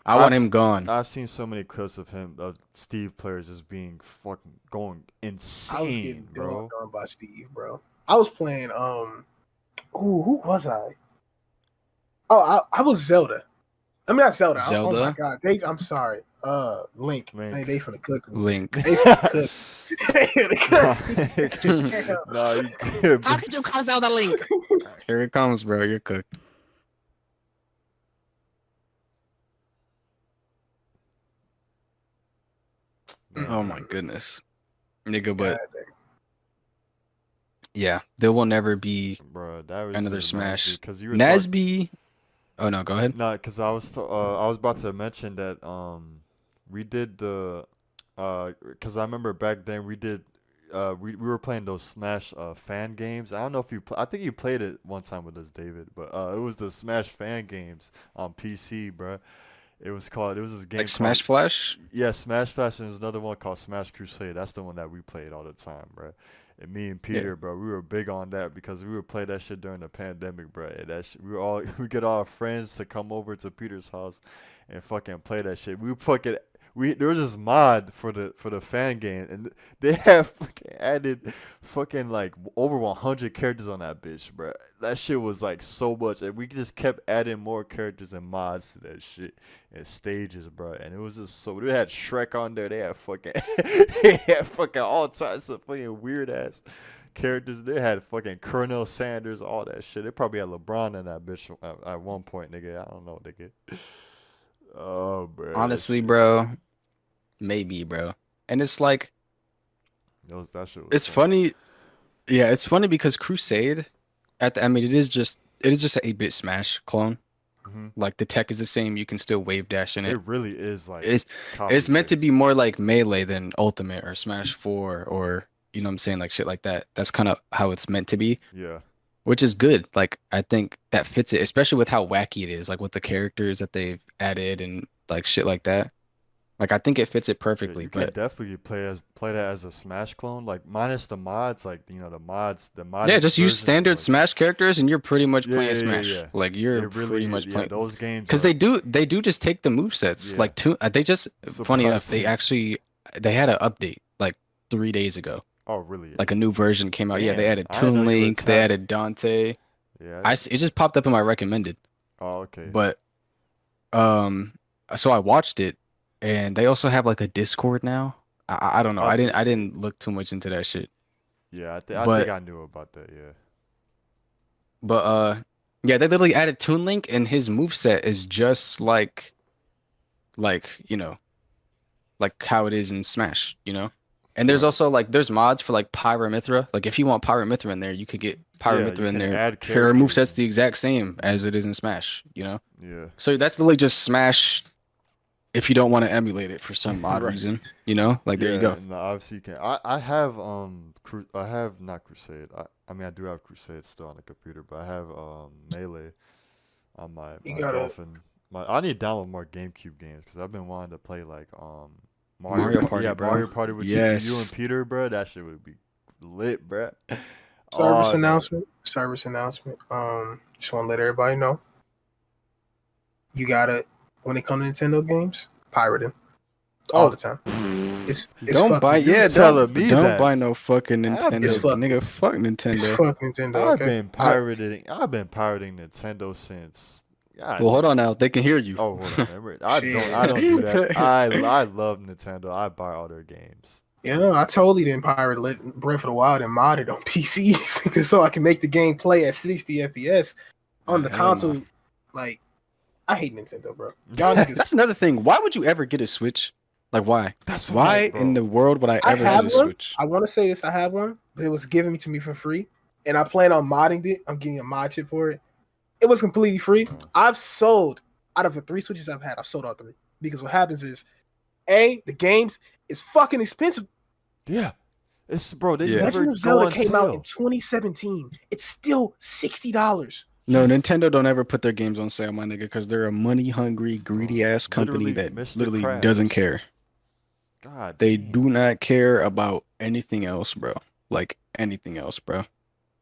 I want I've him s- gone. I've seen so many clips of him, of Steve players just being fucking going I was insane, getting bro. dogged on by Steve, bro. I was playing who was I? Oh, I was Zelda. I mean not Zelda. Oh my Zelda? god. I'm sorry. Link. Link. They finna cook me. Link. They finna cook. They finna cook. No, you good, bro. could you call Zelda Link? Here it comes, bro. You're cooked. Oh my goodness. Nigga, but God dang. yeah, there will never be Bro, that was another just reminds me, Smash. 'cause you were talking- Nasby. Oh no, go ahead. No, because I was about to mention that we did the because I remember back then we were playing those Smash fan games. I don't know if I think you played it one time with us, David, but it was the Smash fan games on PC, bro. It was this game Like Smash called, Flash? yeah, Smash Flash, and there's another one called Smash Crusade. That's the one that we played all the time, bro. And me and Peter, bro, we were big on that because we would play that shit during the pandemic, bro. And that shit, we get all our friends to come over to Peter's house and fucking play that shit. We there was this mod for the fan game, and they have fucking added fucking like over 100 characters on that bitch, bro. That shit was like so much, and we just kept adding more characters and mods to that shit and stages, bro. And it was just so they had Shrek on there, they had fucking they had fucking all types of fucking weird ass characters. They had fucking Colonel Sanders, all that shit. They probably had LeBron in that bitch at one point, nigga. I don't know, nigga. Oh, bro. Honestly, bro, maybe, bro. And it's like, That shit was it's funny. Yeah, it's funny because Crusade, I mean, it is just an 8-bit Smash clone. Mhm. Like the tech is the same. You can still wave dash in it. It really is like It's meant to be more like Melee than Ultimate or Smash 4 or you know what I'm saying, like shit like that. That's kind of how it's meant to be. Yeah. Which is good. Like I think that fits it, especially with how wacky it is, like with the characters that they've added and like shit like that. Like I think it fits it Yeah, perfectly. you can But definitely play that as a Smash clone, like minus the mods, like the modded yeah, just use versions, standard like Smash characters and you're pretty much yeah, playing yeah, Smash. yeah. Like you're It really pretty much yeah, playing those games because are they do just take the movesets. yeah, Like they just funny enough, surprising. they had an update like 3 days ago. Oh, really? Like a new version came out. Yeah, they Damn, added I didn't know Toon you were Link, they tapped. added Dante. Yeah. It just popped up in my recommended. Oh, okay. But um so I watched it and they also have like a Discord now. I don't know. Oh, I didn't look too much into that shit. yeah, I think But I knew about that. Yeah. but yeah, they literally added Toon Link and his moveset is just like, you know, like how it is in Smash, you know? And there's Right. also like there's mods for like Pyramithra. Like if you want Pyramithra in there, you could get Yeah, Pyramithra you in can there. add Her characters. moveset's the exact same as it is in Smash, you know? Yeah. So that's literally just Smash if you don't want to emulate it for some odd Right. reason, you know? Like there you Yeah, go. and obviously you can. I have I have not Crusade. I mean I do have Crusade still on the computer, but I have Melee on You my gotta Dolphin. I need to download more GameCube games because I've been wanting to play like Mario Party, yeah, bro. Mario Party with you and Yes. Peter, bro. That shit would be lit, bro. service Oh no. announcement. Service announcement. Just want to let everybody know. You gotta when it comes to Nintendo games, pirate them all Oh, the time. It's Don't buy fucking yeah, telling me don't that. buy no fucking I've Nintendo. It's fucking Nigga, fuck it's Nintendo. fuck Nintendo. I've Okay. been pirating Nintendo since. God Well, hold damn. on now. They can hear you. Oh, hold on. Remember, I Shit. don't do that. I love Nintendo. I buy all their games. Yeah, I totally didn't pirate Breath of the Wild and mod it on PCs so I can make the game play at 60 FPS on the Hell no. console. Like, I hate Nintendo, bro. Y'all niggas. That's another thing. Why would you ever get a Switch? Like why? That's Why bro. in the world would I I ever have get a one. Switch? I want to say this. I have one, but it was given to me for free, and I plan on modding it. I'm getting a mod chip for it. It was completely free. Oh. I've sold out of the 3 Switches I've had. I've sold all 3 because what happens is, the games is fucking expensive. Yeah, it's bro. They Yeah. never Legend go of Zelda on came out in sale. 2017. It's still $60. No, Yes. Nintendo don't ever put their games on sale, my nigga, because they're a money-hungry, greedy-ass company Literally that Mr. literally Krabs. doesn't care. God, They damn. do not care about anything else, bro. Like anything else, bro.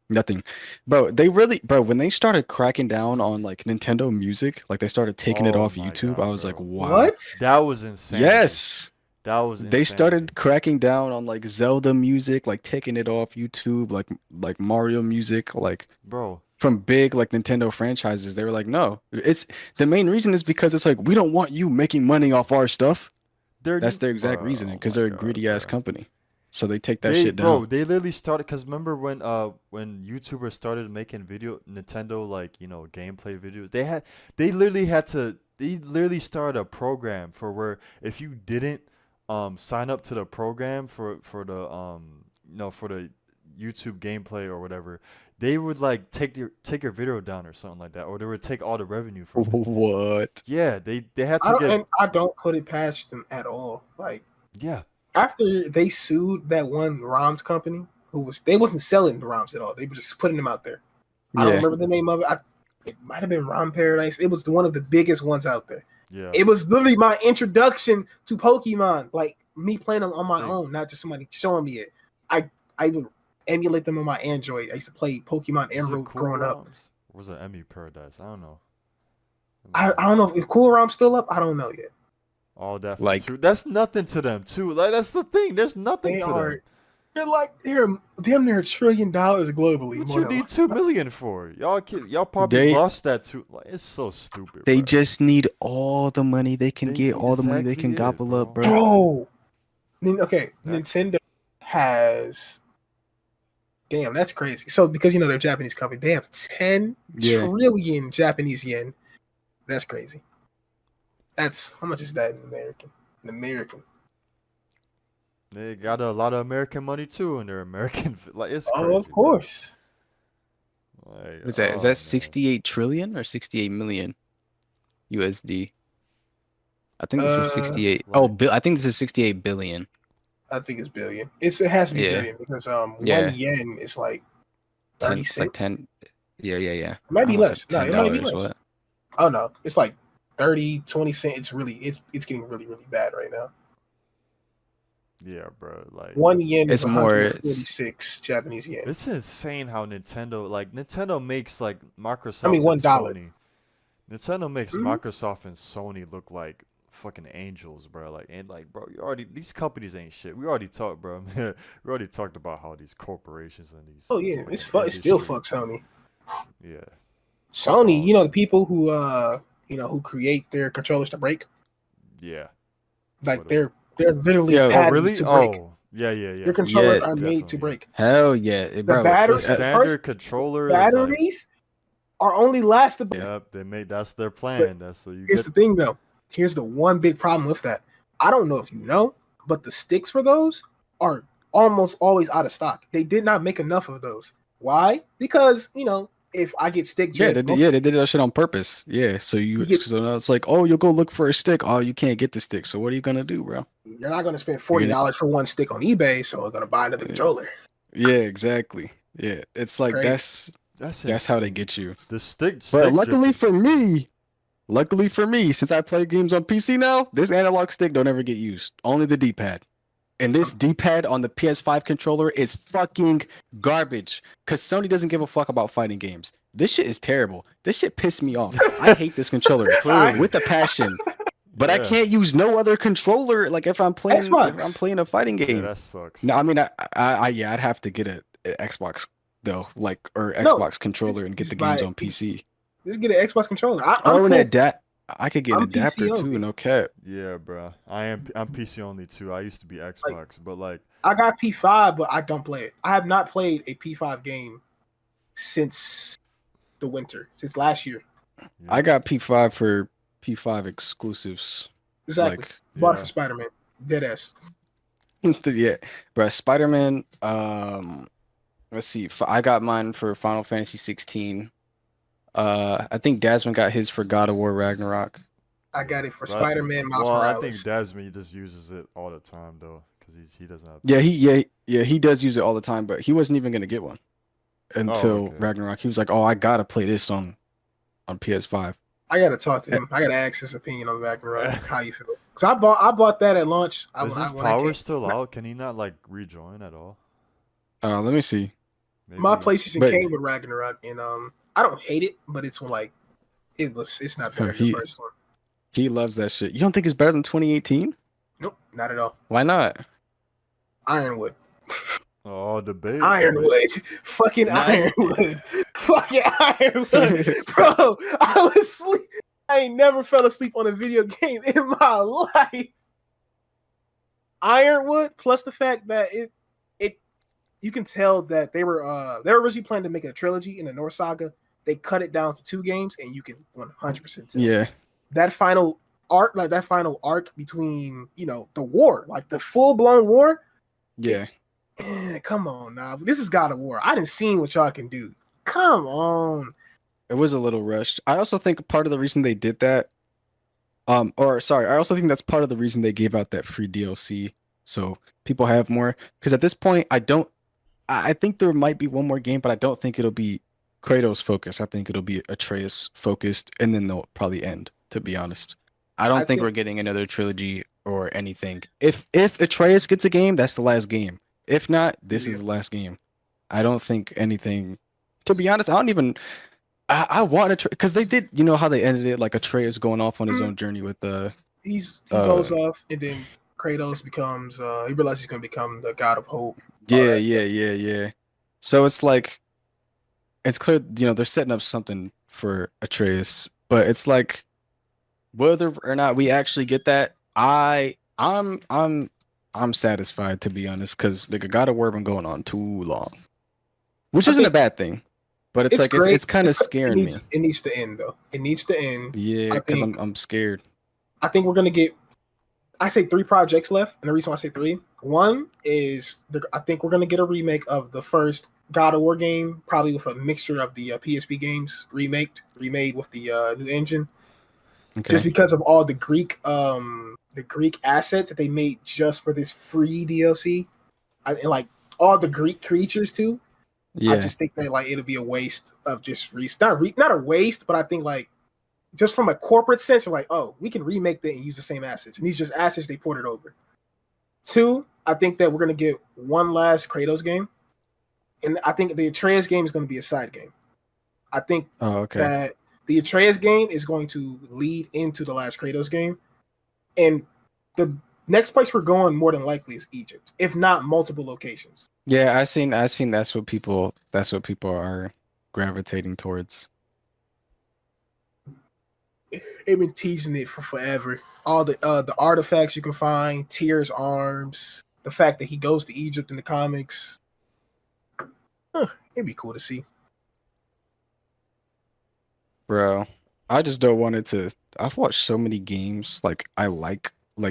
Nothing. Bro, when they started cracking down on like Nintendo Music, like they started taking it Oh off my YouTube, God, I was bro. like, wow. What? That was insane. Yes. That was They insanity. started cracking down on like Zelda music, like taking it off YouTube, like Mario music, like Bro. from big like Nintendo franchises. They were like, no. It's the main reason is because it's like we don't want you making money off our stuff. That's their exact reasoning, because they're a greedy ass company. So they take that shit Bro, down. they literally started because remember when YouTubers started making Nintendo like gameplay videos. They literally started a program for where if you didn't sign up to the program for the YouTube gameplay or whatever, they would like take your video down or something like that, or they would take all the revenue from it. What? Yeah, they had to get I don't put it past them at all. Like, yeah. after they sued that one ROMs company they wasn't selling the ROMs at all. They were just putting them out there. I don't Yeah. remember the name of it. It might have been ROM Paradise. It was one of the biggest ones out there. Yeah. It was literally my introduction to Pokemon. Like me playing them on my Hey. own, not just somebody showing me it. I would emulate them on my Android. I used to play Pokemon Was it Emerald Cool growing up. ROMs? Or was it Emmy Paradise? I don't know. I don't know if Cool ROM's still up. I don't know yet. All that for Like two. That's nothing to them too. Like that's the thing. There's nothing They to are. them. They're damn near $1 trillion globally. What More you than need 2 million for? Y'all probably they lost that too. Like it's so stupid, they bro. just need all the money they can get, all the money they Exactly can it, gobble up, bro. bro. bro. Okay, That's Nintendo has. Damn, that's crazy. So because they're a Japanese company, they have 10 Yeah. trillion Japanese yen. That's crazy. That's how much is that in American? In American. they got a lot of American money too, and they're American. Like it's Oh, crazy, of course. bro. Like Is that oh man. 68 trillion or 68 million USD? I think this is Uh, 68. Like I think this is 68 billion. I think it's billion. It has to be Yeah. billion because Yeah. 1 yen is like 10 30 it's like cents. 10. Yeah. It might I be almost said less. No, it might be $10. less. What? Oh no, it's like 30, 20 cents. It's getting really, really bad right now. yeah, bro. Like 1 yen is It's more 146 Japanese yen. it's insane how Nintendo makes like Microsoft I mean, and $1. Sony. Nintendo makes Mhm. Microsoft and Sony look like fucking angels, bro. Like and like, bro, these companies ain't shit. We already talked, bro. we already talked about how these corporations and these Oh yeah, fucking it's still industry. fuck Sony. Yeah, fuck Sony, all of the them. people who create their controllers to break, Yeah. like What they're literally Yo, Oh, patented really? to break. Oh, yeah. Their controllers yeah, are made to Definitely. break. hell yeah, The bro. The battery, first standard controller is like, batteries are only last about. yep, they made that's their But plan. That's so you here's get the thing, though. Here's the one big problem with that. I don't know if you know, but the sticks for those are almost always out of stock. They did not make enough of those. Why? Because if I get stick Yeah, drift, they did that shit on purpose. Yeah, so you get so now it's like, oh, you'll go look for a stick. Oh, you can't get the stick. So what are you gonna do, bro? you're not going to spend You're gonna, $40 for one stick on eBay, so I'm going to buy another controller. yeah, exactly. Yeah, it's like Crazy. that's how they insane. get you. The stick But drift is luckily for me, since I play games on PC now, this analog stick don't ever get used. Only the D-pad. And this D-pad on the PS5 controller is fucking garbage. Cause Sony doesn't give a fuck about fighting games. This shit is terrible. This shit pissed me off. I hate this controller Clearly. with a passion. But I Yeah. can't use no other controller. Like if I'm playing Xbox. a fighting Yeah, game. that sucks. No, I mean yeah, I'd have to get a Xbox though, or No, Xbox controller and get the games on PC. Just get an Xbox controller. I'm Oh, and full. I could get an I'm adapter PC too, only. no cap. Yeah, bro. I'm PC only too. I used to be Xbox, but like I got P5, but I don't play it. I have not played a P5 game since the winter, since last year. yeah. I got P5 for P5 exclusives. Exactly. Like Bought it Yeah. for Spider-Man. Deadass. yeah, bro, Spider-Man. Let's see. I got mine for Final Fantasy 16. I think Desmond got his for God of War Ragnarok. I got it for But Spider-Man, Miles well, I Morales. think Desmond just uses it all the time though, because he doesn't have. Yeah, he does use it all the time, but he wasn't even gonna get one until okay. Ragnarok. He was like, "Oh, I gotta play this on PS5." I gotta talk to him. I gotta ask his opinion on Ragnarok. How you feel? Because I bought that at launch. Is his power still out? Can he not like rejoin at all? Let me see. Maybe. My PlayStation But- came with Ragnarok, and I don't hate it, but it's like it's not better than the first one. He loves that shit. You don't think it's better than 2018? Nope, not at all. Why not? Ironwood. Oh, debate. Ironwood. Fucking Nice. Ironwood. Fucking Ironwood. Bro, I was asleep. I ain't never fell asleep on a video game in my life. Ironwood, plus the fact that it you can tell that they were originally planning to make a trilogy in the North Saga. They cut it down to 2 games, and you can 100% tell. Yeah. That final arc between the war, like the full-blown war. Yeah. Come on now. This is God of War. I didn't see what y'all can do. Come on. It was a little rushed. I also think part of the reason they did that, I also think that's part of the reason they gave out that free DLC, so people have more. Because at this point, I think there might be one more game, but I don't think it'll be Kratos focused. I think it'll be Atreus focused, and then they'll probably end. To be honest, I don't think we're getting another trilogy or anything. If Atreus gets a game, that's the last game. If not, this is the last game. I don't think anything. To be honest, I don't even. I want to because they did. You know how they ended it, like Atreus going off on his own journey with the he goes off, and then Kratos becomes. He realizes he's gonna become the god of hope. Yeah. So it's like, it's clear, they're setting up something for Atreus, but it's like, whether or not we actually get that, I'm satisfied, to be honest, because the God of War been going on too long, which isn't a bad thing, but it's like great. it's kind of scaring me. It needs to end though. It needs to end. Yeah, because I'm scared. I think we're gonna get. I say 3 projects left, and the reason why I say 3, one is I think we're gonna get a remake of the first God of War game, probably with a mixture of the PSP games remade with the new engine. Okay. Just because of all the Greek assets that they made just for this free DLC, and like all the Greek creatures too. Yeah. I just think that like it'll be a waste of just not a waste, but I think like just from a corporate sense, like, oh, we can remake that and use the same assets, and these just assets they ported over. 2, I think that we're gonna get one last Kratos game, and I think the Atreus game is gonna be a side game. I think that the Atreus game is going to lead into the last Kratos game, and the next place we're going more than likely is Egypt, if not multiple locations. Yeah, I seen that's what people are gravitating towards. They've been teasing it for forever. All the artifacts you can find, Tyr's arms, the fact that he goes to Egypt in the comics. It'd be cool to see. Bro, I just don't want it to. I've watched so many games like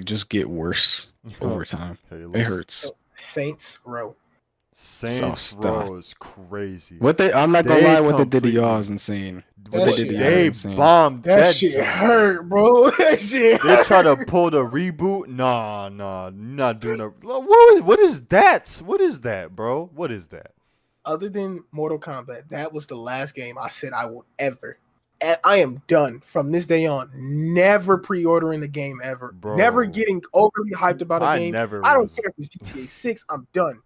just get worse over time. It hurts. Saints Row. Saints Row is crazy. I'm not gonna lie, what they did to y'all is insane. They bombed that shit hurt, bro. That shit They try to pull the reboot. Nah, not doing a. What is that? What is that, bro? What is that? Other than Mortal Kombat, that was the last game I said I would ever. I am done from this day on. Never pre-ordering the game ever. Bro, never getting overly hyped about a game. I don't care if it's GTA 6. I'm done.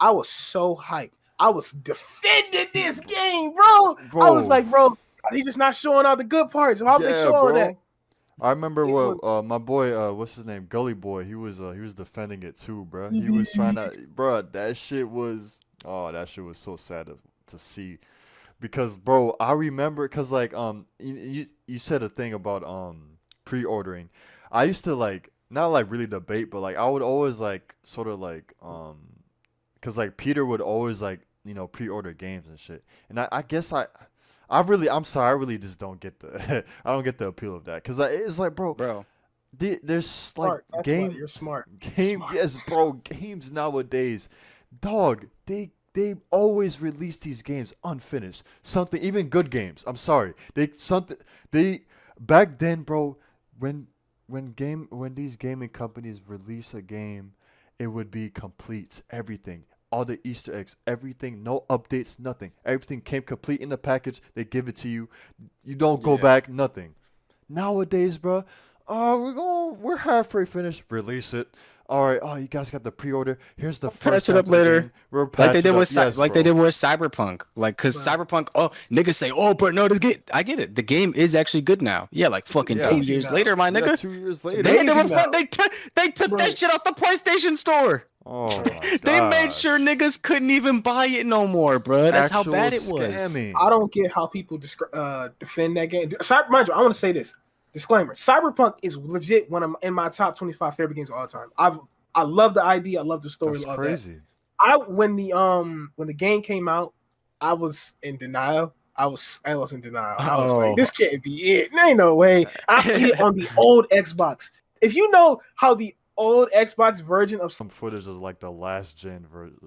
I was so hyped. I was defending this game, bro. I was like, bro, he's just not showing all the good parts. Why would they show all of that? I remember my boy, what's his name, Gully Boy. He was defending it too, bro. He was trying to, bro. That shit was so sad to see. Because, bro, I remember, because, like, you said a thing about pre-ordering. I used to, like, not, like, really debate, but, like, I would always, like, sort of, like, because, like, Peter would always, like, pre-order games and shit. And I guess I'm sorry, I really just don't get the, I don't get the appeal of that. Because it's like, bro, there's, like, you're smart. Yes, bro, games nowadays, dog, they always release these games unfinished. Something, even good games. I'm sorry. They back then, bro, when these gaming companies release a game, it would be complete. Everything. All the Easter eggs, everything, no updates, nothing. Everything came complete in the package. They give it to you. You don't go back, nothing. Nowadays, bro, we're halfway finished. Release it. All right. Oh, you guys got the pre-order. Here's the first. Patch it up later. Like they did with Cyberpunk. Like, cause Cyberpunk. Oh, niggas say, oh, but no, I get it. The game is actually good now. Yeah, like fucking 2 years later, my nigga. 2 years later. They took that shit off the PlayStation Store. Oh my They made sure niggas couldn't even buy it no more, bro. That's how bad it was. Scamming. I don't get how people defend that game. Mind you, I want to say this. Disclaimer: Cyberpunk is legit one of in my top 25 favorite games of all time. I love the idea. I love the story. That's crazy. When the game came out, I was in denial. I was in denial. I was like, this can't be it. There ain't no way. I played it on the old Xbox. If you know how the old Xbox version of some footage of like the last gen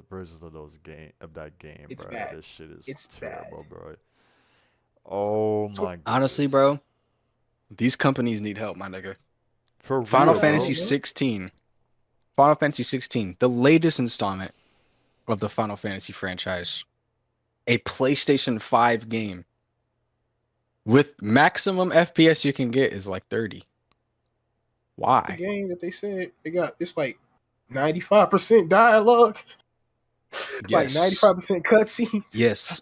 versions of that game, it's bro. bad. This shit is it's terrible, bad. bro. Oh my god. Honestly, bro, these companies need help, my nigga. For Final real, Fantasy bro. 16. Final Fantasy 16, the latest installment of the Final Fantasy franchise. A PlayStation 5 game with maximum FPS you can get is like 30. Why? The game that they said it's like 95% dialogue, like 95% cutscenes. Yes,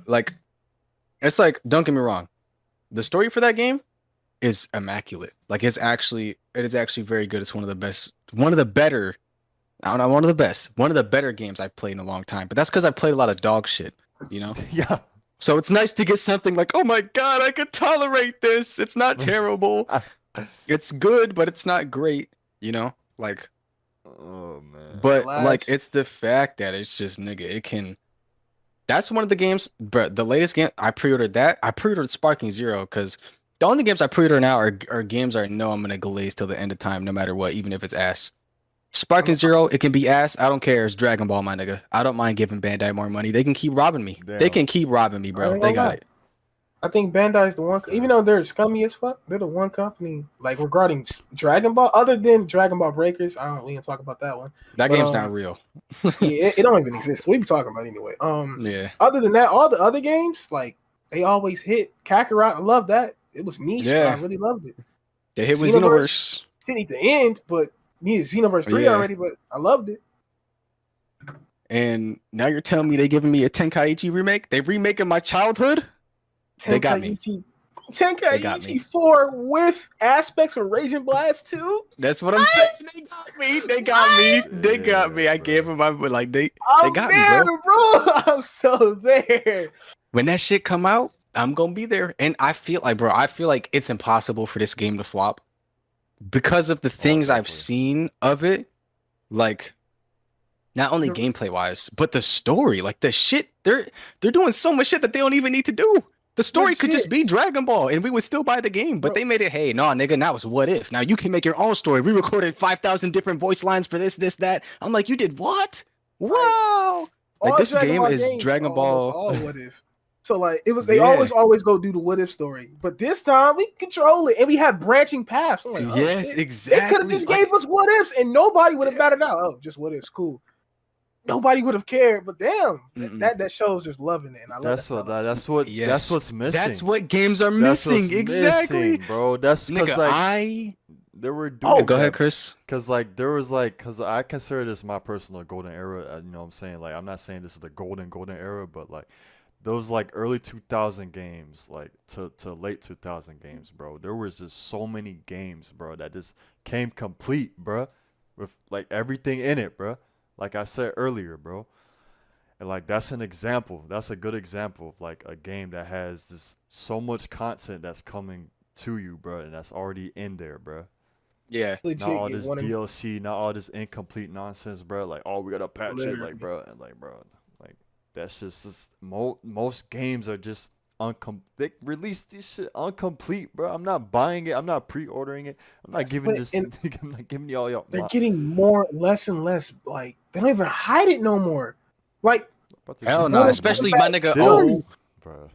like it's like, don't get me wrong, the story for that game is immaculate. Like it is actually very good. It's one of the best, one of the better. I don't know, one of the best, one of the better games I've played in a long time. But that's because I played a lot of dog shit, you know. Yeah. So it's nice to get something like, oh my god, I could tolerate this. It's not terrible. It's good, but it's not great, you know. Like, Oh man. but like Last- it's the fact that it's just nigga, it can. That's one of the games, but the latest game I pre-ordered that. I pre-ordered Sparking Zero because the only games I pre-order now are games I know I'm gonna glaze till the end of time, no matter what, even if it's ass. Sparking Zero, it can be ass. I don't care. It's Dragon Ball, my nigga. I don't mind giving Bandai more money. They can keep robbing me. They Damn. can keep robbing me, I bro. ain't They gonna got lie. it. I think Bandai's the one, even though they're scummy as fuck, they're the one company like regarding Dragon Ball, other than Dragon Ball Breakers. I don't. We can talk about that one. That But, game's not real. Yeah, it don't even exist. We be talking about it anyway. Yeah. Other than that, all the other games like they always hit. Kakarot, I love that. It was niche, but Yeah. I really loved it. They hit with Xenoverse. Xenoverse. Didn't need the end, but needed Xenoverse 3 Yeah. already. But I loved it. And now you're telling me they giving me a Tenkaichi remake? They remaking my childhood? They got me. They got me. Tenkaichi 4 with aspects from Raging Blast 2. That's what I'm saying. They got me. They got me. They got me. I gave them my like they I'm got me, there, bro. I'm so there. When that shit come out, I'm gonna be there. And I feel like, bro, I feel like it's impossible for this game to flop because of the things I've definitely. seen of it. Like, not only gameplay wise, but the story. Like the shit, they're doing so much shit that they don't even need to do. The story could just be Dragon Ball, and we would still buy the game. But Bro. they made it, hey, nah, nigga, now it's what if. Now you can make your own story. We recorded 5,000 different voice lines for this, that. I'm like, you did what? Wow. Like All this Dragon game Ball is games Dragon are Ball. almost all what if. So like it was, they Yeah. always go do the what if story. But this time we control it, and we have branching paths. I'm like, oh, Yes, shit. They exactly. could have just Like, gave us what ifs, and nobody would have batted out. Oh, just what ifs, cool. Nobody would have cared. But damn, that shows just loving it, and I love That's that. what yes. that's what's missing. That's what games are That's missing. what's Exactly. missing, bro. That's because Nigga, like they were doing. Oh, go ahead, that. Chris. Cause like there was like, cause I consider this my personal golden era. You know what I'm saying? Like I'm not saying this is the golden era, but like those like early 2000 games, like to late 2000 games, bro. There was just so many games, bro, that just came complete, bro, with like everything in it, bro. Like I said earlier, bro. And like that's an example. That's a good example of like a game that has this so much content that's coming to you, bro, and that's already in there, bro. Yeah. Legit, Not all get this one of- DLC, not all this incomplete nonsense, bro. Like, oh, we gotta patch it, Literally. like, bro, and like, bro, like that's just most games are just they release this shit incomplete, bro. I'm not buying it. I'm not pre-ordering it. I'm not giving But- this. and I'm not giving y'all. They're getting less and less. Like they don't even hide it no more. Like Hell no. Mortal Especially Kombat my nigga. They Oh, don't- bro.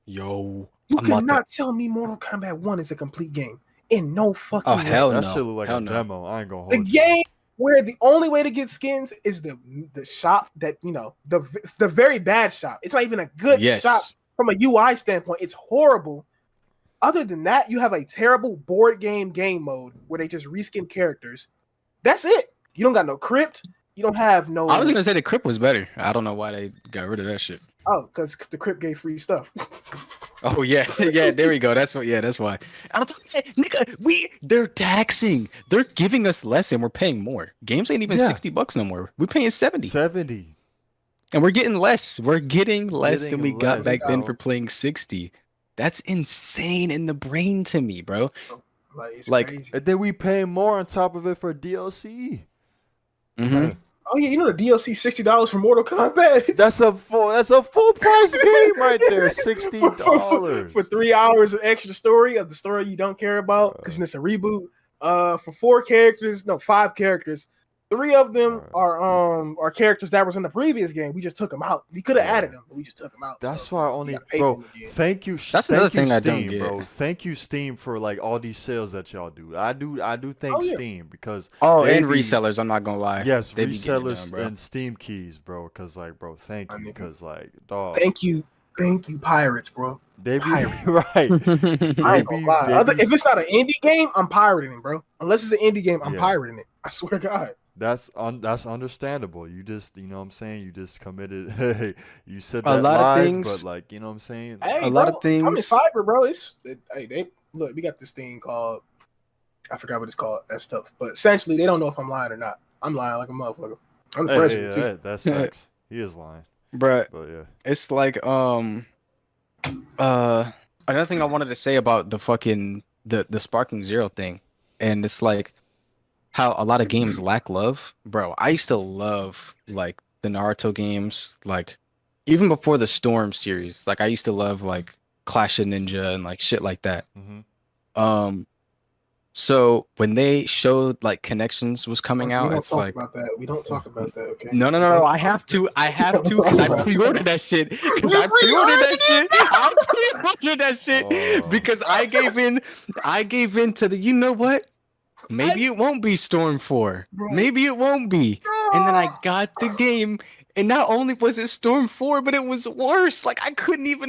yo. you I'm about cannot tell me Mortal Kombat 1 is a complete game in no fucking Oh, way. hell That no. shit look like Hell a no. demo. I ain't gonna hold The you. game where the only way to get skins is the shop that the very bad shop. It's not even a good Yes. shop from a UI standpoint. It's horrible. Other than that, you have a terrible board game mode where they just reskin characters. That's it. You don't got no crypt. You don't have no. I was gonna say the Crypt was better. I don't know why they got rid of that shit. Oh, because the crypt gave free stuff. Oh yeah, yeah. There we go. That's what. Yeah, that's why. I'm talking, nigga. They're taxing. They're giving us less, and we're paying more. Games ain't even Yeah. $60 no more. We're paying 70, 70. and we're getting less. We're getting less than we Getting got less, back then bro. for playing 60. That's insane in the brain to me, bro. Like it's Like- crazy. And then we paying more on top of it for DLC. Mhm. Oh yeah, you know the DLC $60 for Mortal Kombat. That's a full price game right there. $60 for 3 hours of extra story of the story you don't care about because it's a reboot. For 5 characters, 3 of them are characters that was in the previous game. We just took them out. We could have added them, but we just took them out. That's so why I we only, gotta pay bro. for them again. Thank you. That's thank another you, thing I don't Steam, get. bro. Thank you, Steam, for like all these sales that y'all do. I do thank Oh, yeah. Steam because Oh, they and be- resellers. I'm not gonna lie. Yes, They be getting it resellers done, bro. and Steam keys, bro. Cause like, bro, thank My you. nigga. Cause like, dog, Thank you, pirates, bro. they be pirate. right. I ain't gonna lie. If it's not an indie game, I'm pirating it, bro. Unless it's an indie game, I'm Yeah. pirating it. I swear to God. That's understandable. You just, you know what I'm saying. You just committed. Hey, you said A that lot of live, things- but like, you know what I'm saying. Hey, A lot bro, of things- I'm in cyber, bro. look, we got this thing called, I forgot what it's called. That's tough. But essentially, they don't know if I'm lying or not. I'm lying like a motherfucker. I'm the president too. That's facts. He is lying. Bruh, But yeah. it's like another thing I wanted to say about the fucking the Sparking Zero thing, and it's like how a lot of games lack love. Bro, I used to love like the Naruto games, like even before the Storm series. Like I used to love like Clash of Ninja and like shit like that. Mm-hmm. So when they showed like Connections was coming We out, don't it's talk like about that. We don't talk about that. Okay. no. I have to because I pre-ordered that shit. Because I pre-ordered that shit. I pre-ordered that shit Oh. because I gave in to the. You know what? Maybe it won't be Storm 4. Maybe it won't be. And then I got the game, and not only was it Storm 4, but it was worse. Like I couldn't do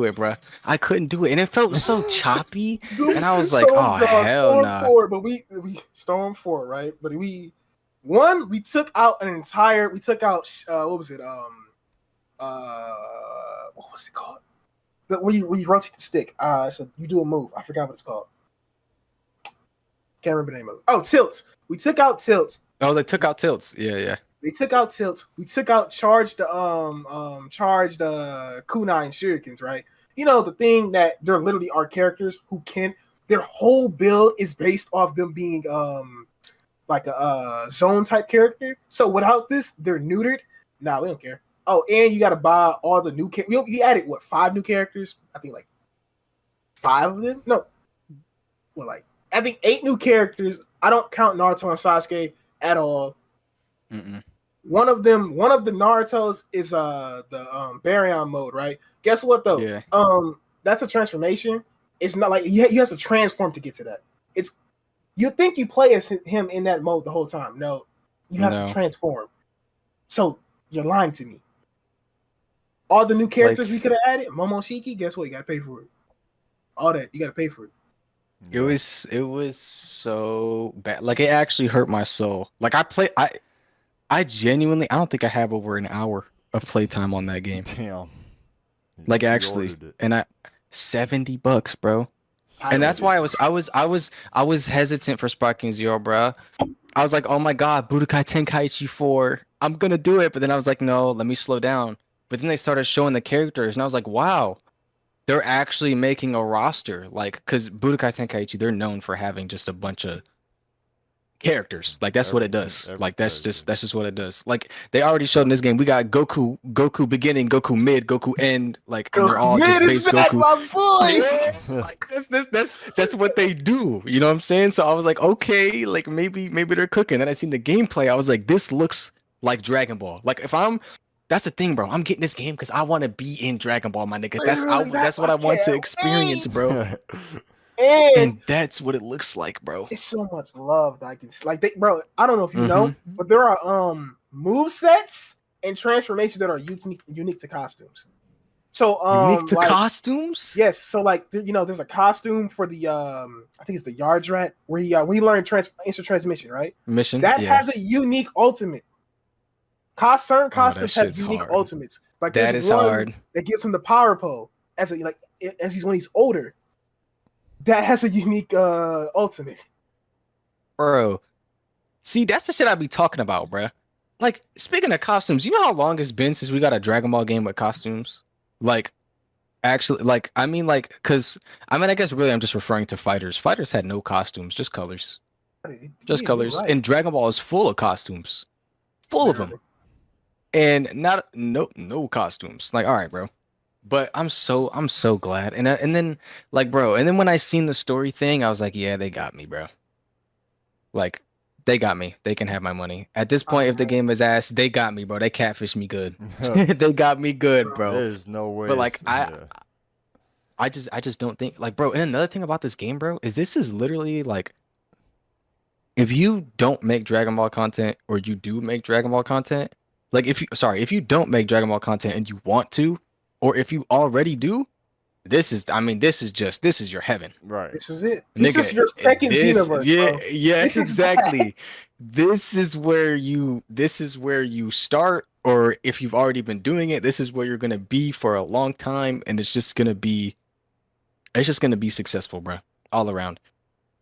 it, bro. I couldn't do it, and it felt so choppy. And I was like, oh hell Storm nah. 4, but we Storm 4, right? But we took out an entire. We took out what was it? What was it called? Where you rotate the stick. So you do a move. I forgot what it's called. Can't remember the name of it. Oh, tilts. We took out tilts. Oh, they took out tilts. Yeah. They took out tilts. We took out charged kunai and shurikens, right? You know, the thing that there literally are characters who can, their whole build is based off them being like a zone type character. So without this, they're neutered. Nah, we don't care. Oh, and you got to buy all the new characters. We added what, 5 new characters? I think like 5 of them. No, well, like I think 8 new characters. I don't count Naruto and Sasuke at all. Mm-mm. One of the Narutos is the Baryon mode, right? Guess what though? Yeah. That's a transformation. It's not like you have to transform to get to that. It's you think you play as him in that mode the whole time. No, you have to transform. So you're lying to me. All the new characters we could have added, Momoshiki, guess what? You gotta pay for it. All that you gotta pay for it. It was so bad. Like it actually hurt my soul. Like I genuinely, I don't think I have over an hour of playtime on that game. Damn. Like actually, and $70, bro. And that's why I was hesitant for Sparking Zero, bro. I was like, oh my god, Budokai Tenkaichi 4, I'm gonna do it. But then I was like, no, let me slow down. But then they started showing the characters, and I was like, wow, they're actually making a roster. Like, because Budokai Tenkaichi, they're known for having just a bunch of characters. Like that's what it does. Like that's just what it does. Like they already showed in this game. We got Goku beginning, Goku mid, Goku end. Like and they're all just base Goku. Like that's what they do. You know what I'm saying? So I was like, okay, like maybe they're cooking. Then I seen the gameplay. I was like, this looks like Dragon Ball. Like that's the thing, bro. I'm getting this game because I want to be in Dragon Ball, my nigga. That's what I want to experience, bro. And that's what it looks like, bro. It's so much love that I can like. Bro, I don't know if you know, but there are move sets and transformations that are unique to costumes. So unique to costumes? Yes. So like there's a costume for the I think it's the Yardrat where he when he learned instant transmission, right? Mission that has a unique ultimate. Certain costumes have unique ultimates. Like that is hard. That gives him the power pole as he's when he's older. That has a unique ultimate. Bro. See, that's the shit I be talking about, bro. Like, speaking of costumes, you know how long it's been since we got a Dragon Ball game with costumes? Like, actually, like, I guess really I'm just referring to Fighters. Fighters had no costumes, just colors. Just colors. Right. And Dragon Ball is full of costumes. Full of them. And no costumes. Like, all right, bro. But I'm so glad. And then like, bro, and then when I seen the story thing, I was like, yeah, they got me, bro. Like, they got me. They can have my money. At this point, if the game is ass, they got me, bro. They catfished me good. They got me good, bro. There's no way. But like I just don't think like, bro, and another thing about this game, bro, is this is literally like if you don't make Dragon Ball content or you do make Dragon Ball content, like if you don't make Dragon Ball content and you want to, or if you already do, this is your heaven. Right. This is it. Nigga, this is your second universe. Yeah, bro. yes, exactly. This is where you start, or if you've already been doing it, this is where you're gonna be for a long time, and it's just gonna be It's just gonna be successful, bro, all around.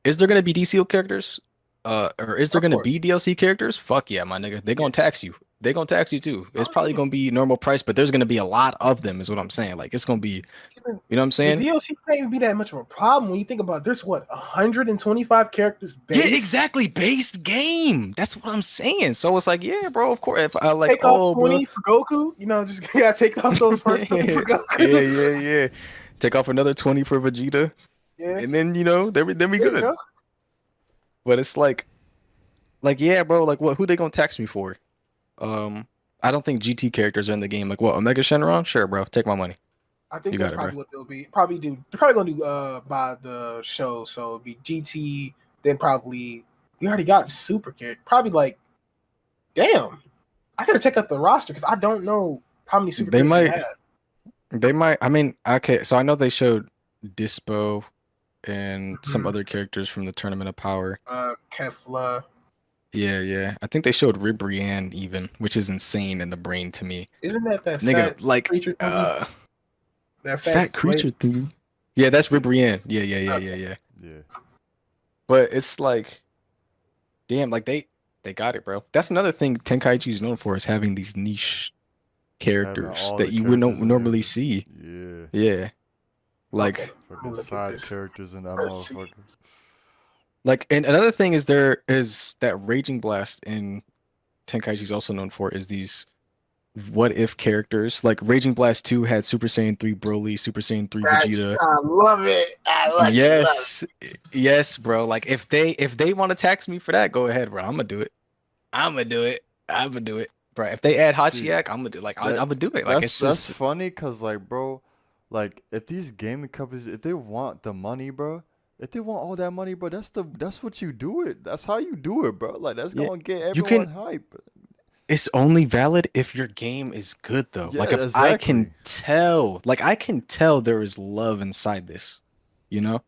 Is there gonna be DCO characters? Or is there Of gonna course. be DLC characters? Fuck yeah, my nigga. They're gonna tax you. They're gonna tax you too. It's probably gonna be normal price, but there's gonna be a lot of them, is what I'm saying. Like it's gonna be, you know what I'm The saying? DLC can't even be that much of a problem when you think about there's what 125 characters base. Yeah, exactly. Base game. That's what I'm saying. So it's like, yeah, bro. Of course, if I like, Take off oh, 20 bro. for Goku. You know, just gotta take off those first 20 for Goku. Yeah. Take off another 20 for Vegeta, Yeah. and then then we There you good. go. But it's like, yeah, bro. Like, what? Who they gonna tax me for? I don't think GT characters are in the game. Like, what? Omega Shenron? Sure, bro. Take my money. I think You that's got it, probably bro. what they'll be. They're probably gonna do by the show. So it'll be GT, then probably we already got super character. Probably like, damn, I gotta check out the roster because I don't know how many super They characters might. they have. They might. I mean, okay. So I know they showed Dispo and some Mhm. other characters from the Tournament of Power. Kefla. Yeah. I think they showed Ribrianne even, which is insane in the brain to me. Isn't that Nigga, fat like, creature thingy? That fat creature thingy. Yeah, that's Ribrianne. Yeah. Yeah. But it's like, damn, like they got it, bro. That's another thing Tenkaichi is known for, is having these niche characters all that the you would characters in normally there. see. Yeah. Yeah. Like, Okay. Fucking Look at side this. characters in that Let's see. motherfucker. Like, and another thing is there is that Raging Blast in Tenkaichi's also known for is these what if characters. Like Raging Blast 2 had Super Saiyan 3 Broly, Super Saiyan 3 Vegeta. I love it. I like it. Yes, bro. Like if they want to tax me for that, go ahead, bro. I'm gonna do it. Bro. If they add See, Hachiyak, I'm gonna do I'm gonna do it. Like That's it's that's just funny because like bro, like if these gaming companies, if they want the money, bro, if they want all that money, bro, that's what you do it. That's how you do it, bro. Like that's Yeah. gonna get You can- everyone hype. it's only valid if your game is good though. Yeah, Like if I can exactly. tell, there is love inside this, you know?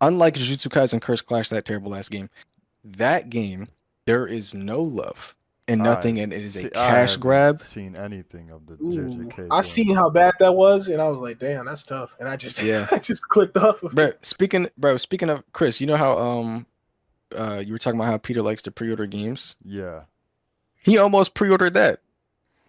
Unlike Jujutsu Kaisen Curse Clash, that terrible ass game, that game there is no love and nothing, and it is a See, I cash haven't grab. seen anything of the Ooh, JJK. I doing seen that. how bad that was, and I was like, "Damn, that's tough." And I just, Yeah. I just clicked off. Of Bro, it. speaking of Chris, you know how you were talking about how Peter likes to pre-order games? Yeah. He almost pre-ordered that.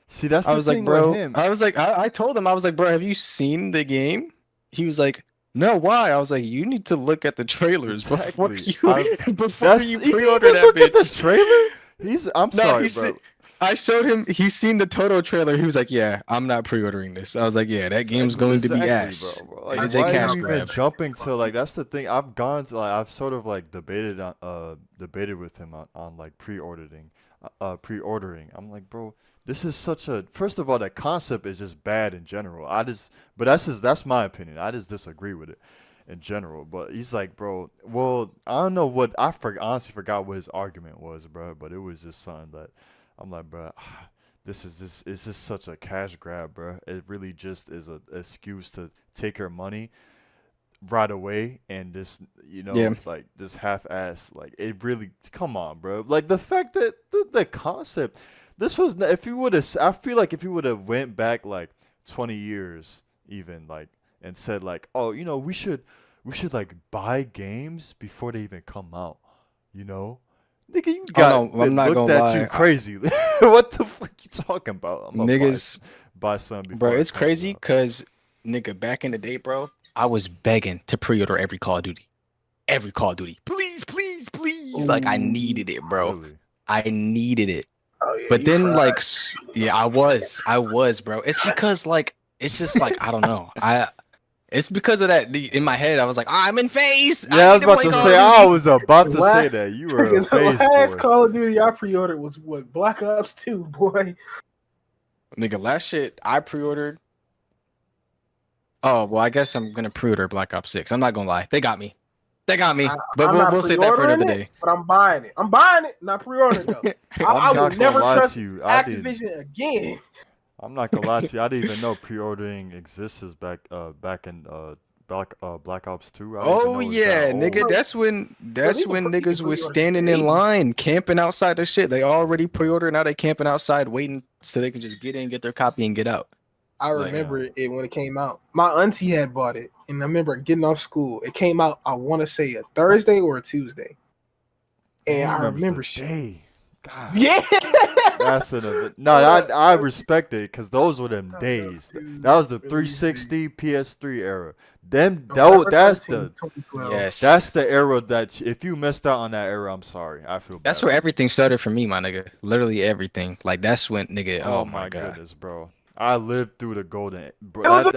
See, that's I the was like, thing bro. with him. I was like, I told him, I was like, bro, have you seen the game? He was like, no, why? I was like, you need to look at the trailers before Exactly. you That's you he didn't pre-order even that look at the bitch. trailer. I'm No, sorry, he's bro. I showed him. He's seen the Toto trailer. He was like, yeah, I'm not pre-ordering this. I was like, yeah, that game's going to be ass. bro. It Like, is a why cash are you even grab. jumping to like? That's the thing. I've gone to like I've sort of like debated with him on like pre-ordering. I'm like, bro, this is such a. First of all, that concept is just bad in general. But that's my opinion. I just disagree with it in general. But he's like, bro, well, I don't know what honestly forgot what his argument was, bro. But it was just something that I'm like, bro. It's just such a cash grab, bro. It really just is a excuse to take her money right away and just Yeah. like this half-ass, like it really, come on, bro. Like the fact that the concept, this was if he would have, I feel like if he would have went back like 20 years even, like, and said like, oh, we should like buy games before they even come out, you know. Nigga, you got no, I'm not looked gonna at lie. you crazy. What the fuck you talking about? I'm gonna Niggas, buy some before bro, it it's comes crazy out. because nigga, back in the day, bro, I was begging to pre-order every Call of Duty. Please, please, please. Like I needed it, bro. Really? I needed it. Oh, yeah, But you then fried. like yeah, I was, bro. It's because like it's just like I don't know. It's because of that in my head. I was like, I'm in phase. Yeah, I was about to say. I was about to say that you were a the phase last boy. Call of Duty I pre-ordered was what, Black Ops 2, boy. Nigga, last shit I pre-ordered. Oh well, I guess I'm gonna pre-order Black Ops 6. I'm not gonna lie, they got me. But I'm we'll save that for another pre-ordering it, day. But I'm buying it. I'm buying it, not pre-ordering though. I I'm will not never gonna lie trust to you. Activision again. I'm not gonna lie to you. I didn't even know pre-ordering exists back in Black Ops 2. I didn't even Oh know it was yeah, that nigga, old. that's when you can niggas was pre-order standing in games. line, camping outside the shit. They already pre-ordered, now they camping outside, waiting so they can just get in, get their copy, and get out. I Like, remember it when it came out. My auntie had bought it, and I remember getting off school. It came out, I want to say, a Thursday or a Tuesday. And He I remembers remember the day. God, yeah. that's an event. No, I respect it because those were them days. That was the 360 PS3 era. November That's 13th, the 2012. that's yes. the era that if you missed out on that era, I'm sorry. I feel That's bad where for you. everything started for me, my nigga. Literally everything. Like that's when nigga. Oh Oh my my god. goodness, bro. I lived through the golden, bro. It was a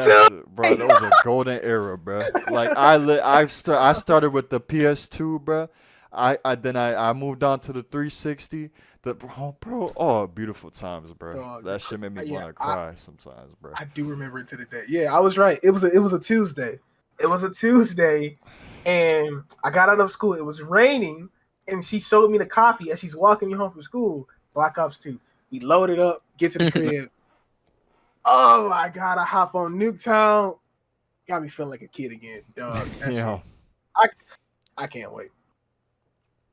Bro. Tuesday. That was a golden era, bro. Like I started with the PS2, bro. I moved on to the 360. Oh, beautiful times, bro. Dog, That shit made me yeah, wanna cry sometimes, bro. I do remember it to the day. Yeah, I was right. It was a Tuesday. It was a Tuesday, and I got out of school. It was raining, and she showed me the copy as she's walking me home from school. Black Ops 2. We loaded up, get to the crib. Oh my god! I hop on Nuketown. Got me feeling like a kid again, dog. That You shit. know, I can't wait.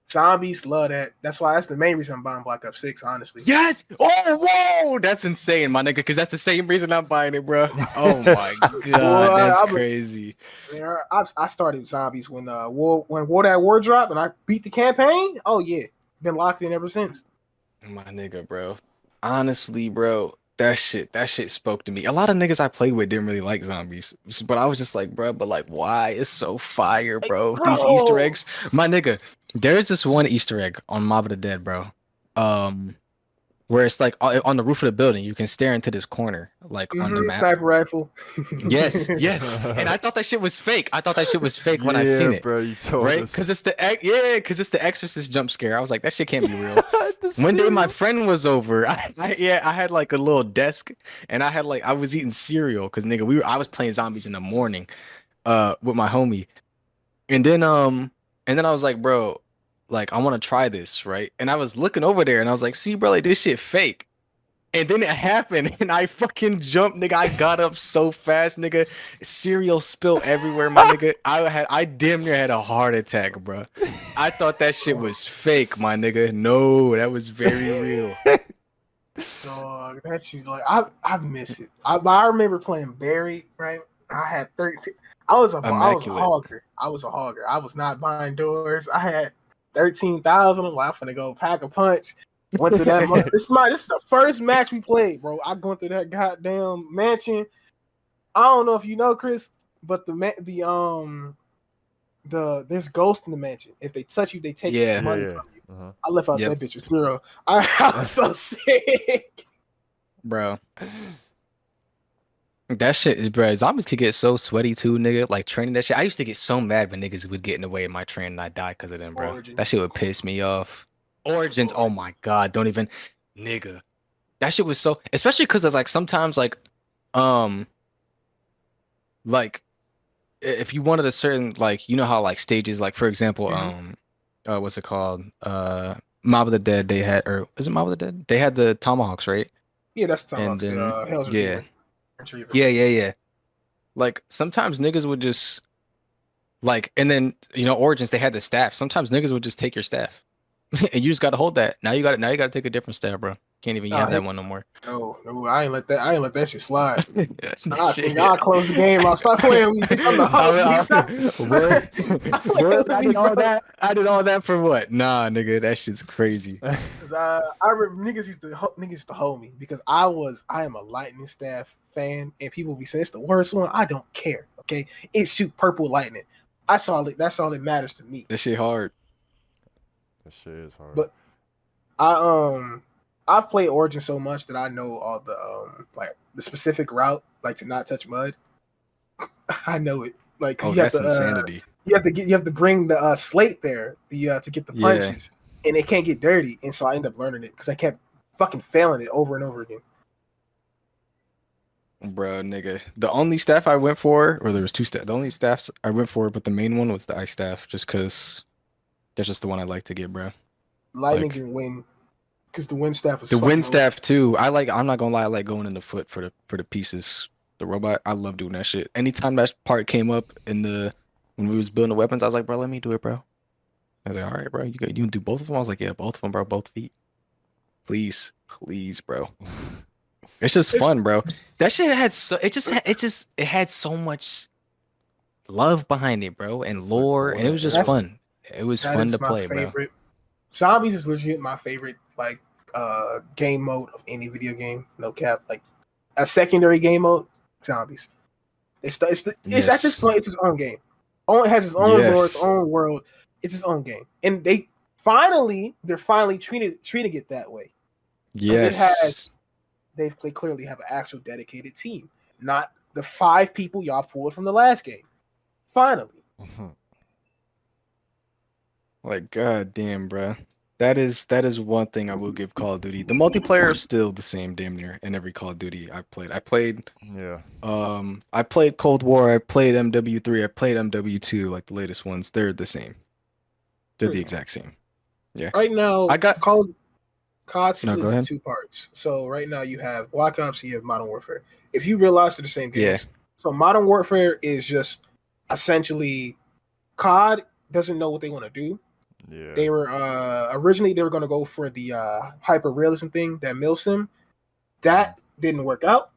Zombies love that. That's the main reason I'm buying Black Ops 6. Honestly. Yes. Oh whoa, that's insane, my nigga. Because that's the same reason I'm buying it, bro. Oh my Boy, god, that's I crazy. Man, I started zombies when War at War dropped and I beat the campaign. Oh yeah, been locked in ever since. My nigga, bro. Honestly, bro, that shit spoke to me. A lot of niggas I played with didn't really like zombies, but I was just like, bro, but like, why? It's so fire, Like, bro. These Easter bro, eggs, my nigga. There's this one Easter egg on Mob of the Dead, bro. Where it's like on the roof of the building, you can stare into this corner, like on the map. sniper rifle. Yes, yes. And I thought that shit was fake. I thought that shit was fake when I yeah, seen it. bro. You told Right? us. Because it's the Exorcist jump scare. I was like, that shit can't be real. The One day my cereal. friend was over. I had like a little desk and I was eating cereal because nigga I was playing zombies in the morning with my homie. And then I was like, bro, like I want to try this, right? And I was looking over there and I was like, see, bro, like this shit fake. And then it happened and I fucking jumped, nigga. I got up so fast, nigga. Cereal spilled everywhere, my nigga. I damn near had a heart attack, bro. I thought that shit was fake, my nigga. No, that was very real. Dog, that shit like I miss it. I remember playing Barry, right? I had 13. I was a Immaculate. hogger. I was a hogger. I was not buying doors. I had 13,000. I'm like, I'm finna go pack a punch. Went to that. This is the first match we played, bro. I going through that goddamn mansion. I don't know if you know, Chris, but there's ghosts in the mansion. If they touch you, they take Yeah. money Yeah. from you. Uh-huh. I left out Yep. that bitch with zero. I was so sick. Bro. That shit, bro. Zombies could get so sweaty too, nigga. Like training that shit. I used to get so mad when niggas would get in the way of my training and I die because of them, bro. Origins. That shit would piss me off. Origins, oh my god, don't even, nigga. That shit was so, especially because it's like sometimes like if you wanted a certain like you know how like stages like for example what's it called Mob of the Dead they had or is it Mob of the Dead they had the tomahawks right Yeah, that's the and then Hell's yeah Retriever. yeah like sometimes niggas would just like and then you know Origins they had the staff sometimes niggas would just take your staff and you just got to hold that now you got to take a different staff bro can't even have that one no more. No, I ain't let that shit slide. Shit. I'll close the game. I'll stop playing with me. I'm the host. What? I did all that for what? Nah, nigga, that shit's crazy. I remember niggas used to hold me because I am a lightning staff fan, and people be saying it's the worst one. I don't care. Okay, it shoot purple lightning. That's all that matters to me. That shit hard. That shit is hard. But I've played Origin so much that I know all the like the specific route, like to not touch mud. I know it. Like Oh, you have that's to, insanity. You have to bring the slate there, to get the punches, and it can't get dirty. And so I end up learning it because I kept fucking failing it over and over again. Bro, nigga. The only staff I went for, or there was two staff. The only staffs I went for, but the main one was the ice staff, just because that's just the one I like to get, bro. Lightning Like- can win because the wind staff is The fucking wind staff too. I'm not gonna lie, I like going in the foot for the pieces. The robot, I love doing that shit. Anytime that part came up when we was building the weapons, I was like, bro, let me do it, bro. I was like, all right, bro, you can do both of them. I was like, yeah, both of them, bro, both feet. Please, bro. It's just fun, bro. That shit had it had so much love behind it, bro, and It's like lore, more and it than was just That's fun. It was that fun is to my play, bro. favorite. Zombies is legit my favorite like game mode of any video game. No cap. Like a secondary game mode, zombies. It's at this Yes. point it's its own game. It has its own lore, its Yes. own world. It's its own game, and they're finally treating it that way. Yes. They clearly have an actual dedicated team, not the 5 people y'all pulled from the last game. Finally, Like, god damn, bro. That is one thing I will give Call of Duty. The multiplayer is still the same damn near in every Call of Duty I played. yeah. I played Cold War, I played MW3, I played MW2, like the latest ones. They're the same. They're the Pretty exact same. Yeah. right now, I got COD No, split go into ahead. 2 parts. So right now you have Black Ops, you have Modern Warfare. If you realize they're the same Yeah. games. So Modern Warfare is just essentially COD doesn't know what they want to do. Yeah. They were originally they were going to go for the hyper realism thing, that milsim. That didn't work out.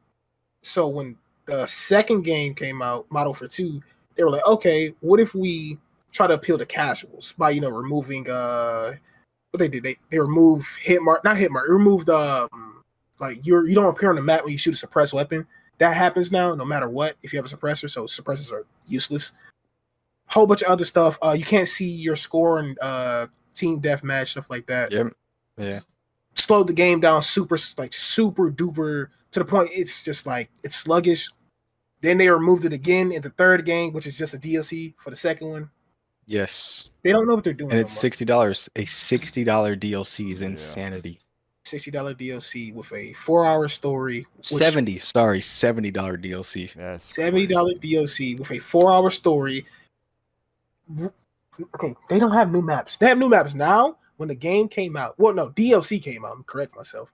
So when the second game came out, Modern Warfare 2, they were like, okay, what if we try to appeal to casuals by removing what they did? They removed not hit mark, removed like you don't appear on the map when you shoot a suppressed weapon. That happens now, no matter what, if you have a suppressor, so suppressors are useless. Whole bunch of other stuff. You can't see your score and team deathmatch, stuff like that. Yep. Yeah. Slowed the game down super duper to the point it's just like it's sluggish. Then they removed it again in the third game, which is just a DLC for the second one. Yes. They don't know what they're doing. And it's $60. A $60 DLC is insanity. $60 DLC with a 4-hour story. $70 DLC. That's $70 crazy. DLC with a 4-hour story. Okay, they don't have new maps. They have new maps now. When the game came out, well, no, DLC came out. I'm correct myself.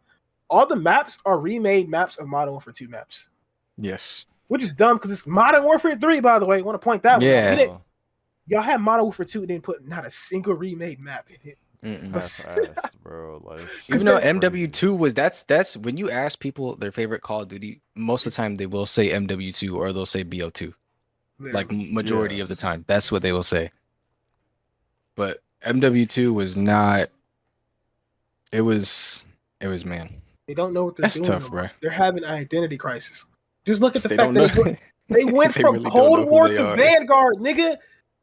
All the maps are remade maps of Modern Warfare 2 maps, Yes. which is dumb because it's Modern Warfare 3, by the way. I want to point that Yeah. one out. Y'all had Modern Warfare 2 and didn't put not a single remade map in it. That's ass, bro. Like, Even though crazy. MW2 was that's when you ask people their favorite Call of Duty, most of the time they will say MW2 or they'll say BO2. Like majority of the time, that's what they will say. But MW2 was not. It was man. They don't know what they're That's doing. tough, no bro. more. They're having an identity crisis. Just look at the They fact don't know. that they went They from really don't Cold know who War they to are. Vanguard, nigga.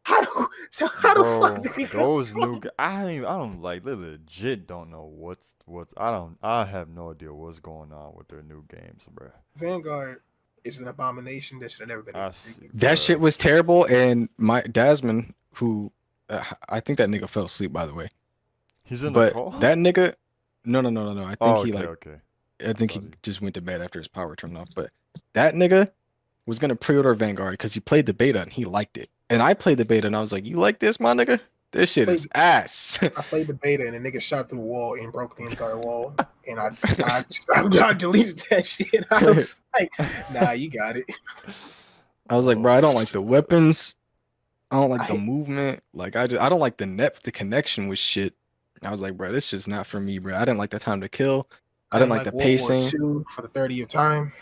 How the Bro, fuck did we go? those new I don't like they legit don't know what's I have no idea what's going on with their new games, bro. Vanguard is an abomination that should have never been. I see, That bruh. shit was terrible. And my Dasmond, who I think that nigga fell asleep, by the way. He's in the But call. that nigga, no. I think he okay. I think he Buddy. just went to bed after his power turned off. But that nigga was gonna pre-order Vanguard because he played the beta and he liked it. And I played the beta and I was like, "You like this, my nigga? This shit is ass." I played the beta and the nigga shot through the wall and broke the entire wall. And I deleted that shit. I was like, nah, you got it. I was like, bro, I don't like the weapons. I don't like I the hate- movement. Like I don't like the connection with shit. I was like, bro, this just not for me, bro. I didn't like the time to kill. I didn't like the World War pacing. II for the 30th time.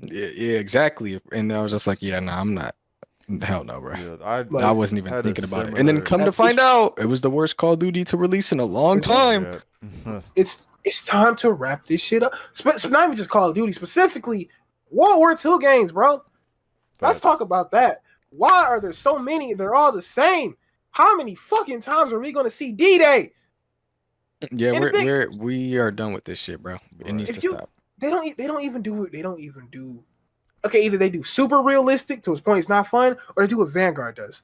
Yeah, exactly. And I was just like, yeah, nah, I'm not. Hell no, bro. Yeah, I wasn't even had a thinking about it. And then similar- come to At find this- out, it was the worst Call of Duty to release in a long time. Yeah. It's time to wrap this shit up. Not even just Call of Duty, specifically World War II games, bro. Let's talk about that. Why are there so many? They're all the same. How many fucking times are we going to see D-Day? Yeah, And we are done with this shit, bro. It Right. needs to stop. They don't even do it. They don't even do. Okay, either they do super realistic to its point it's not fun, or they do what Vanguard does.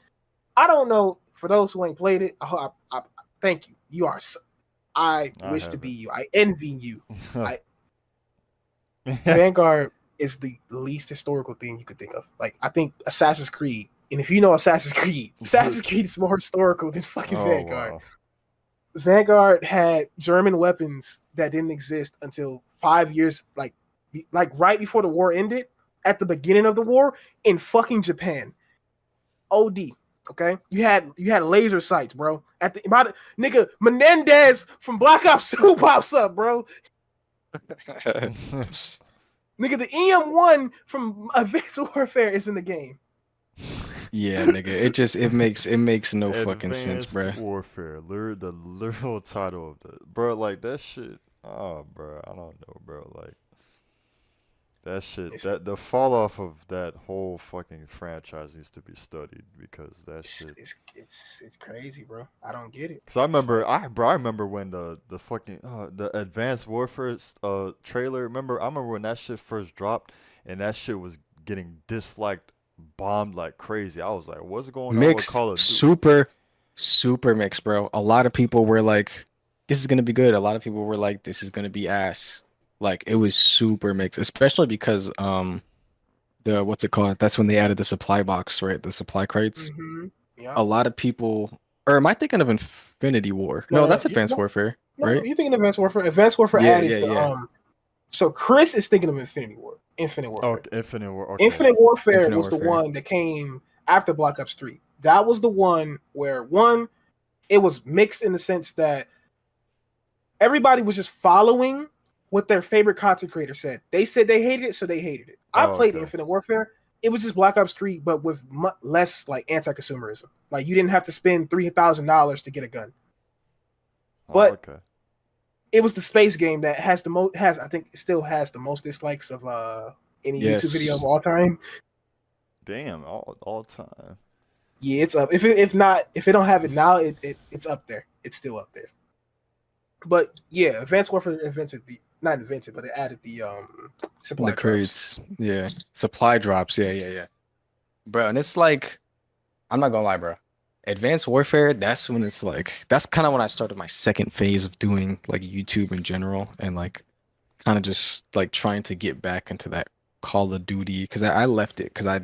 I don't know. For those who ain't played it, I thank you. You are. I wish to be you. I envy you. Vanguard is the least historical thing you could think of. Like, I think Assassin's Creed, and if you know Assassin's Creed is more historical than fucking Vanguard. Wow. Vanguard had German weapons that didn't exist until 5 years, like right before the war ended, at the beginning of the war in fucking Japan. OD. Okay, you had laser sights, bro. Nigga Menendez from Black Ops 2 pops up, bro. Nigga, the EM1 from Advanced Warfare is in the game. Yeah, nigga. It makes no fucking sense, Advanced bruh. Warfare, the literal title of the bro, like that shit. Oh, bro, I don't know, bro. Like that shit, It's, that the fall off of that whole fucking franchise needs to be studied because that it's, shit. it's, it's crazy, bro. I don't get it. Cause I It's remember, like, I remember when the fucking the Advanced Warfare trailer. Remember, I remember when that shit first dropped, and that shit was getting disliked, bombed like crazy. I was like, what's going on with Mixed, Call of Duty? super mixed, bro. A lot of people were like, this is gonna be good. A lot of people were like, this is gonna be ass. Like it was super mixed, especially because the what's it called? That's when they added the supply box, right? The supply crates. yeah. A lot of people, or am I thinking of Infinity War? No, No, that's Advanced Warfare, no, right? you're thinking of Advanced Warfare. Advanced Warfare Yeah, added yeah, the yeah. So Chris is thinking of Infinite Oh, Warfare. Infinite War. Okay. Infinite Warfare Infinite was the Warfare. one that came after Black Ops 3. That was the one where it was mixed in the sense that everybody was just following what their favorite content creator said. They said they hated it, so they hated it. I Oh, played okay. Infinite Warfare. It was just Black Ops 3, but with less like anti-consumerism. Like you didn't have to spend $3,000 to get a gun. But Oh, okay. it was the space game that has the most I think it still has the most dislikes of any YouTube video of Yes. all time. Damn, all time. Yeah, it's up. If it don't have it now, it's up there. It's still up there. But yeah, Advanced Warfare not invented, but it added the supply The drops. crates, yeah. Supply drops, yeah. Bro, and it's like, I'm not gonna lie, bro. Advanced Warfare, that's when it's like, that's kind of when I started my second phase of doing like YouTube in general and like kind of just like trying to get back into that Call of Duty because I left it because I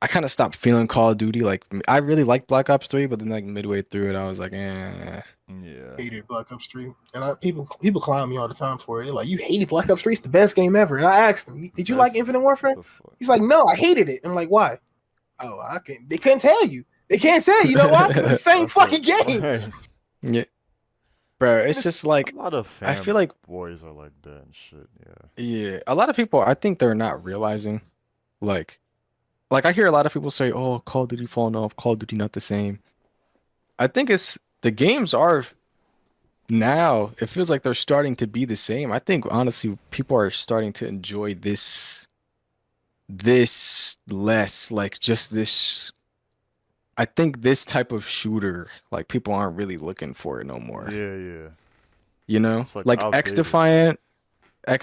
kind of stopped feeling Call of Duty. Like I really liked Black Ops 3, but then like midway through it, I was like, eh. Yeah. Hated Black Ops 3, and people clown me all the time for it. They're like, "You hated Black Ops 3? It's the best game ever." And I asked him, "Did you like Infinite Warfare?" The fuck? He's like, "No, I hated it." I'm like, "Why?" Oh, I can't. They couldn't tell you. They can't tell you. You know why? 'Cause it's the same That's fucking it. game. Right. Yeah, bro. It's It's- just like A lot of I feel like boys are like that and shit. Yeah. yeah, a lot of people. I think they're not realizing, like I hear a lot of people say, "Oh, Call of Duty falling off. Call of Duty not the same." I think it's the games are now. It feels like they're starting to be the same. I think honestly, people are starting to enjoy this less, like just this. I think this type of shooter, like people aren't really looking for it no more. Yeah. You know, It's like like X outdated.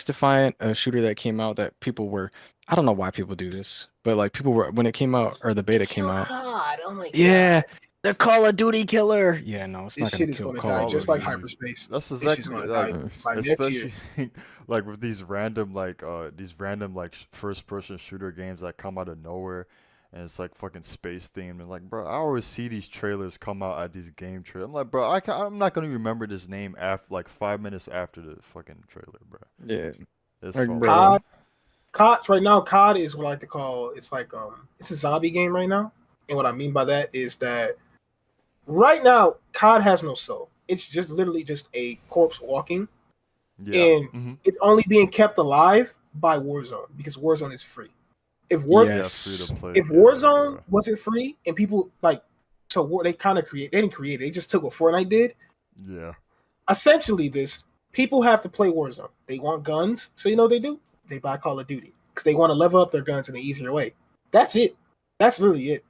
Defiant, a shooter that came out that people were. I don't know why people do this, but like people were when it came out or the beta came out. God, oh my Yeah, God. the Call of Duty killer. Yeah, no, it's This not gonna shit is kill gonna Call die of just Duty. like hyperspace. That's This shit's exactly gonna like, die by next year. especially like with these random like first person shooter games that come out of nowhere, and it's like fucking space themed and like, bro, I always see these trailers come out at these game trailers. I'm like, bro, I'm not gonna remember this name after like 5 minutes after the fucking trailer, bro. Yeah, It's like, so bro. COD right now. COD is what I like to call. It's like it's a zombie game right now, and what I mean by that is that right now COD has no soul. It's just literally just a corpse walking, yeah. and Mhm. it's only being kept alive by Warzone because Warzone is free. If Yeah, free Yes. to play. if Yeah, Warzone bro. wasn't free and people like they kind of they didn't create it, they just took what Fortnite did. Yeah. Essentially, people have to play Warzone. They want guns, so you know what they do? They buy Call of Duty because they want to level up their guns in an easier way. That's it. That's literally it.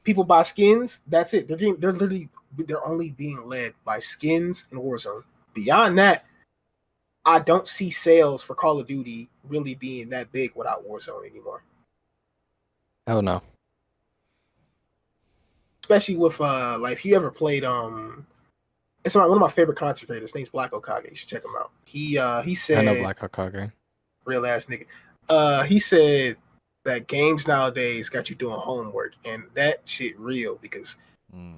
People buy skins. That's it. They're only being led by skins in Warzone. Beyond that, I don't see sales for Call of Duty really being that big without Warzone anymore. Hell no. Especially with like if you ever played it's one of my favorite content creators. His name's Black Okage. You should check him out. He said I know Black Hokage. real ass nigga. He said that games nowadays got you doing homework, and that shit real because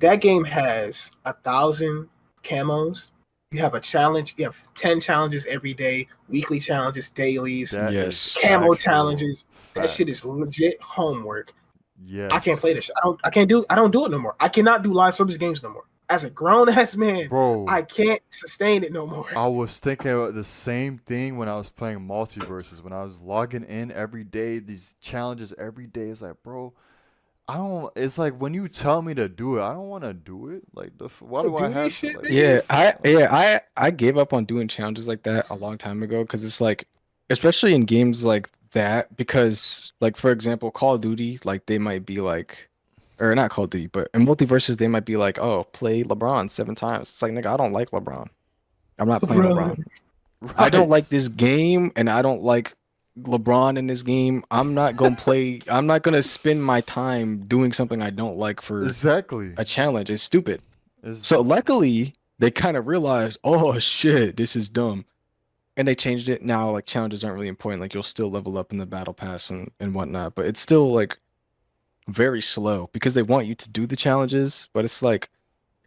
that game has 1,000 camos. You have a challenge. You have 10 challenges every day, weekly challenges, dailies, That Yes. is camo actual challenges. That fact. shit is legit homework. Yes. I can't play this. I don't do it no more. I cannot do live service games no more. as a grown ass man, Bro, I can't sustain it no more. I was thinking about the same thing when I was playing Multiversus. When I was logging in every day, these challenges every day. It's like, bro, I don't. It's like when you tell me to do it, I don't want to do it. Like, why do I Do have this to? shit, Like, nigga. I gave up on doing challenges like that a long time ago because it's like, especially in games like that, because like for example, Call of Duty, like they might be like, or not Call of Duty, but in Multiverses they might be like, oh, play LeBron 7 times. It's like, nigga, I don't like LeBron. I'm not playing Bro. LeBron. I don't like right. this game, and I don't like LeBron in this game. I'm not gonna play. I'm not gonna spend my time doing something I don't like for Exactly. a challenge. It's stupid. It's, So luckily, they kind of realized, oh shit, this is dumb, and they changed it. Now, like challenges aren't really important. Like you'll still level up in the battle pass and whatnot, but it's still like very slow because they want you to do the challenges. But it's like,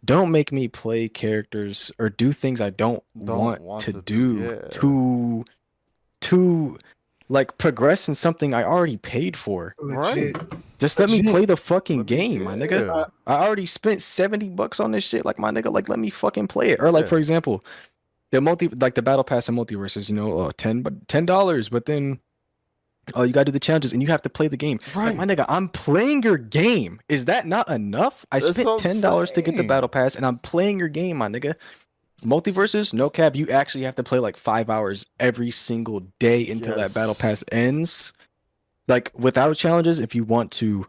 don't make me play characters or do things I don't don't want want to to do. do Yeah. to like progress in something I already paid for. Legit. Right. Just let me Legit. play the fucking Let me- game, my nigga. yeah. I already spent $70 on this shit. Like my nigga, like let me fucking play it. Or like Yeah. for example, the battle pass and multiverses, you know, $10, but then you gotta do the challenges and you have to play the game. Like Right. my nigga, I'm playing your game. Is that not enough? I That's spent what I'm $10 to get the saying. battle pass and I'm playing your game, my nigga. Multiverses, no cap, you actually have to play like 5 hours every single day until that battle Yes. pass ends. Like without challenges, if you want to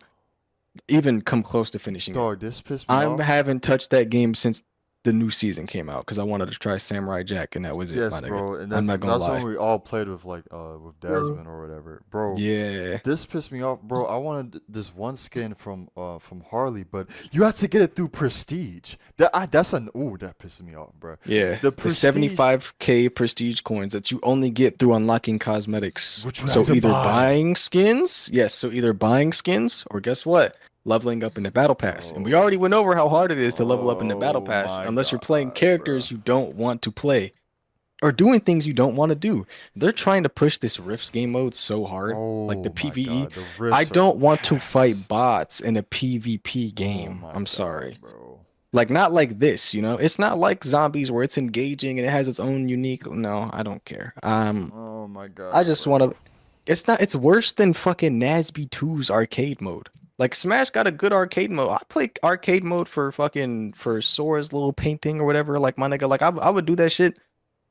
even come close to finishing it. Dog, this pissed me I off. haven't touched that game since the new season came out because I wanted to try Samurai Jack and that was it, Yes, my nigga. bro, and I'm that's not gonna lie. when we all played with like with Bro. Desmond or whatever, bro. Yeah. This pissed me off, bro. I wanted this one skin from Harley, but you have to get it through Prestige. That pissed me off, bro. Yeah. The The Prestige, 75k prestige coins that you only get through unlocking cosmetics. which you So have to either buy. buying skins, yes, so either buying skins or guess what? Leveling up in the battle pass. And we Oh. already went over how hard it is to level up in the battle Oh pass my unless you're playing God, characters bruh. you don't want to play or doing things you don't want to do. They're trying to push this Rifts game mode so hard, like the Oh my PvE. God, the I rifts are don't want to fight ass. bots in a PvP Oh game. my I'm God, sorry. bro. Like not like this, you know? It's not like zombies where it's engaging and it has its own unique. No, I don't care. Oh my God, I just want bro. to. It's worse than fucking Nasby 2's arcade mode. Like Smash got a good arcade mode. I play arcade mode for Sora's little painting or whatever. Like my nigga, like I would do that shit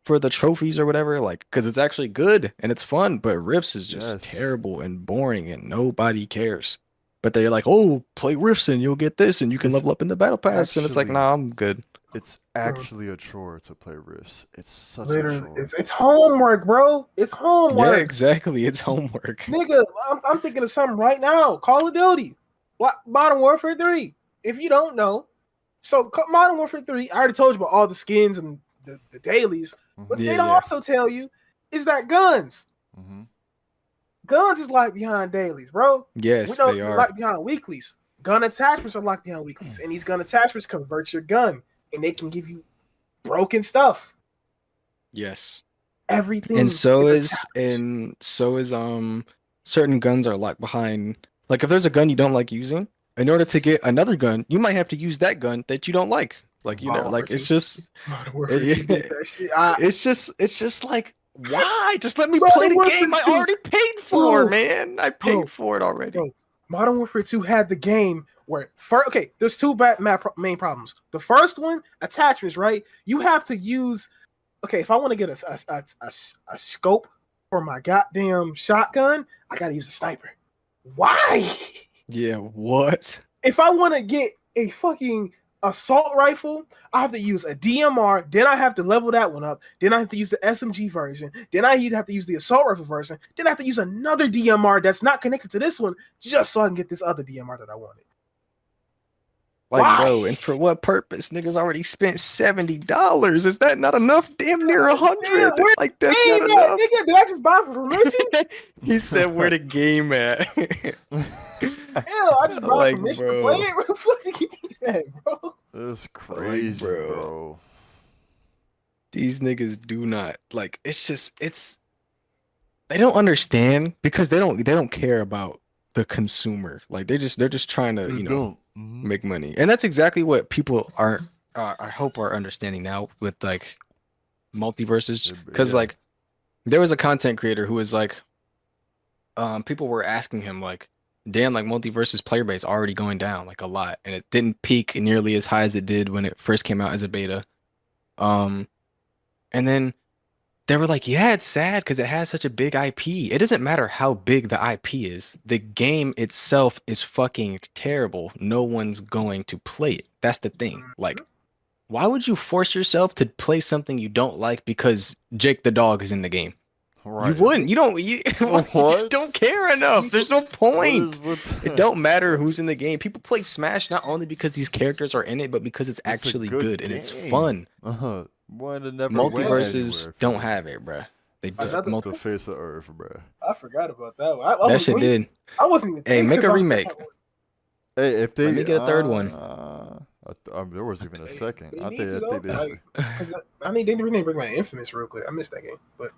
for the trophies or whatever, like because it's actually good and it's fun. But Rifts is just Yes. terrible and boring and nobody cares. But they're like, oh, play Rifts and you'll get this and you can It's level up in the battle pass. And it's like, actually- nah, I'm good. It's actually a chore to play Rifts. It's such a Literally, chore. it's homework, bro. It's Yeah, homework. exactly. It's homework. Nigga, I'm thinking of something right now. Call of Duty, Modern Warfare 3. If you don't know, so Modern Warfare 3, I already told you about all the skins and the dailies. But Yeah, they don't yeah. also tell you is that guns. Mm-hmm. Guns is locked behind dailies, bro. Yes, we know they it's are. locked behind weeklies. Gun attachments are locked behind weeklies, and these gun attachments convert your gun, and they can give you broken stuff. Yes. Everything. And so is is certain guns are locked behind. Like if there's a gun you don't like using, in order to get another gun, you might have to use that gun that you don't like. Like you know, Modern like Warfare it's 2. just Modern Warfare 2 did that shit. it's just like why? Just let me Modern play the Warfare game I 2. already paid for, Bro. man. I Bro. paid for it already. Bro. Modern Warfare 2 had the game where there's two main problems. The first one, attachments, right? You have to use if I want to get a scope for my goddamn shotgun, I gotta use a sniper. Why? Yeah, what? If I want to get a fucking assault rifle, I have to use a DMR, then I have to level that one up, then I have to use the SMG version, then I have to use the assault rifle version, then I have to use another DMR that's not connected to this one just so I can get this other DMR that I wanted. Like, Why? bro, and for what purpose? Niggas already spent $70. Is that not enough? Damn near 100. where Like that's Hey, not man, enough. nigga, did I just buy it for permission? He said, "Where the game at?" Hell, I just bought Like, permission bro. to play it. Where the fuck did you get that, bro? It's crazy, bro. bro. These niggas do not like. It's they don't understand because they don't care about the consumer. Like they're just trying to They you know don't. Mhm. make money, and that's exactly what people aren't I hope are understanding now with like multiverses, Yeah, because yeah. like there was a content creator who was like, people were asking him like, damn, like multiversus player base already going down like a lot, and it didn't peak nearly as high as it did when it first came out as a beta. Um, and then they were like, yeah, it's sad because it has such a big IP. It doesn't matter how big the IP is. The game itself is fucking terrible. No one's going to play it. That's the thing. Like, why would you force yourself to play something you don't like because Jake the dog is in the game? Right. You wouldn't. You don't. You just don't What? care enough. There's no What point. is with It don't matter who's in the game. People play Smash not only because these characters are in it, but because it's It's a actually good good and it's game. fun. One that never went Multiverses anywhere. don't have it, bruh. They It's just Another- the face of Earth, bruh. I forgot about that one. I that shit did. I wasn't even. Hey, thinking make a about remake. that one. Hey, if they Let me get a third one. there was even a second. They I need think to, I think though. they. Like, 'cause I mean, they didn't bring my Infamous real quick. I missed that game, but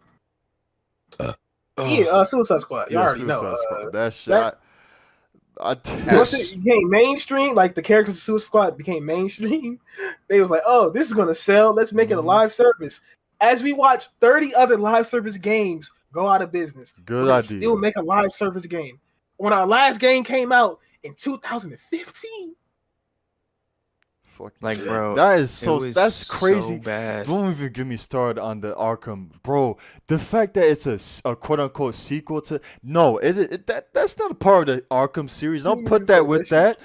yeah, Suicide Squad. Y'all Yeah, already know. Suicide Squad. That shit. that- I Once it became mainstream, like the characters of Suicide Squad became mainstream, they was like, "Oh, this is gonna sell. Let's make it a Mhm. live service." As we watch 30 other live service games go out of business, Good we're gonna idea. still make a live service game. When our last game came out in 2015, Fuck Like, yeah. bro, that is it so. was That's crazy. so bad. Don't even get me started on the Arkham, bro. The fact that it's a quote unquote sequel to that's not a part of the Arkham series. Don't put that with that.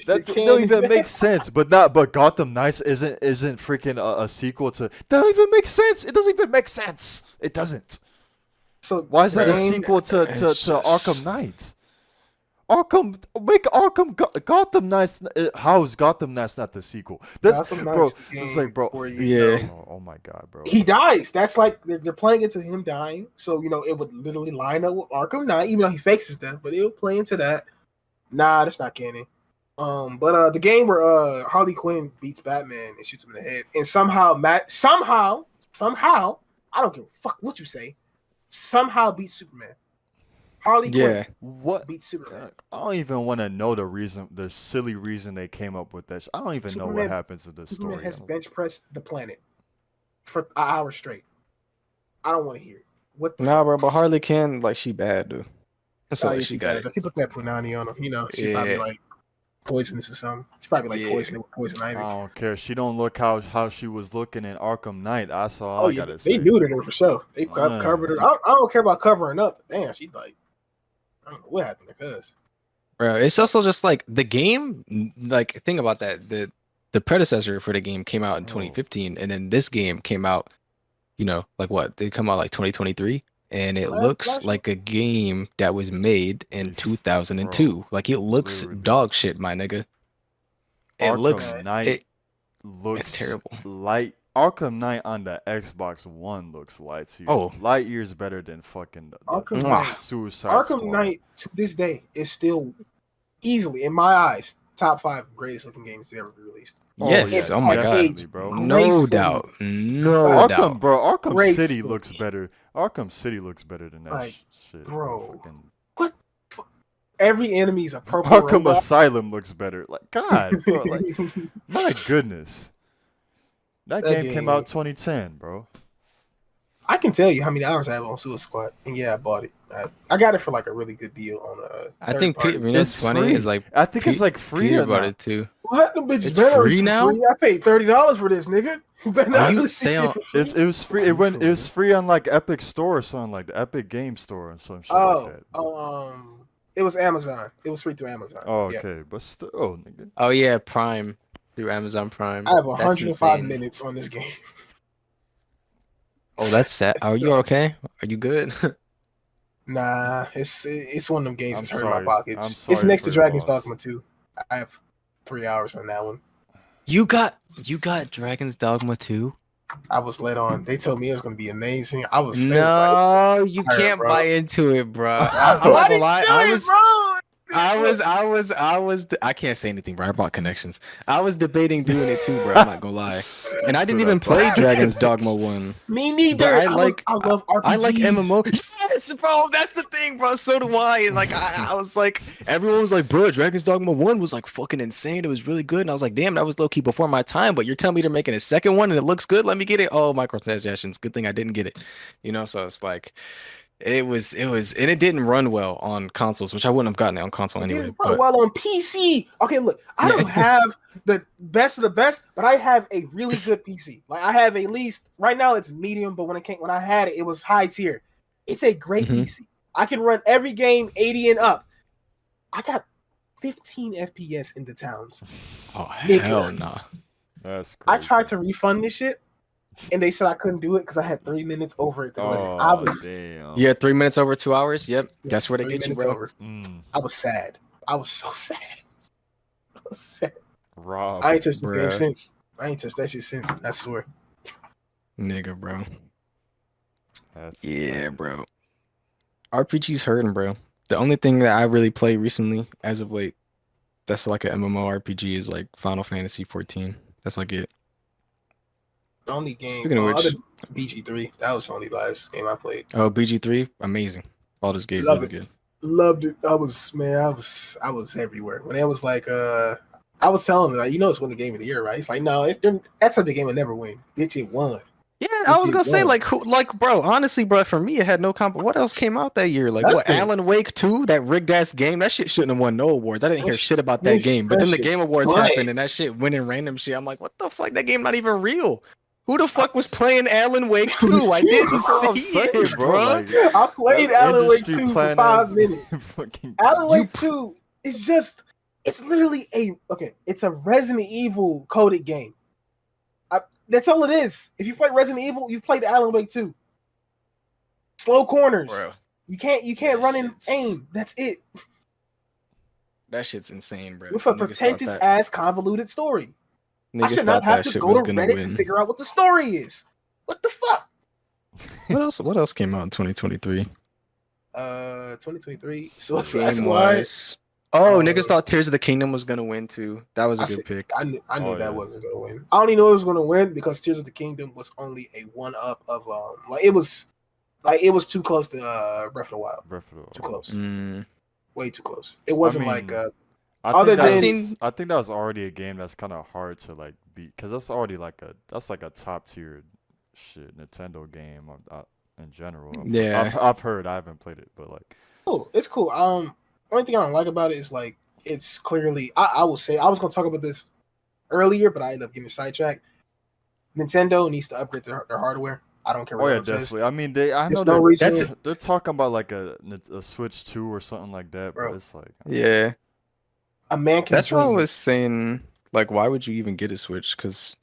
That don't even make sense. But Gotham Knights isn't freaking a sequel to. That don't even make sense. It doesn't even make sense. It doesn't. So Why is that a game- sequel to It's Arkham just- Knights? Make Gotham Knights. How is Gotham Knights not the sequel? That's Gotham bro. Knights It's game like, bro. where you Yeah. know, Oh my god, bro. he dies. That's like they're playing into him dying. So it would literally line up with Arkham Knight, even though he fakes his death, but it'll play into that. Nah, that's not canon. But the game where Harley Quinn beats Batman and shoots him in the head, and somehow I don't give a fuck what you say, somehow beats Superman. Harley Yeah. Quinn What? beats Superman. I don't even want to know the silly reason they came up with that. I don't even know what Superman- happens in the Superman story. has bench pressed the planet for an hour straight. I don't want to hear it. What the Nah, fuck? bro, but Harley Quinn, like, she bad, dude. That's Oh, all yeah, she got it. She put that punani on him. She probably Yeah. like poisonous or something. She probably like Yeah. poisoned with poison ivy. I don't care. She don't look how she was looking in Arkham Knight. That's all Oh I yeah, gotta they say. neutered her for sure. They Yeah. covered her. I don't care about covering up. Damn, she like I don't know what happened to us. Bro, it's also just like the game, like, think about that. The predecessor for the game came out in Oh. 2015, and then this game came out, like what? They come out like 2023, and it Last- looks last year. like a game that was made in Eesh, 2002. Like, it looks literally. dog shit, my nigga. It Arkham looks Knight looks terrible. Arkham Knight on the Xbox One looks light years. Oh. Light years better than fucking the Arkham Mwah. Knight, Suicide Arkham Squad. Knight to this day is still easily, in my eyes, top 5 greatest looking games to ever be released. Yes, oh my definitely, God. bro. No gracefully. doubt. No Arkham, doubt. bro. Arkham City Gracefully. looks better. Arkham City looks better than that Like, shit, bro. Fucking- Every enemy is a purple Arkham robot. Asylum looks better. Like, God, bro. Like, my goodness. That That game came game- out 2010, bro. I can tell you how many hours I have on Suicide Squad, and yeah, I bought it. I got it for like a really good deal on I think Peter, third-party. that's It's funny. free. Is like I think it's Pete- like free Peter or bought not. it too. What the bitch? It's better free for now? free? I paid $30 for this, nigga. You better not Are you release this saying- shit for free. It was free. It was free on like Epic Store or something, like the Epic Game Store or some shit like that. It was Amazon. It was free through Amazon. Oh, Yeah. okay, but still, nigga. Oh yeah, Prime through Amazon Prime. I have That's 105 insane. minutes on this game. Oh, that's sad. Are you okay? Are you good? Nah, it's one of them games I'm that's hurting sorry. my pockets. I'm It's sorry next for to your Dragon's loss. Dogma 2. I have 3 hours on that one. you got Dragon's Dogma 2? I was let on. They told me it was gonna be amazing. I was. They was like, No, you Alright, can't bro. buy into it, bro. Why I'm not did gonna lie. you do it, bro? I can't say anything, bro. I bought connections. I was debating doing it too, bro. I'm not gonna lie. And I didn't even play Dragon's Dogma 1. Me But neither. I love RPGs. I like MMO. Yes, bro. That's the thing, bro. So do I. And like, I was like, everyone was like, bro, Dragon's Dogma 1 was like fucking insane. It was really good. And I was like, damn, that was low key before my time. But you're telling me they're making a second one and it looks good. Let me get it. Oh, microtransactions. Good thing I didn't get it. You know, so it's like, it was, and it didn't run well on consoles, which I wouldn't have gotten it on console It anyway. didn't run well on PC. Okay, look, I don't have the best of the best, but I have a really good PC. Like I have at least right now it's medium, but when I had it, it was high tier. It's a great PC. I can run every game 80 and up. I got 15 FPS in the towns. Oh hell nah. That's crazy. I tried to refund this shit, and they said I couldn't do it because I had 3 minutes over it. Oh, damn. Yeah, 3 minutes over 2 hours. Yep, that's where they get you, bro. I was sad. I was so sad. I was sad. Rob, I ain't touched this game since. I ain't touched that shit since. I swear. Nigga, bro. That's yeah, bro. RPG's hurting, bro. The only thing that I really play recently, as of late, that's like an MMO RPG is like Final Fantasy 14. That's like it. The only game Which, other than BG3, that was the only last game I played. Oh, BG3, amazing. All this game Love really it. good. Loved it. I was everywhere. When it was like I was telling him like, you know, it's winning the game of the year, right? It's like, no, that's how the game would never win. Bitch, it won. Yeah, I was gonna say bro. Honestly, bro, for me, it had no comp. What else came out that year? Like Nothing. what? Alan Wake 2, that rigged ass game. That shit shouldn't have won no awards. I didn't hear shit about that game. But then the Game Awards happened, and that shit winning random shit. I'm like, what the fuck? That game not even real. Who the fuck was playing Alan Wake 2? I didn't see it, bro. Like, I played Alan Wake 2 for 5 minutes. Alan Wake 2 is just, it's literally it's a Resident Evil coded game. That's all it is. If you play Resident Evil, you've played Alan Wake 2. Slow corners. Bro, you can't run and aim. That's it. That shit's insane, bro. With a pretentious ass convoluted story. Niggas I should not have to go to Reddit to figure out what the story is. What the fuck? What else came out in 2023? 2023. Suicide Squad. Oh, niggas thought Tears of the Kingdom was gonna win too. That was a good pick. I knew that wasn't gonna win. I only knew it was gonna win because Tears of the Kingdom was only a one up of it was too close to Breath of the Wild. Too close. Way too close. It wasn't I think that was already a game that's kind of hard to like beat because that's already like a top tier shit Nintendo game in general. Yeah, I've heard. I haven't played it, but like, cool. It's cool. Only thing I don't like about it is like it's clearly. I will say I was gonna talk about this earlier, but I ended up getting sidetracked. Nintendo needs to upgrade their hardware. I don't care what it says. Definitely. I mean, I know they're talking about like a Switch 2 or something like that, bro. But it's like yeah, a man can. That's what I was saying. Like, why would you even get a Switch? Because,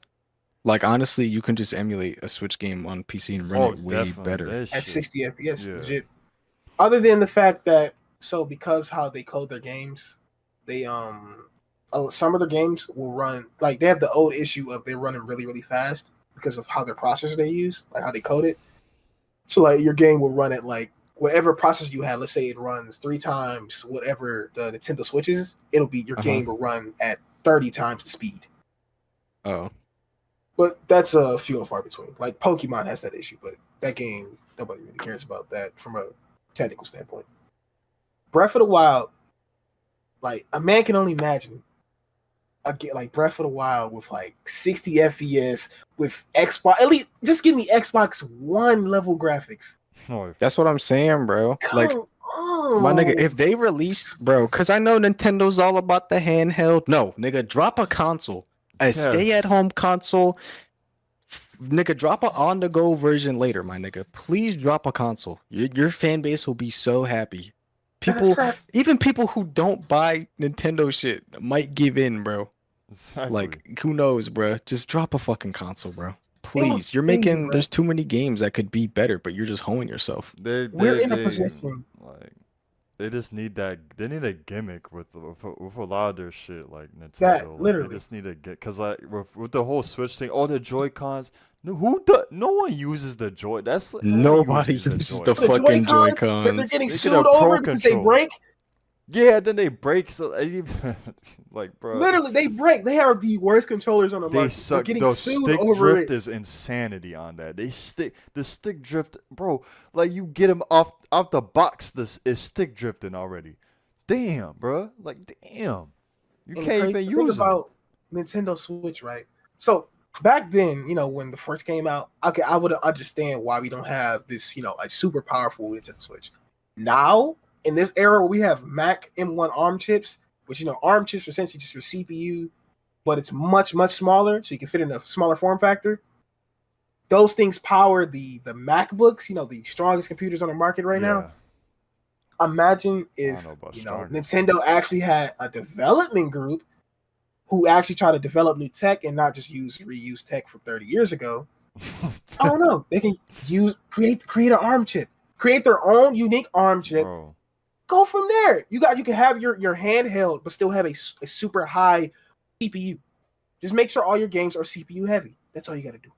like, honestly, you can just emulate a Switch game on PC and run it way better at 60 FPS. Yeah. Legit. Other than the fact that because how they code their games, they some of their games will run like they have the old issue of they're running really really fast because of how their processor they use, like how they code it. So like your game will run at like whatever processor you have. Let's say it runs 3 times whatever the Nintendo Switch is. It'll be your game will run at 30 times the speed. Oh, but that's a few and far between. Like Pokemon has that issue, but that game nobody really cares about that from a technical standpoint. Breath of the Wild, like a man can only imagine like Breath of the Wild with like 60 FPS with Xbox. At least just give me Xbox One level graphics. That's what I'm saying, bro. Like, my nigga, if they released, bro, because I know Nintendo's all about the handheld. No, nigga, drop a console, stay-at-home console. Nigga, drop a on-the-go version later, my nigga. Please drop a console. Your fan base will be so happy. Even people who don't buy Nintendo shit might give in, bro. Exactly. Like, who knows, bro? Just drop a fucking console, bro. Please. There's too many games that could be better, but you're just hoeing yourself. We're in a position. Like, they just need that. They need a gimmick with a lot of their shit, like Nintendo. Literally. They just need to get, because like with the whole Switch thing, all the Joy-Cons. No one uses the Joy. Nobody uses the fucking Joy-Cons. They're getting sued over because they break. Yeah, then they break. So like, bro, Literally, they break. They are the worst controllers on the they market. They're suck. getting Those sued stick over drift it. is insanity on that. The stick drift, bro. Like you get them off the box. This is stick drifting already. Damn, bro. Like damn, you And the can't crazy even thing use them. about Nintendo Switch, right? So back then, when the first came out, okay, I would understand why we don't have this, like super powerful Nintendo Switch. Now, in this era where we have Mac M1 ARM chips, which ARM chips are essentially just your CPU, but it's much, much smaller, so you can fit in a smaller form factor. Those things power the MacBooks, the strongest computers on the market right now. Yeah, Imagine I don't if know about strongest. Nintendo actually had a development group who actually try to develop new tech and not just reuse tech from 30 years ago. I don't know. They can create an ARM chip, create their own unique ARM chip. Bro, Go from there. You can have your handheld, but still have a super high CPU. Just make sure all your games are CPU heavy. That's all you got to do.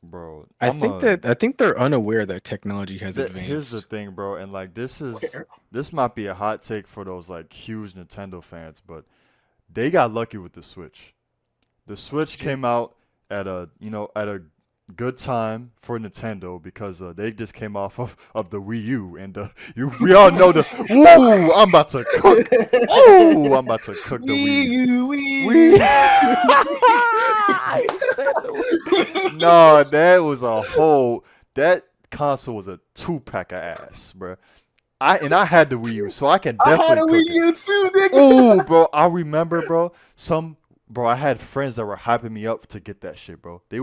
bro, I think they're unaware that technology has here's the advanced. thing, bro, and like this might be a hot take for those like huge Nintendo fans, but they got lucky with the Switch. The Switch came out at a good time for Nintendo because they just came off of the Wii U and we all know the ooh I'm about to cook ooh I'm about to cook the Wii U. Wii. I said no, that console was a 2-pack of ass, bro. I had the Wii U, so I can I had definitely a cook Wii it. U too, nigga. Oh, bro, I remember, bro. I had friends that were hyping me up to get that shit, bro. I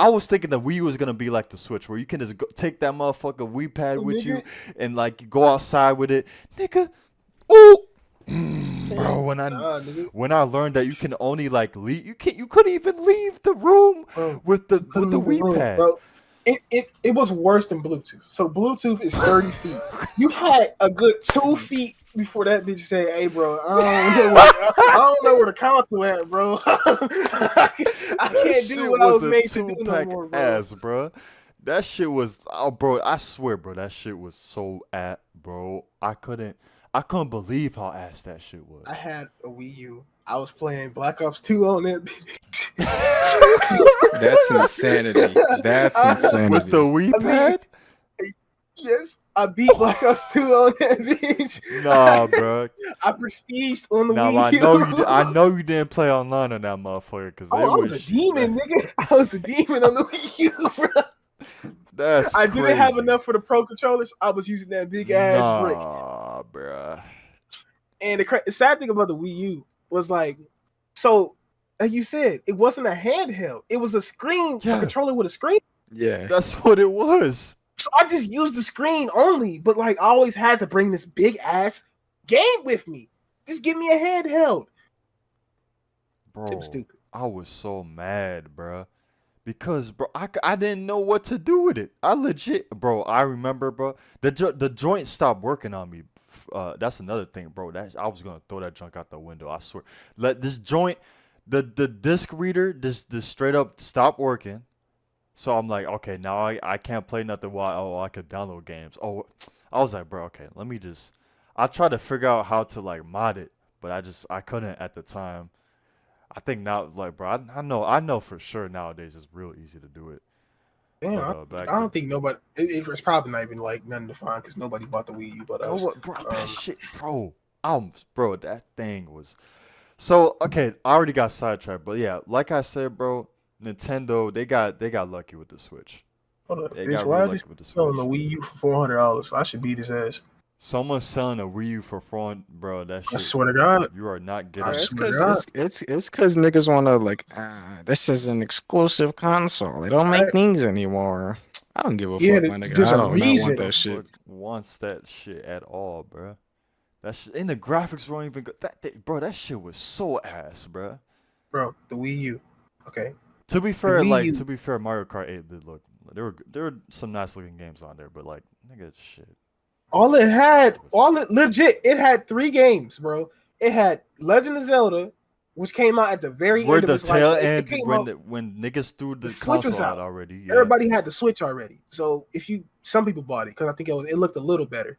was thinking the Wii U was gonna be like the Switch, where you can just take that motherfucking Wii pad Oh, with you nigga. and like you go outside with it, nigga. Ooh, bro. Nigga. When I learned that you can only like leave, you couldn't even leave the room Bro, with the couldn't leave the Wii room, pad. bro. It was worse than Bluetooth. So Bluetooth is 30 feet. You had a good 2 feet before that bitch said, "Hey, bro, I don't know where the console at, bro. I can't do Shit what I was was a made to do no 2-pack more, bro." ass, bro. That shit was, oh, bro. I swear, bro. That shit was so bro. I couldn't believe how ass that shit was. I had a Wii U. I was playing Black Ops 2 on that bitch. That's insanity. That's With the insanity. Wii pad? Yes, I beat Black Ops 2 on that bitch. Nah, bro. I prestiged on the Now Wii U. I know you didn't play online on that motherfucker, cause they Oh, I was was a demon, that, nigga. I was a demon on the Wii U, bro. that's I didn't have crazy. enough for the pro controllers. I was using that big ass brick. Nah, bruh. And the sad thing about the Wii U was like you said, it wasn't a handheld. It was a screen, a Yeah, controller with a screen. Yeah. that's what it was. So I just used the screen only, but like I always had to bring this big ass game with me. Just give me a handheld. Bro, It was stupid. I was so mad, bruh. Because, bro, I didn't know what to do with it. I legit, bro, I remember, bro, the joint stopped working on me. That's another thing, bro. I was gonna throw that junk out the window. I swear. Let this joint, the disc reader, this straight up stopped working. So I'm like, okay, now I can't play nothing while I could download games. Oh, I was like, bro, okay, let me just. I tried to figure out how to like mod it, but I couldn't at the time. I think now, like, bro, I know for sure nowadays it's real easy to do it. Damn, But I back don't then, think nobody. It's probably not even like nothing to find because nobody bought the Wii U but no, us. what, bro, that shit, bro, that thing was. So okay, I already got sidetracked, but yeah, like I said, bro, Nintendo they got lucky with the Switch. Hold up, They bitch. got real Why I lucky just with the selling the Switch. Wii U for $400? I should beat his ass. Someone selling a Wii U for 400, bro, that I shit, swear to God. you are not I getting. It's swear to cause God. it's cause niggas wanna like this is an exclusive console. They don't make these anymore. I don't give a Yeah, fuck, my nigga. there's I a do not want reason. that shit. Motherfucker wants that shit at all, bro. That shit, and the graphics weren't even good. Bro, that shit was so ass, bro. Bro, the Wii U. Okay. To be The fair, Wii U. Mario Kart 8 did look. There were some nice looking games on there, but like, nigga, shit. It had 3 games, bro. It had Legend of Zelda, which came out at the very Where end of the its life. tail So it end came out, when niggas threw the the Switch was console out out. already, yeah. Everybody had the Switch already. So some people bought it because I think it looked a little better.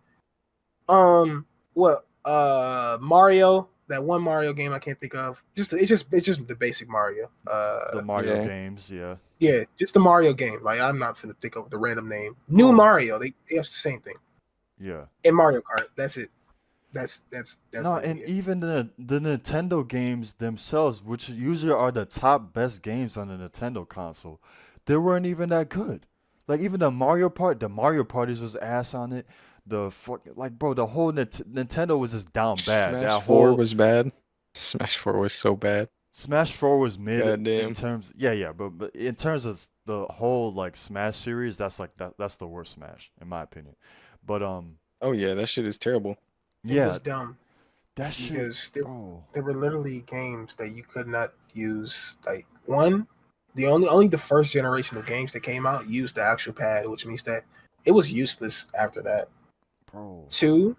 Um, well, Mario, that one Mario game I can't think of. It's just the basic Mario. The Mario Yeah. games, yeah. Yeah, just the Mario game. Like I'm not gonna think of the random name. New Bro. Mario. They have the same thing. Yeah. And Mario Kart. That's it. That's No, really and it. even the Nintendo games themselves, which usually are the top best games on the Nintendo console, they weren't even that good. Like even the Mario Parties was ass on it. Like bro, the whole Nintendo was just down bad. Smash That 4 whole was bad. Smash 4 was so bad. Smash 4 was mid in Goddamn. terms, yeah, but in terms of the whole like Smash series, that's the worst Smash in my opinion. But Oh yeah, that shit is terrible. It yeah, was dumb that shit, because bro. there were literally games that you could not use. Like one, only the first generation of games that came out used the actual pad, which means that it was useless after that. Bro. Two,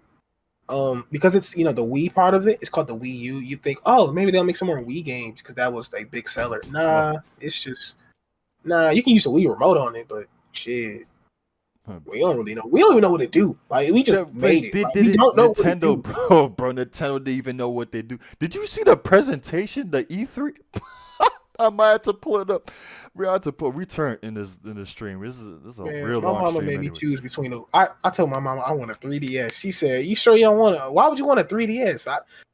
because it's the Wii part of it, it's called the Wii U. You think, oh, maybe they'll make some more Wii games because that was a big seller. Nah, it's just you can use the Wii remote on it, but shit. We don't really know. We don't even know what to do. Like we just made it. They Like, did we it. don't know what to Nintendo, do. bro. Nintendo didn't even know what they do. Did you see the presentation, the E3? I might have to pull it up. We have to put return in this stream. This is a Man, real my long mama stream made me anyway. choose between them. I told my mama I want a 3DS. She said, "You sure you don't want Why would you want a 3DS?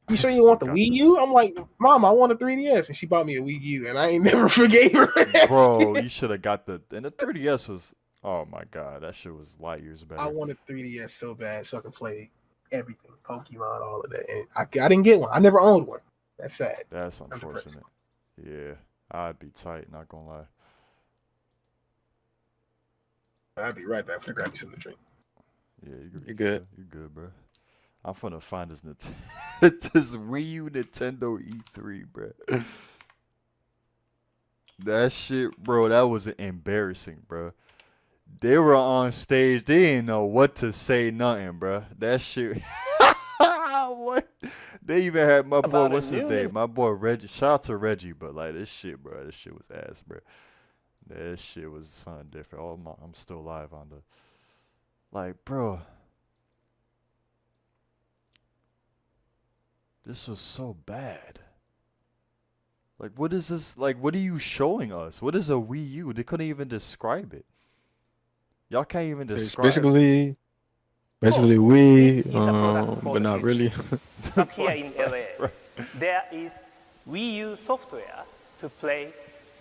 You sure you want the Wii U?" I'm like, "Mom, I want a 3DS," and she bought me a Wii U, and I ain't never forgave her. Bro, you should have got the 3DS was. Oh my god, that shit was light years better. I wanted 3DS so bad so I could play everything, Pokemon, all of that, and I didn't get one. I never owned one. That's sad. That's unfortunate. Yeah, I'd be tight. Not gonna lie. I'll be right back. I'm gonna grab me something to drink. Yeah, You're good. You're good, bro. I'm finna find this this Wii U Nintendo E3, bro. That shit, bro. That was embarrassing, bro. They were on stage. They didn't know what to say, nothing, bro. That shit. What? They even had my boy. What's his name? My boy Reggie. Shout out to Reggie, but like this shit, bro. This shit was ass, bro. That shit was something different. Oh, I'm still live on the. Like, bro. This was so bad. Like, what is this? Like, what are you showing us? What is a Wii U? They couldn't even describe it. Y'all can't even It's describe. basically This Wii, is a product for but the not future. really. But here in LA, there is Wii U software to play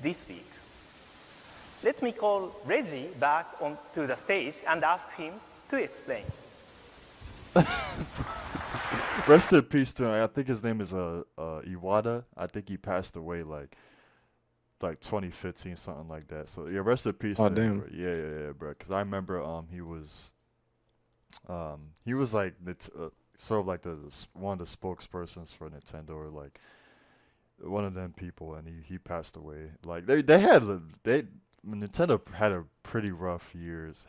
this week. Let me call Reggie back onto the stage and ask him to explain. Rest in peace to him. I think his name is Iwata. I think he passed away like 2015, something like that. So yeah, rest in peace Oh, to him, damn. bro. Yeah, bro. Cause I remember he was like sort of like one of the spokespersons for Nintendo, or like one of them people, and he passed away. Like Nintendo had a pretty rough years.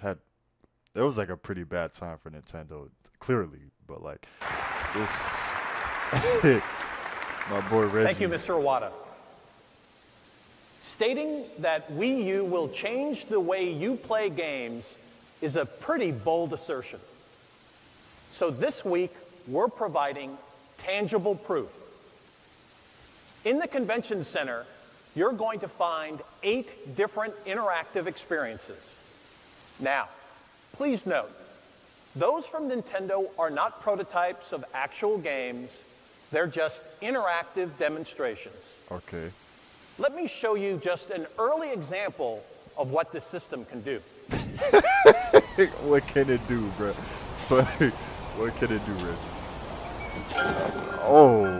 There was like a pretty bad time for Nintendo, clearly, but like this, my boy Reggie. Thank you, Mr. Iwata. Stating that Wii U will change the way you play games is a pretty bold assertion. So this week, we're providing tangible proof. In the convention center, you're going to find 8 different interactive experiences. Now, please note, those from Nintendo are not prototypes of actual games. They're just interactive demonstrations. Okay. Let me show you just an early example of what this system can do. What can it do, bro? So, what can it do, Reggie? Oh,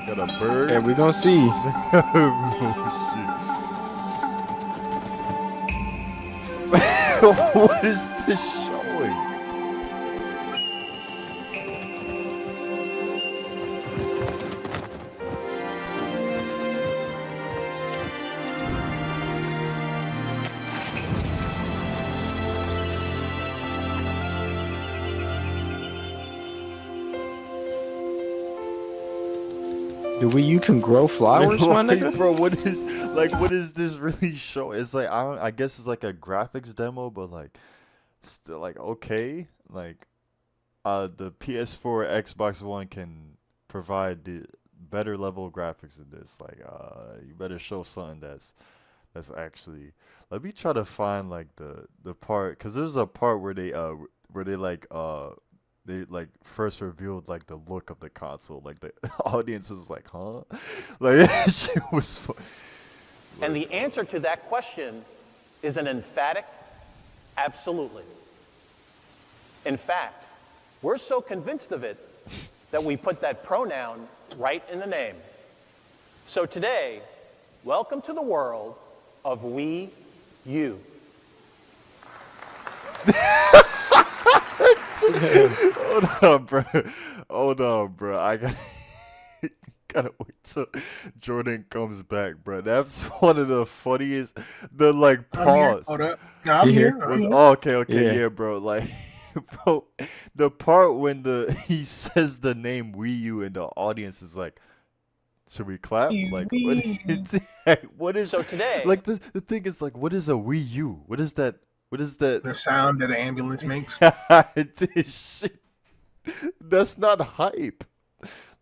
got a bird. Yeah, we gonna see. Oh, shit. What is this showing? The Wii U can grow flowers, my Like, nigga? bro, what is this really showing? It's like I guess it's like a graphics demo, but like still like okay, like the PS4, Xbox One can provide the better level of graphics than this. Like, you better show something that's actually. Let me try to find like the part, cause there's a part where they like first revealed like the look of the console. Like the audience was like, huh? Like that shit was fun. And the answer to that question is an emphatic absolutely. In fact, we're so convinced of it that we put that pronoun right in the name. So today, welcome to the world of Wii U. Hold on, bro. Hold on, bro. I gotta wait till Jordan comes back, bro. That's one of the funniest. The like I'm here. pause Hold up. No, I'm You here. here? I'm was here. oh, okay, Yeah. yeah, bro. Like, bro, the part when he says the name Wii U and the audience is like, should we clap? Like, what? Wii. What is So today, like the thing is like, what is a Wii U? What is that? What is that? The sound that the ambulance makes. This shit, that's not hype.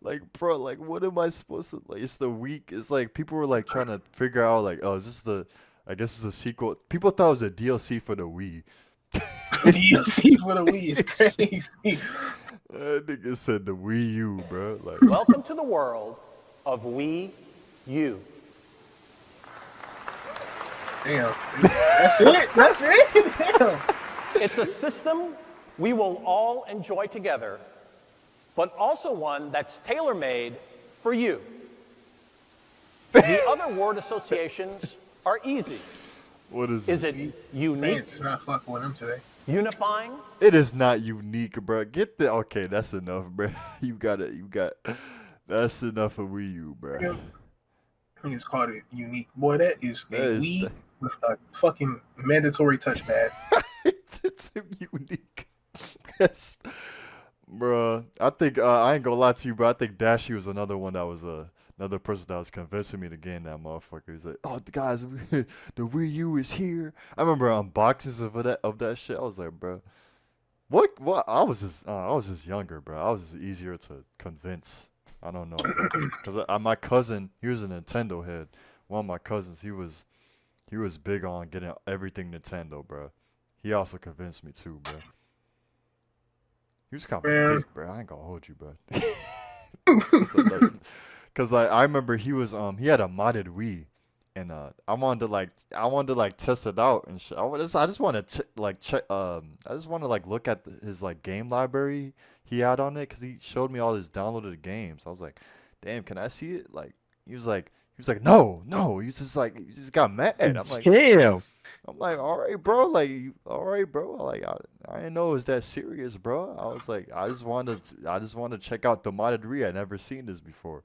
Like, bro, like, what am I supposed to like? It's the week. It's like people were like trying to figure out like, oh, is this the? I guess it's a sequel. People thought it was a DLC for the Wii. DLC for the Wii is crazy. That nigga said the Wii U, bro. Like, welcome to the world of Wii U. Damn. That's it. That's it. Damn. It's a system we will all enjoy together, but also one that's tailor-made for you. The other word associations are easy. what is Is it? it unique, Fans is not fucking with him today. unifying? It is not unique, bro. Get the okay. That's enough, bro. You got it. You got. That's enough of Wii U, bro. Yeah. He just called it unique. Boy, that is a That is Wii with a fucking mandatory touchpad. it's unique. Yes, bro. I think I ain't gonna lie to you, bro. I think Dashi was another one that was another person that was convincing me to get in that motherfucker. He's like, "Oh, the guys, the Wii U is here." I remember unboxings of that shit. I was like, bro, what? I was just younger, bro. I was just easier to convince. I don't know, because my cousin, he was a Nintendo head. One of my cousins, he was big on getting everything Nintendo, bro. He also convinced me too, bro. He was kind of a Man. dick, bro. I ain't gonna hold you, bro. Cause like I remember he was he had a modded Wii, and I wanted to like test it out and shit. I just want to like check I just want to like look at his like game library he had on it, cause he showed me all his downloaded games. I was like, damn, can I see it? Like he was like no. He just got mad. Damn. I'm like, all right, bro. Like, all right, bro. Like, I didn't know it was that serious, bro. I was like, I just wanted to check out the modded Re. I never seen this before.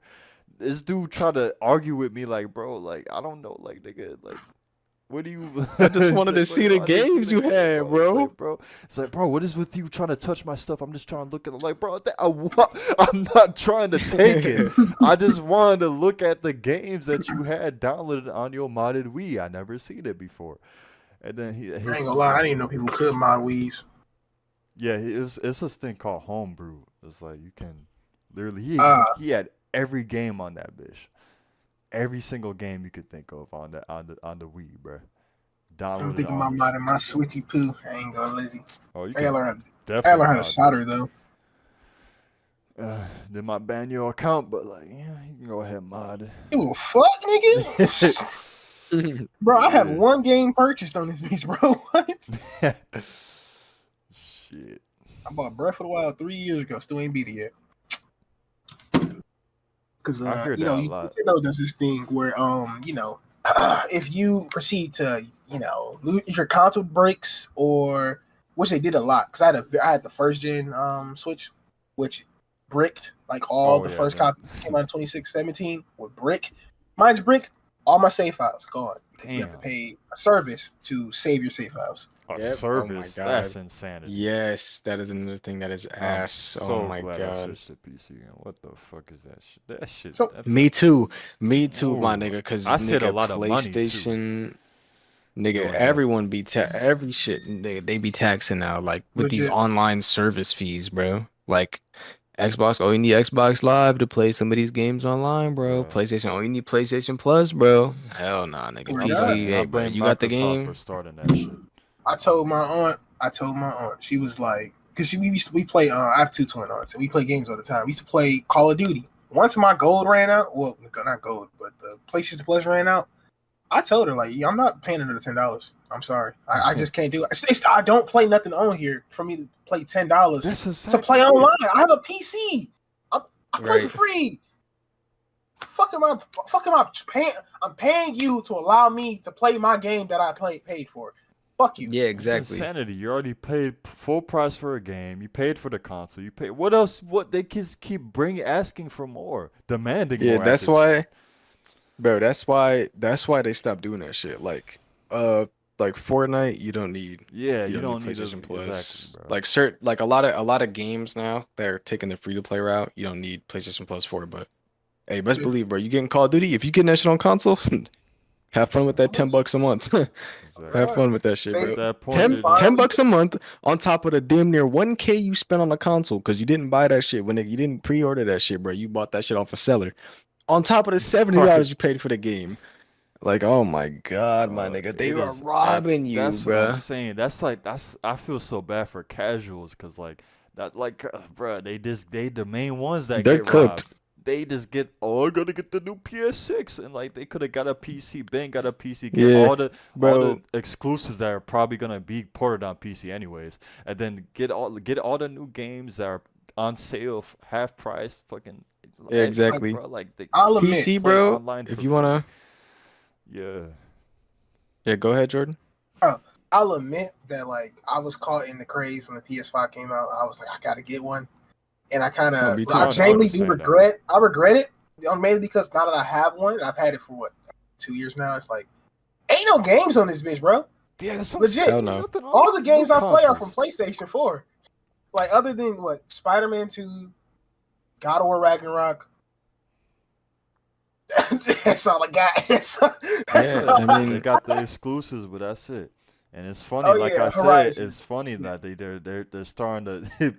This dude tried to argue with me, like, bro, like, I don't know, like, nigga, like, what do you? I just wanted to It's see like, the I just games you game, had, It's bro. like, bro, what is with you trying to touch my stuff? I'm just trying to look at it. Like, bro, I'm not trying to take it. I just wanted to look at the games that you had downloaded on your modded Wii. I never seen it before. And then I ain't gonna lie, I didn't know people could mod Wii's. yeah, it's this thing called homebrew. It's like you can literally he had every game on that bitch. Every single game you could think of on the Wii, bro. I'm Downloaded thinking about modding my Switchy poo. I ain't gonna lazy. Oh, you I gotta learn definitely how to mod solder though. They might ban your account, but like, yeah, you can go ahead and mod it. Give a fuck, nigga. Bro, I have Yeah. one game purchased on this bitch, bro. What? Shit. I bought Breath of the Wild 3 years ago. Still ain't beat it yet. Because I hear you that know, a lot. Nintendo does this thing where if you proceed to lose your console breaks, or which they did a lot, because I had the first gen Switch, which bricked, like all the first copy came out in 2017 with brick. Mine's bricked. All my save files gone because you have to Damn. pay a service to save your save files. A Yep. Oh my service. God. That's insanity. Yes, that is another thing that is ass. So Oh my glad I god. switched to PC. What the fuck is that shit? That shit. So- that's Me too, my Ooh. nigga. Cause I saved a nigga, lot of money, too. PlayStation. Nigga, doing that. everyone be every shit. They be taxing now, like with these Legit. online service fees, bro. Like Xbox, oh, you need Xbox Live to play some of these games online, bro. Yeah. PlayStation, oh, you need PlayStation Plus, bro. Hell nah, nigga. Oh, And God. PC, I hey, bro, blame you got the Microsoft for game. starting that shit. I told my aunt, she was like, because we play, I have 2 twin aunts, and we play games all the time. We used to play Call of Duty. Once my gold ran out, well, not gold, but the PlayStation Plus ran out, I told her, like, yeah, I'm not paying another $10. I'm sorry. I just can't do it. I don't play nothing on here for me to play $10 to play online. I have a PC. I play for free. I'm paying you to allow me to play my game that I paid for. Fuck you. Yeah, It's exactly. insanity. You already paid full price for a game. You paid for the console. You pay. What else? What they just keep asking for more, demanding Yeah, more. that's why, bro. That's why they stopped doing that shit. Like Fortnite, you don't need. Yeah, You you don't need don't need PlayStation Plus. exactly, bro. Like a lot of games now, they're taking the free to play route. You don't need PlayStation Plus for it, but hey, best believe, bro, you getting Call of Duty. If you getting that shit on console, have fun with that $10 a month. Exactly. Have fun with that shit, At bro. that point, 10, it- $10 a month on top of the damn near 1K you spent on the console because you didn't buy that shit you didn't pre-order that shit, bro. You bought that shit off a seller. On top of the $70 Right. you paid for the game. Like, oh my god, my nigga, they it are is- robbing you, That's what bro. I'm saying. I feel so bad for casuals because like that, like, bro, they the main ones that They're get cooked. robbed. They just get, oh, I gotta get the new PS6, and like they could have got a PC, Ben got a PC, get Yeah, all the bro. exclusives that are probably gonna be ported on PC anyways, and then get all the new games that are on sale, half price, fucking. Yeah, exactly. Bro, like they I'll admit, PC, play bro. online If for you free. wanna, Yeah. yeah, go ahead, Jordan. I'll admit that, like, I was caught in the craze when the PS5 came out. I was like, I gotta get one, and I kind Oh, of, me too. I I genuinely do understand that. regret. I regret it, mainly because now that I have one, I've had it for what, 2 years now. It's like, ain't no games on this bitch, bro. Yeah, that's Legit. Hell no. Nothing on All the games new I play are from consoles. PlayStation 4. Like, other than what, Spider-Man 2, God of War Ragnarok. That's all I got. That's Yeah, all I mean, They got the exclusives, but that's it. And it's funny, Oh, like yeah, I said, Horizon. it's funny that they're starting to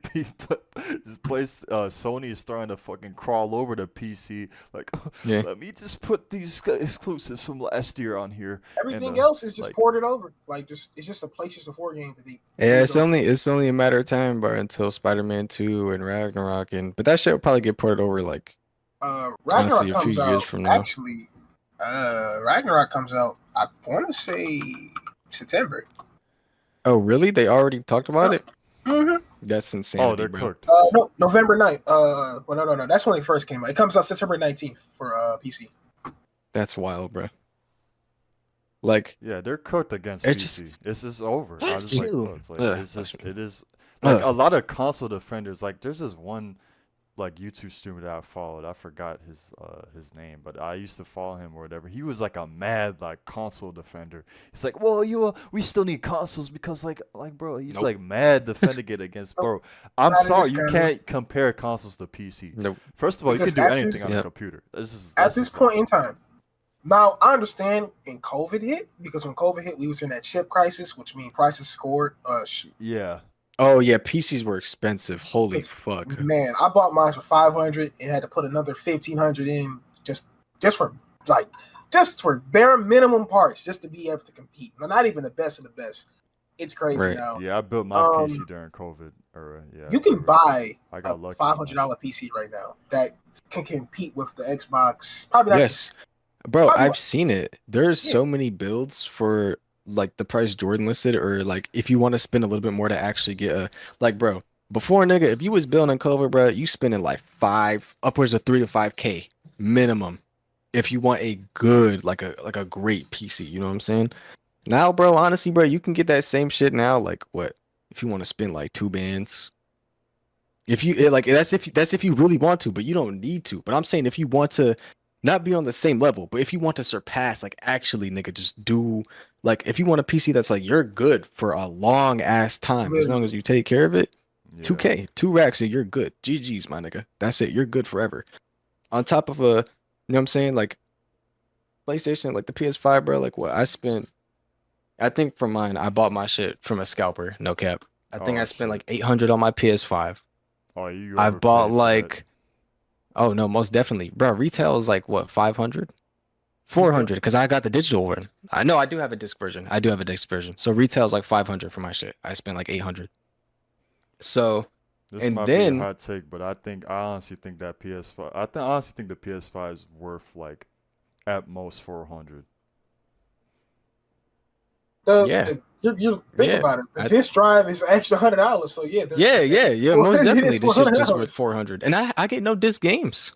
this place. Sony is starting to fucking crawl over the PC. Like, Yeah. let me just put these exclusives from last year on here. Everything and, else is just like- ported over. Like, it's just a PlayStation 4 game that they. yeah, it's only a matter of time, bro, until Spider-Man 2 and Ragnarok but that shit will probably get ported over like honestly Ragnarok a few comes years out. from now. Actually, Ragnarok comes out. I want to say September. Oh, really? They already talked about it? Mm-hmm. That's insanity, Oh, they're bro. cooked. No, November 9th. Well, no. That's when it first came out. It comes out September 19th for PC. That's wild, bro. Like, Yeah, they're cooked against It's PC. It's just over. I just Ew. like, look, it's like Ugh, it's just that's- it is like Ugh. a lot of console defenders. Like, there's this one like YouTube streamer that I followed. I forgot his name, but I used to follow him or whatever. He was like a mad like console defender. He's like, well, we still need consoles because like bro, he's Nope. like mad defending it against bro. I'm That is sorry, you kinda- can't compare consoles to PC. Nope. First of all, Because you can do at anything this- on a Yep. computer. At That's this just point in time. Now, I understand when COVID hit, because when COVID hit, we was in that chip crisis, which means prices scored. yeah. Oh yeah, PCs were expensive. Holy It's- fuck. Man, I bought mine for $500 and had to put another $1,500 in just for bare minimum parts just to be able to compete. Now, not even the best of the best. It's crazy Right. now. Yeah, I built my Um, PC during COVID era. Yeah. You can buy I a got lucky. $500 PC right now that can compete with the Xbox. Probably not. Yes. Bro, Probably- I've seen it. There's Yeah. so many builds for like the price Jordan listed, or like if you want to spend a little bit more to actually get a like, bro, before nigga, if you was building COVID, bro, you spending like upwards of 3 to 5K minimum if you want a good like a great PC, you know what I'm saying? Now, bro, honestly, bro, you can get that same shit now. Like what? If you want to spend like 2 bands. If you like that's if you really want to, but you don't need to. But I'm saying if you want to not be on the same level, but if you want to surpass, like actually, nigga, just do like if you want a PC that's like you're good for a long ass time, as long as you take care of it. Yeah. 2K, 2 racks, and you're good. GG's, my nigga. That's it. You're good forever. On top of you know what I'm saying? Like PlayStation, like the PS5, bro. Like what I spent I think for mine, I bought my shit from a scalper. No cap. I think Oh I spent shit. like 800 on my PS5. Oh, you I've bought overpaid for that. like, oh no, most definitely, bro. Retail is like what, 500, Yeah. 400, because I got the digital one. I know I do have a disc version. I do have a disc version. So retail is like 500 for my shit. I spent like 800. So, This and might be a then hot take, but I honestly think that PS5. I honestly think the PS5 is worth like at most 400. yeah, You think yeah, about it. The I, disc drive is extra $100. So yeah, yeah, most it definitely. is This shit's just worth $400. 400, and I get no disc games.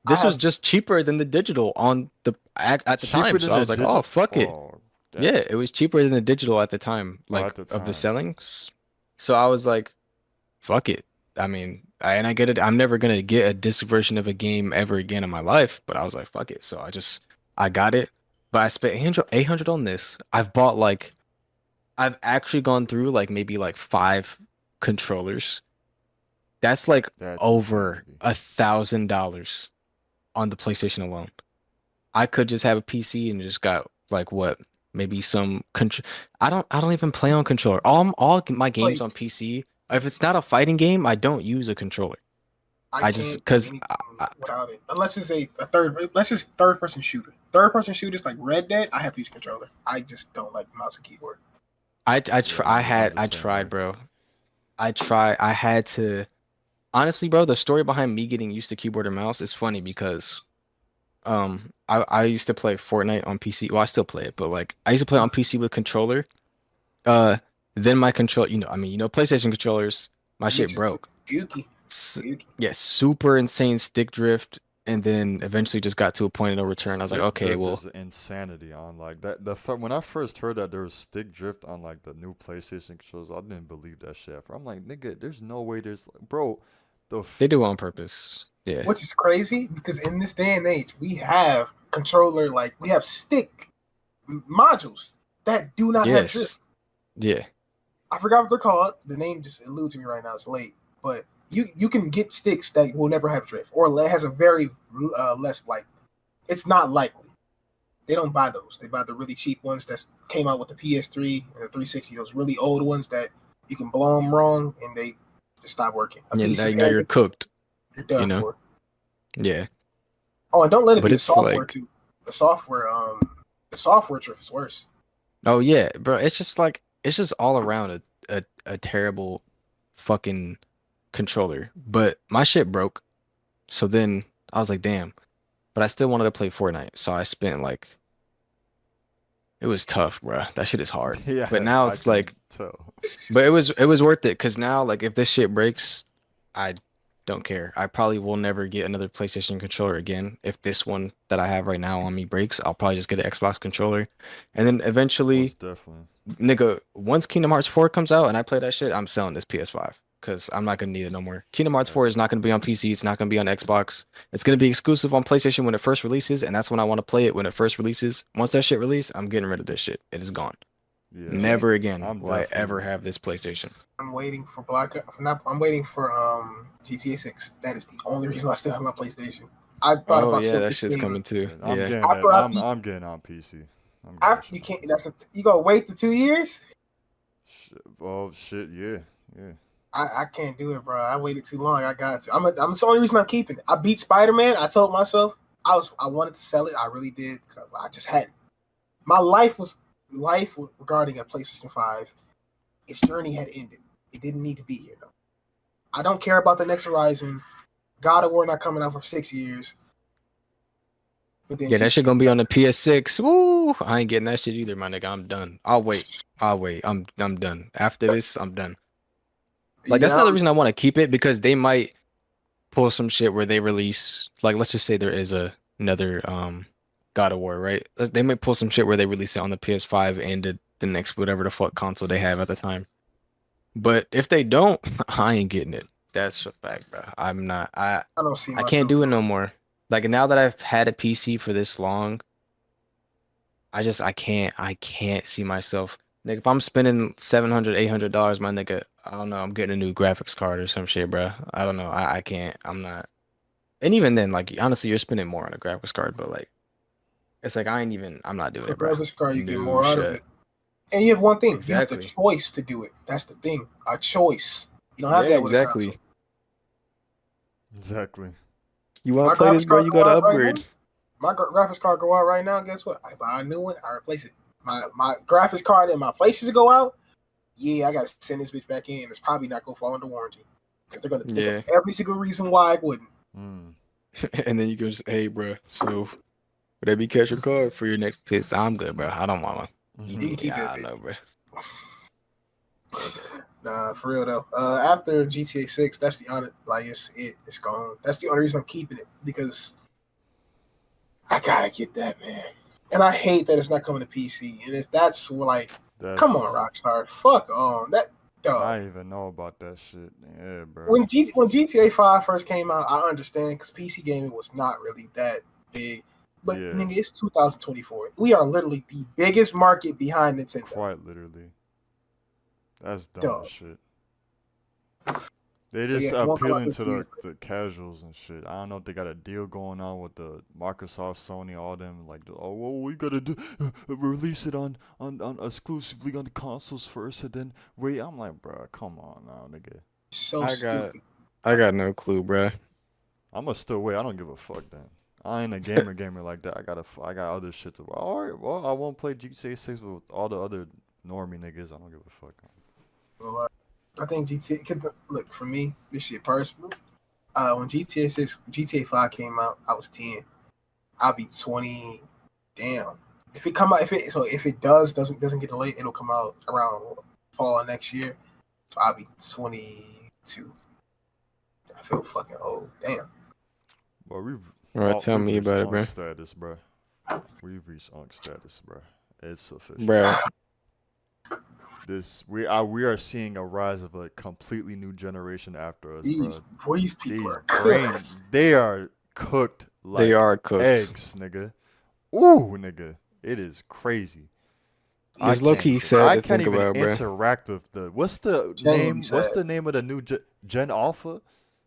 I This was have just cheaper than the digital on the at the Cheaper time. than So I the was like, oh digital. fuck it. Oh, Yeah, that's it was cheaper than the digital at the time, oh like at the of the time. sellings. So I was like, fuck it. I mean, and I get it. I'm never gonna get a disc version of a game ever again in my life, but I was like, fuck it. So I got it. But I spent 800 on this. I've actually gone through like maybe like 5 controllers. That's like That's over insanity. $1,000 on the PlayStation alone. I could just have a PC and just got like what, maybe some control. I don't even play on controller. All my games like on PC. If it's not a fighting game, I don't use a controller. I I just can't do because anything without it unless it's a third. Unless it's third person shooter. Third person shooters like Red Dead. I have to use controller. I just don't like mouse and keyboard. Yeah, I'm the I same tried, way. bro. I had to honestly, bro. The story behind me getting used to keyboard and mouse is funny because I used to play Fortnite on PC. Well, I still play it, but like I used to play on PC with controller. Uh, then my control, I mean, PlayStation controllers, my Yeah, shit just broke. gooky. S Gooky. Yeah, super insane stick drift, and then eventually just got to a point of no return. I was like, Stick okay, drift well, is insanity on like that. When I first heard that there was stick drift on like the new PlayStation controllers, I didn't believe that shit. I'm like, nigga, there's no way bro, they do it on purpose. Yeah, Which is crazy because in this day and age, we have controller like we have stick modules that do not have drift. yes, yeah, I forgot what they're called. The name just eludes me right now. It's late, but you can get sticks that will never have drift, or it has a very less like. It's not likely. They don't buy those. They buy the really cheap ones that came out with the PS3 and the 360. Those really old ones that you can blow them wrong and they just stop working. A yeah. piece of Now air you're gets cooked. you're You done know, for. yeah. Oh, and don't let it But be the it's software like, too. The software drift is worse. oh yeah, bro. It's just like it's just all around a terrible fucking controller. But my shit broke, so then I was like, damn. But I still wanted to play Fortnite, so I spent like it was tough, bro. That shit is hard. But yeah, now I it's can like, tell. but it was worth it because now like if this shit breaks, I don't care. I probably will never get another PlayStation controller again. If this one that I have right now on me breaks, I'll probably just get an Xbox controller, and then eventually, Most definitely. nigga, once Kingdom Hearts 4 comes out and I play that shit, I'm selling this PS5 because I'm not gonna need it no more. Kingdom Hearts 4 is That's not gonna be on PC. It's not gonna be on Xbox. It's gonna be exclusive on PlayStation when it first releases, and that's when I want to play it when it first releases. Once that shit releases, I'm getting rid of this shit. It is gone. yeah. Yeah, Never again I'm will I ever definitely have this PlayStation. I'm waiting for I'm waiting for GTA 6. That is the only reason I still have my PlayStation. I thought Oh about yeah, selling that this shit's game coming too. yeah, I'm Yeah. getting that. after I beat. I'm getting on PC. I'm getting After that you shit. can't. You gotta wait the 2 years. Oh shit, yeah, yeah. I can't do it, bro. I waited too long. I got to. It's the only reason I'm keeping it. I beat Spider-Man. I told myself I wanted to sell it. I really did because I just hadn't. My life regarding a PlayStation 5. Its journey had ended. It didn't need to be here though. I don't care about the next Horizon. God of War not coming out for 6 years. But then Yeah, that shit GTA. gonna be on the PS6. Woo! I ain't getting that shit either, my nigga. I'm done. I'll wait. I'm done. After this, I'm done. Like that's Yeah, another reason I want to keep it because they might pull some shit where they release like let's just say there is another God of War, right? They might pull some shit where they release it on the PS5 and the next whatever the fuck console they have at the time. But if they don't, I ain't getting it. That's a fact, bro. I'm not. I don't see I can't myself. do it no more. Like now that I've had a PC for this long, I can't see myself. Nigga, if I'm spending $700, $800, my nigga, I don't know, I'm getting a new graphics card or some shit, bro. I don't know. I can't. I'm not. And even then, like honestly, you're spending more on a graphics card, but like it's like I'm not doing For it, bro. graphics card, you get No more out of it. shit. And you have one thing. Exactly. You have the choice to do it. That's the thing. A choice. You don't have Yeah, that with a console. exactly. Exactly. You want My to play this, graphics bro? card You go gotta out right upgrade. now. My graphics card go out right now. Guess what? I buy a new one. I replace it. My graphics card and my PlayStation go out. Yeah, I gotta send this bitch back in. It's probably not gonna fall under warranty because they're gonna think of every single reason why I wouldn't. Mm. And then you go, just, hey, bro. So would that be cash or card for your next piss? I'm good, bro. I don't want one. You can keep I that don't bitch. know, bro. Nah, for real though. After GTA 6, that's the honest. Like it's gone. That's the only reason I'm keeping it because I gotta get that, man. And I hate that it's not coming to PC. And that's like, come on, Rockstar, fuck on that. Dog. I even know about that shit. Yeah, bro. When GTA 5 first came out, I understand because PC gaming was not really that big. But nigga, it's 2024. We are literally the biggest market behind Nintendo. Quite literally. That's dumb as shit. They just appealing to the casuals and shit. I don't know if they got a deal going on with the Microsoft, Sony, all them. Like, oh, well, we gotta do release it on exclusively on the consoles first, and then wait. I'm like, bro, come on now, nigga. So stupid. I got no clue, bro. I'ma still wait. I don't give a fuck then. I ain't a gamer like that. I got other shit to. All right, well, I won't play GTA 6 with all the other normie niggas. I don't give a fuck. Well, I think GTA. Look, for me, this shit personal. When GTA 5 came out, I was 10. I'll be 20. Damn. If it come out, if it doesn't get delayed, it'll come out around fall of next year. So I'll be 22. I feel fucking old. Damn. Well, tell me about it, bro. Status, bro. We've reached Unc Status, bro. It's official. Bro. We are seeing a rise of a completely new generation after us, bro. These people are cooked. They are cooked like eggs, nigga. Ooh, nigga. It is crazy. It's low-key sad to think about, bro. I can't even interact with the... What's the name of the new Gen Alpha?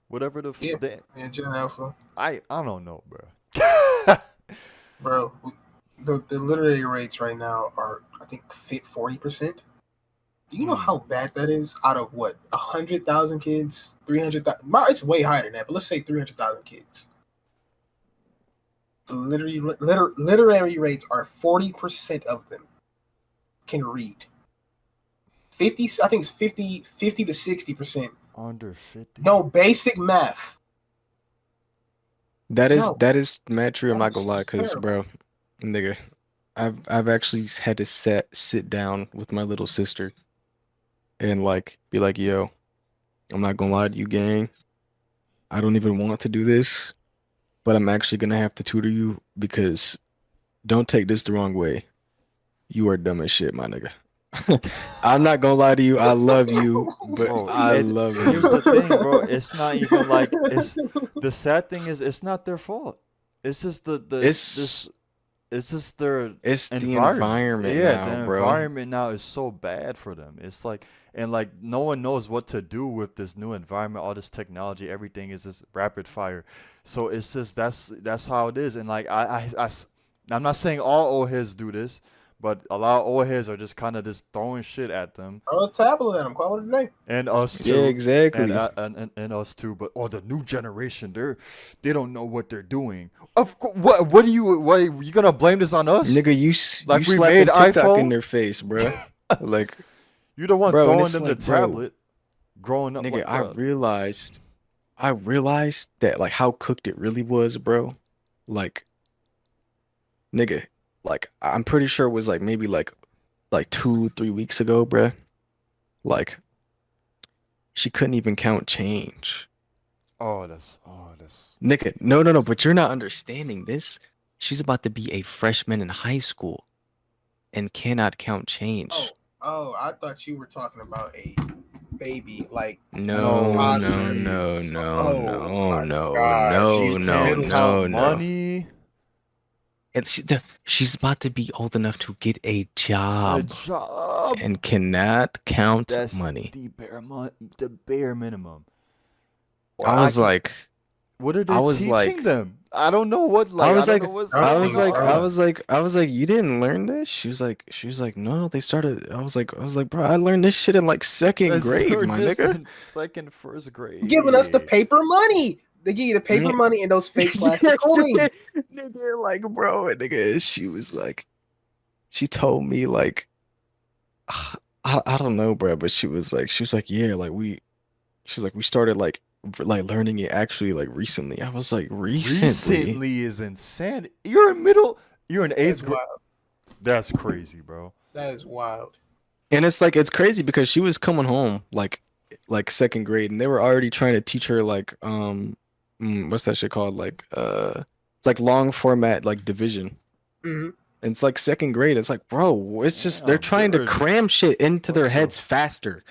Whatever the... Yeah, Gen Alpha. I don't know, bro. Bro, the literary rates right now are, I think, 40%. Do you know how bad that is? Out of what, 100,000 kids, 300,000? It's way higher than that, but let's say 300,000 kids. The literary rates are 40% of them can read. 50, I think it's 50 to 60%. Under 50. No, basic math. That is mad true. I'm not gonna lie, cause bro, nigga, I've actually had to sit down with my little sister and like be like, yo, I'm not gonna lie to you, gang. I don't even want to do this, but I'm actually gonna have to tutor you because don't take this the wrong way. You are dumb as shit, my nigga. I'm not gonna lie to you. I love you, but I love you. Here's the thing, bro. It's not even like the sad thing is it's not their fault. It's just it's just their environment. Yeah, now, the bro. environment now is so bad for them. It's like no one knows what to do with this new environment, all this technology, everything is just rapid fire. So it's just that's how it is. And like I'm not saying all old heads do this, but a lot of old heads are just kind of just throwing shit at them. Throw a tablet at them, call it a day. And us too. Yeah, exactly. And us too. But the new generation, they don't know what they're doing. What are you gonna blame this on us? Nigga, you made TikTok iPhone in their face, bro. Like you the one throwing them the tablet. Growing up, nigga, I realized that like how cooked it really was, bro. Like, nigga. Like, I'm pretty sure it was like maybe like 2-3 weeks ago, bruh. Like, she couldn't even count change. Oh, that's. Nigga, no, but you're not understanding this. She's about to be a freshman in high school and cannot count change. Oh, I thought you were talking about a baby, like no. Money. And she's about to be old enough to get a job. And cannot count money. The bare minimum. I was like, What are I they was teaching like, them? I don't know what. I I was don't like, know what's I don't I going was think like, I on. was like, I was like, you didn't learn this? She was like, no, they started. I was like, bro, I learned this shit in like second Let's grade, start my this nigga. in second, first giving us the grade. paper money. They give you the paper Yeah. money and those fake Yeah, plastic coins. nigga, like, bro, nigga, she was like, she told me like, I don't know, bro, but she was like, yeah, like she's like, we started like learning it actually like recently. I was like, recently? Recently is insane. You're in That's eighth grade. wild. That's crazy, bro. That is wild. And it's like, it's crazy because she was coming home like second grade, and they were already trying to teach her like, what's that shit called? Like long format, like division. Hmm. And it's like second grade. It's like, bro, it's just they're Damn, trying to they're cram shit into what their the heads faster.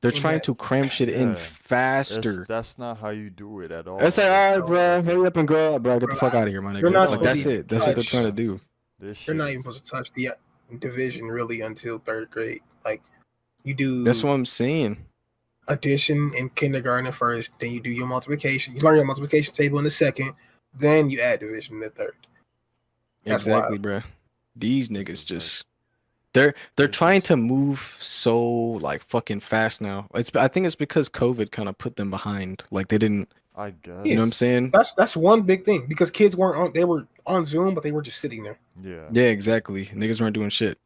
They're In trying that to cram shit in yeah. faster. That's not how you do it at It's all. like, Like, all right, no, bro, hurry up and grow up, bro. Get the bro, fuck out of here, my you're nigga. not they Like don't supposed to that's even even it. That's what they're touch. trying to do. this You're shit not even is supposed to touch the division really until third grade. Like you That's do what I'm saying. addition in kindergarten first, then you do your multiplication. You learn your multiplication table in the second, then you add division in the third. That's wild. Exactly, bro. These this niggas is like just they're this trying is to move so like fucking fast now. I think it's because COVID kind of put them behind. Like they didn't, I guess. you know what I'm saying? That's one big thing because kids weren't on. They were on Zoom, but they were just sitting there. Yeah. Yeah, exactly. Niggas weren't doing shit.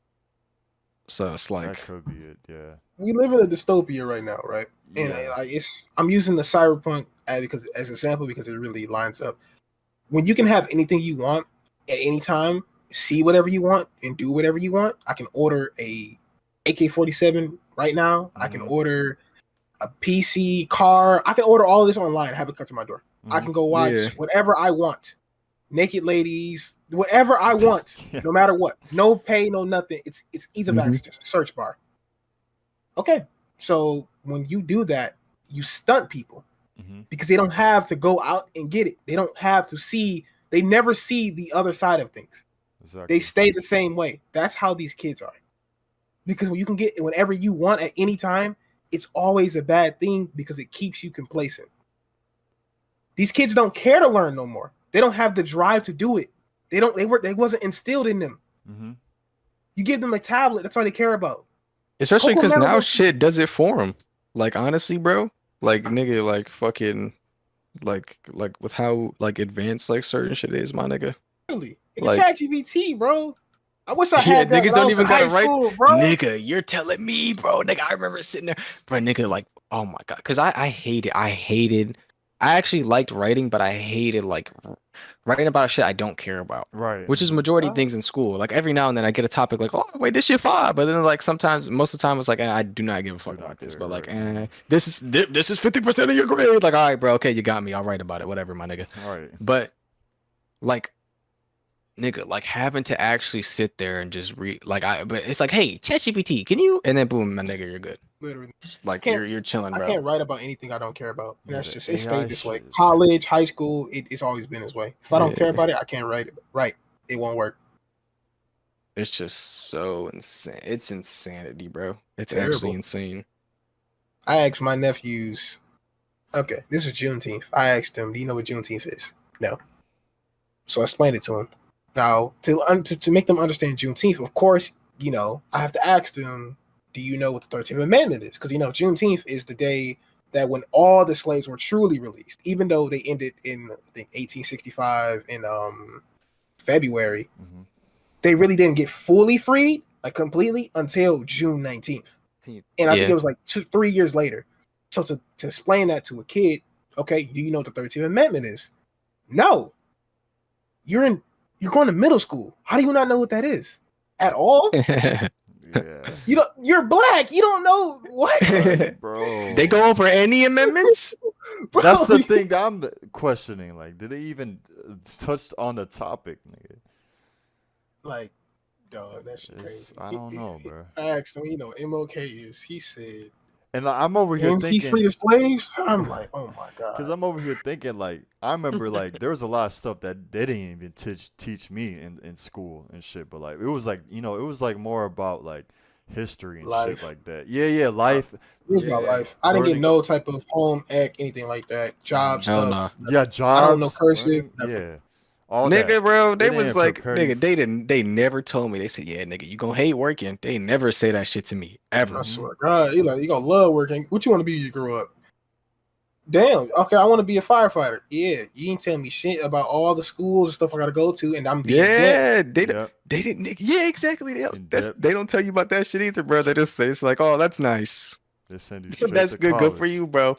So it's That like, could be it. Yeah. We live in a dystopia right now, right? And Yeah. I'm using the cyberpunk because as an example because it really lines up. When you can have anything you want at any time, see whatever you want and do whatever you want. I can order a AK-47 right now. I can Mhm. order a PC, car. I can order all of this online. Have it come to my door. I Mhm. can go watch Yeah. whatever I want. Naked ladies, whatever I want, Yeah. no matter what. No pay, no nothing. It's ease of Mhm. access, just a search bar. Okay. So when you do that, you stunt people Mhm. because they don't have to go out and get it. They don't have to see, they never see the other side of things. Exactly. They stay the same way. That's how these kids are. Because when you can get whenever you want at any time, it's always a bad thing because it keeps you complacent. These kids don't care to learn no more. They don't have the drive to do it. They wasn't instilled in them. Mhm. You give them a tablet, that's all they care about. especially Coco because Melon now don't- shit does it for them. Like honestly, bro, like nigga, like fucking, like with how like advanced like certain shit is, my nigga. Really. It's Like- ChatGPT, bro. I wish I Yeah, had that niggas when I don't was even in high gotta write, school, bro. nigga. You're telling me, bro, nigga. I remember sitting there, bro, nigga. Like, oh my god, because I hated. I actually liked writing, but I hated like writing about shit I don't care about. Right. Which is majority of things in school. Like every now and then I get a topic like, oh wait, this shit fine. But then like sometimes, most of the time it's like, I do not give a fuck not about this. care, But like, right. this is 50% of your grade. Like, all right, bro, okay, you got me. I'll write about it, whatever, my nigga. All right. But like, nigga, like having to actually sit there and just read, like but it's like, hey, ChatGPT, can you? And then boom, my nigga, you're good. Literally. Like Can't- you're chilling, I bro. can't write about anything I don't care about. And that's Yeah, just the it AI stayed this way. shit is- College, high school, it's always been this way. If I don't care Yeah. about it, I can't write it. Right. It won't work. It's just so insane. It's insanity, bro. It's Terrible. actually insane. I asked my nephews, okay, this is Juneteenth. I asked them, do you know what Juneteenth is? No. So I explained it to them. Now, to make them understand Juneteenth, of course, I have to ask them, do you know what the 13th Amendment is? Because, Juneteenth is the day that when all the slaves were truly released, even though they ended in, I think, 1865 in February, Mhm. they really didn't get fully freed, like completely, until June 19th. And I think Yeah. it was like 2-3 years later. So to explain that to a kid, okay, do you know what the 13th Amendment is? No. You're going to middle school. How do you not know what that is? At all? Yeah. You're black. You don't know what? Like, bro. They go over any amendments? Bro, That's the thing that I'm questioning. Like, did they even touch on the topic, nigga? Like, dog, that shit crazy. I don't know, bro. I asked him, MLK is. He said, And like, I'm over here and he thinking, freed the slaves? I'm like, oh my because God. I'm over here thinking, like, I remember, like, there was a lot of stuff that they didn't even teach me in school and shit. But like, it was like, it was like more about like history and Life. shit like that. Yeah, life. It was about Yeah. life. I didn't get Learning. no type of home ec, anything like that. Job Hell stuff. nah. nothing. Yeah, I don't know jobs, cursive. learning. Nothing. Yeah, all Nigga, that. bro, They they was didn't like, prepare you. nigga, they never told me. They said, yeah, nigga, you gonna hate working. They never say that shit to me ever. I Mhm. swear to God, you gonna love working. What you want to be when you grow up? Damn. Okay, I want to be a firefighter. Yeah, you ain't telling me shit about all the schools and stuff I gotta go to, and I'm being debt. Yeah, Yep. they didn't. Yeah, exactly. In depth. They don't tell you about that shit either, bro. They just say it's like, oh, that's nice. They send you straight That's to good. college. Good for you, bro.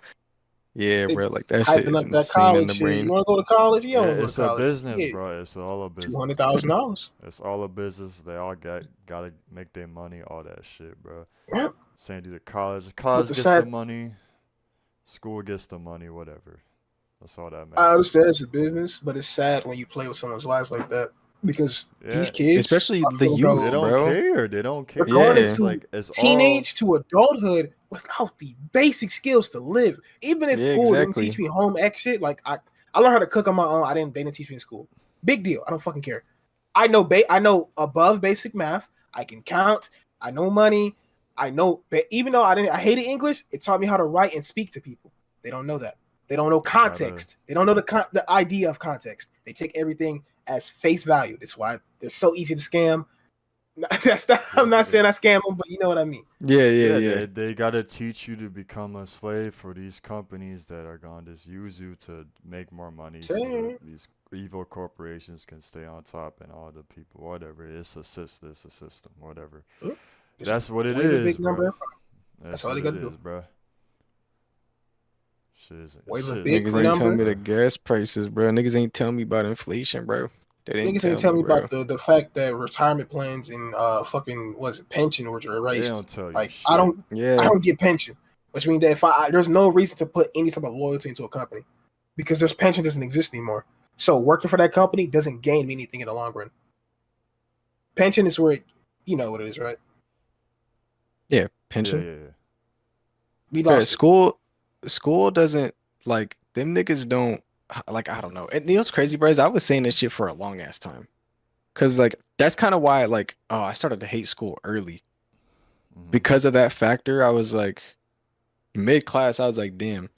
Yeah, They bro. Like that shit hyping is up that insane in college the shit. You brain. want to go to college? You Yeah, don't go it's to a college. business, Yeah, bro. It's all a business. $200,000. It's all a business. They all gotta make their money, all that shit, bro. Yep. Send you to college. College the gets sad- the money. School gets the money. Whatever. That's all that matters. I understand it's a business, but it's sad when you play with someone's lives like that because Yeah. these kids, Especially I the feel, youth, They bro, don't bro. care. They don't care. they're going Yeah. It's into like it's teenage to adulthood without the basic skills to live. Even if Yeah, school exactly. didn't teach me home ec shit, like I learned how to cook on my own. They didn't teach me in school. Big deal. I don't fucking care. I know above basic math. I can count. I know money. I know, even though I hated English, it taught me how to write and speak to people. They don't know that. They don't know context. They don't know the idea of context. They take everything as face value. That's why they're so easy to scam. I'm not saying I scam them, but you know what I mean. Yeah. They gotta teach you to become a slave for these companies that are gonna just use you to make more money, so that these evil corporations can stay on top, and all the people, whatever. It's a system, whatever. That's what it Wave a is, big number. bro. That's all they gotta do. bro. Shit, Wave a shit. big Niggas ain't number. telling me the gas prices, bro. Niggas ain't telling me about inflation, bro. They didn't Niggas ain't tell me bro. about the fact that retirement plans and fucking pension were They erased. don't tell you Like shit. I don't Yeah. get pension, which means that if there's no reason to put any type of loyalty into a company because this pension doesn't exist anymore. So working for that company doesn't gain me anything in the long run. Pension is where you know what it is, right? Yeah, pension. Yeah. We Yeah, lost it. school doesn't like them niggas don't like I don't know. And you know what's crazy, bro? Is I was saying this shit for a long ass time. Cause like that's kind of why like I started to hate school early. Mhm. Because of that factor, I was like mid class, I was like, damn.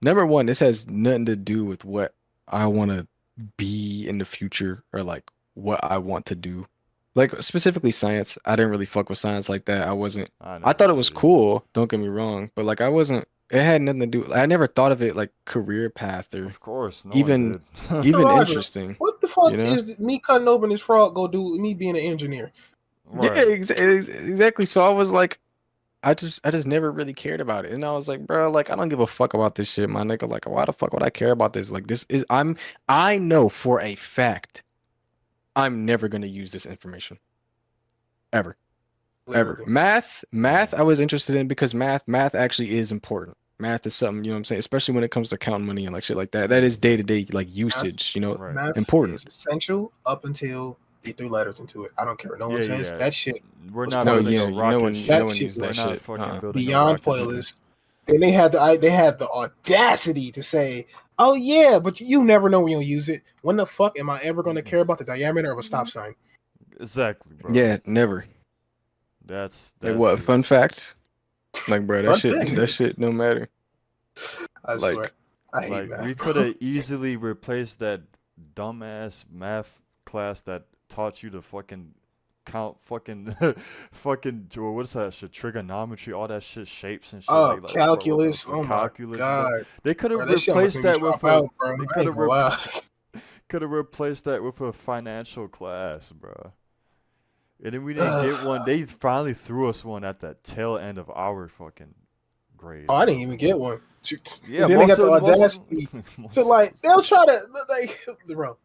Number one, this has nothing to do with what I want to be in the future or like what I want to do. Like specifically science. I didn't really fuck with science like that. I thought it was cool, don't get me wrong, but like it had nothing to do. I never thought of it like career path or Of course, no even one did. even Roger, interesting. What the fuck You know? is me cutting open this frog go do with me being an engineer? Yeah, Right. exactly. So I was like, I just never really cared about it. And I was like, bro, like I don't give a fuck about this shit, my nigga. Like, why the fuck would I care about this? Like I know for a fact I'm never gonna use this information. Ever. Literally. Math I was interested in because math actually is important. Math is something, you know what I'm saying, especially when it comes to counting money and like shit like that. That is day-to-day like usage, you know. Right. Math Important. is essential up until they threw letters into it. I don't care what no one says. That shit We're was not No, building yeah, a no rocket one ship. That no one shit used We're that not shit. fucking building a beyond rocket pointless. Then they had the audacity to say, "Oh yeah, but you never know when you'll use it. When the fuck am I ever going to care about the diameter of a stop sign?" Exactly, bro. Yeah, never. That's Like what? Fun just- fact? Like, bro, Fun fact. that shit no matter. I Like- swear, I hate Like math. we bro. could have easily replaced that dumbass math class that taught you to fucking count fucking what's that shit, trigonometry, all that shit, shapes and shit. Oh, like, calculus! bro, Oh my calculus, bro. god! They could Bro, have that shit almost replaced made me that with drop out, they bro. I ain't could have gonna lie. could have replaced that with a financial class, bro. And then we didn't get one. They finally threw us one at the tail end of our fucking grade. Oh, I didn't even get one. Yeah, And then they got the most of- audacity most to of like us- they'll try to like bro.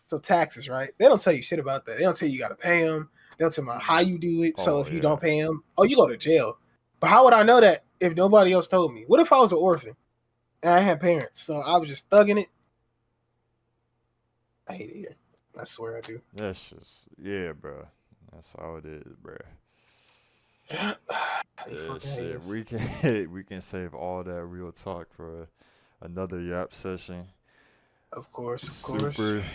So taxes, right? They don't tell you shit about that. They don't tell you got to pay them. They don't tell you how you do it. So Oh, if you yeah. don't pay them, oh, you go to jail. But how would I know that if nobody else told me? What if I was an orphan and I had parents, so I was just thugging it? I hate it here. I swear I do. That's just bro. That's how it is, bro. I Yeah, fucking hate shit. this. We can save all that real talk for another yap session. Of course.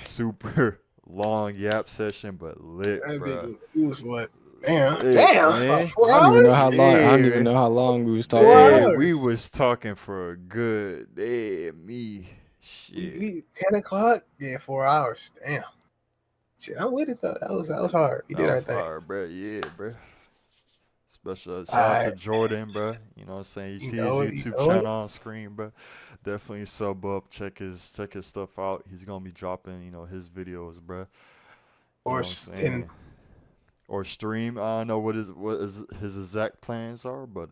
Super long yap session, but lit, That bro. nigga, he was what? Damn, Hey, damn, man. about 4 I don't even know hours. how long. I don't Hey, even know how long we was 4 talking. hey, we hours. was talking for a good me. Shit. We 10 o'clock. Yeah, 4 hours. Damn. Shit, I'm with it though. That was hard. We That did our was thing. hard, bro. Yeah, bro. Special shout out to Alright, Jordan, bro. You know what I'm saying? You you see his know it. You YouTube know it. channel on screen, bro. Definitely sub up, check his stuff out. He's gonna be dropping, his videos, bro. You know Or what I'm and saying? Or stream. I don't know what is his exact plans are, but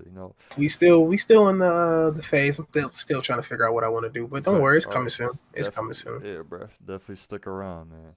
we still in the phase. I'm still trying to figure out what I want to do. But don't so, worry, it's all coming right, soon. It's coming definitely, soon. yeah, bro. Definitely stick around, man.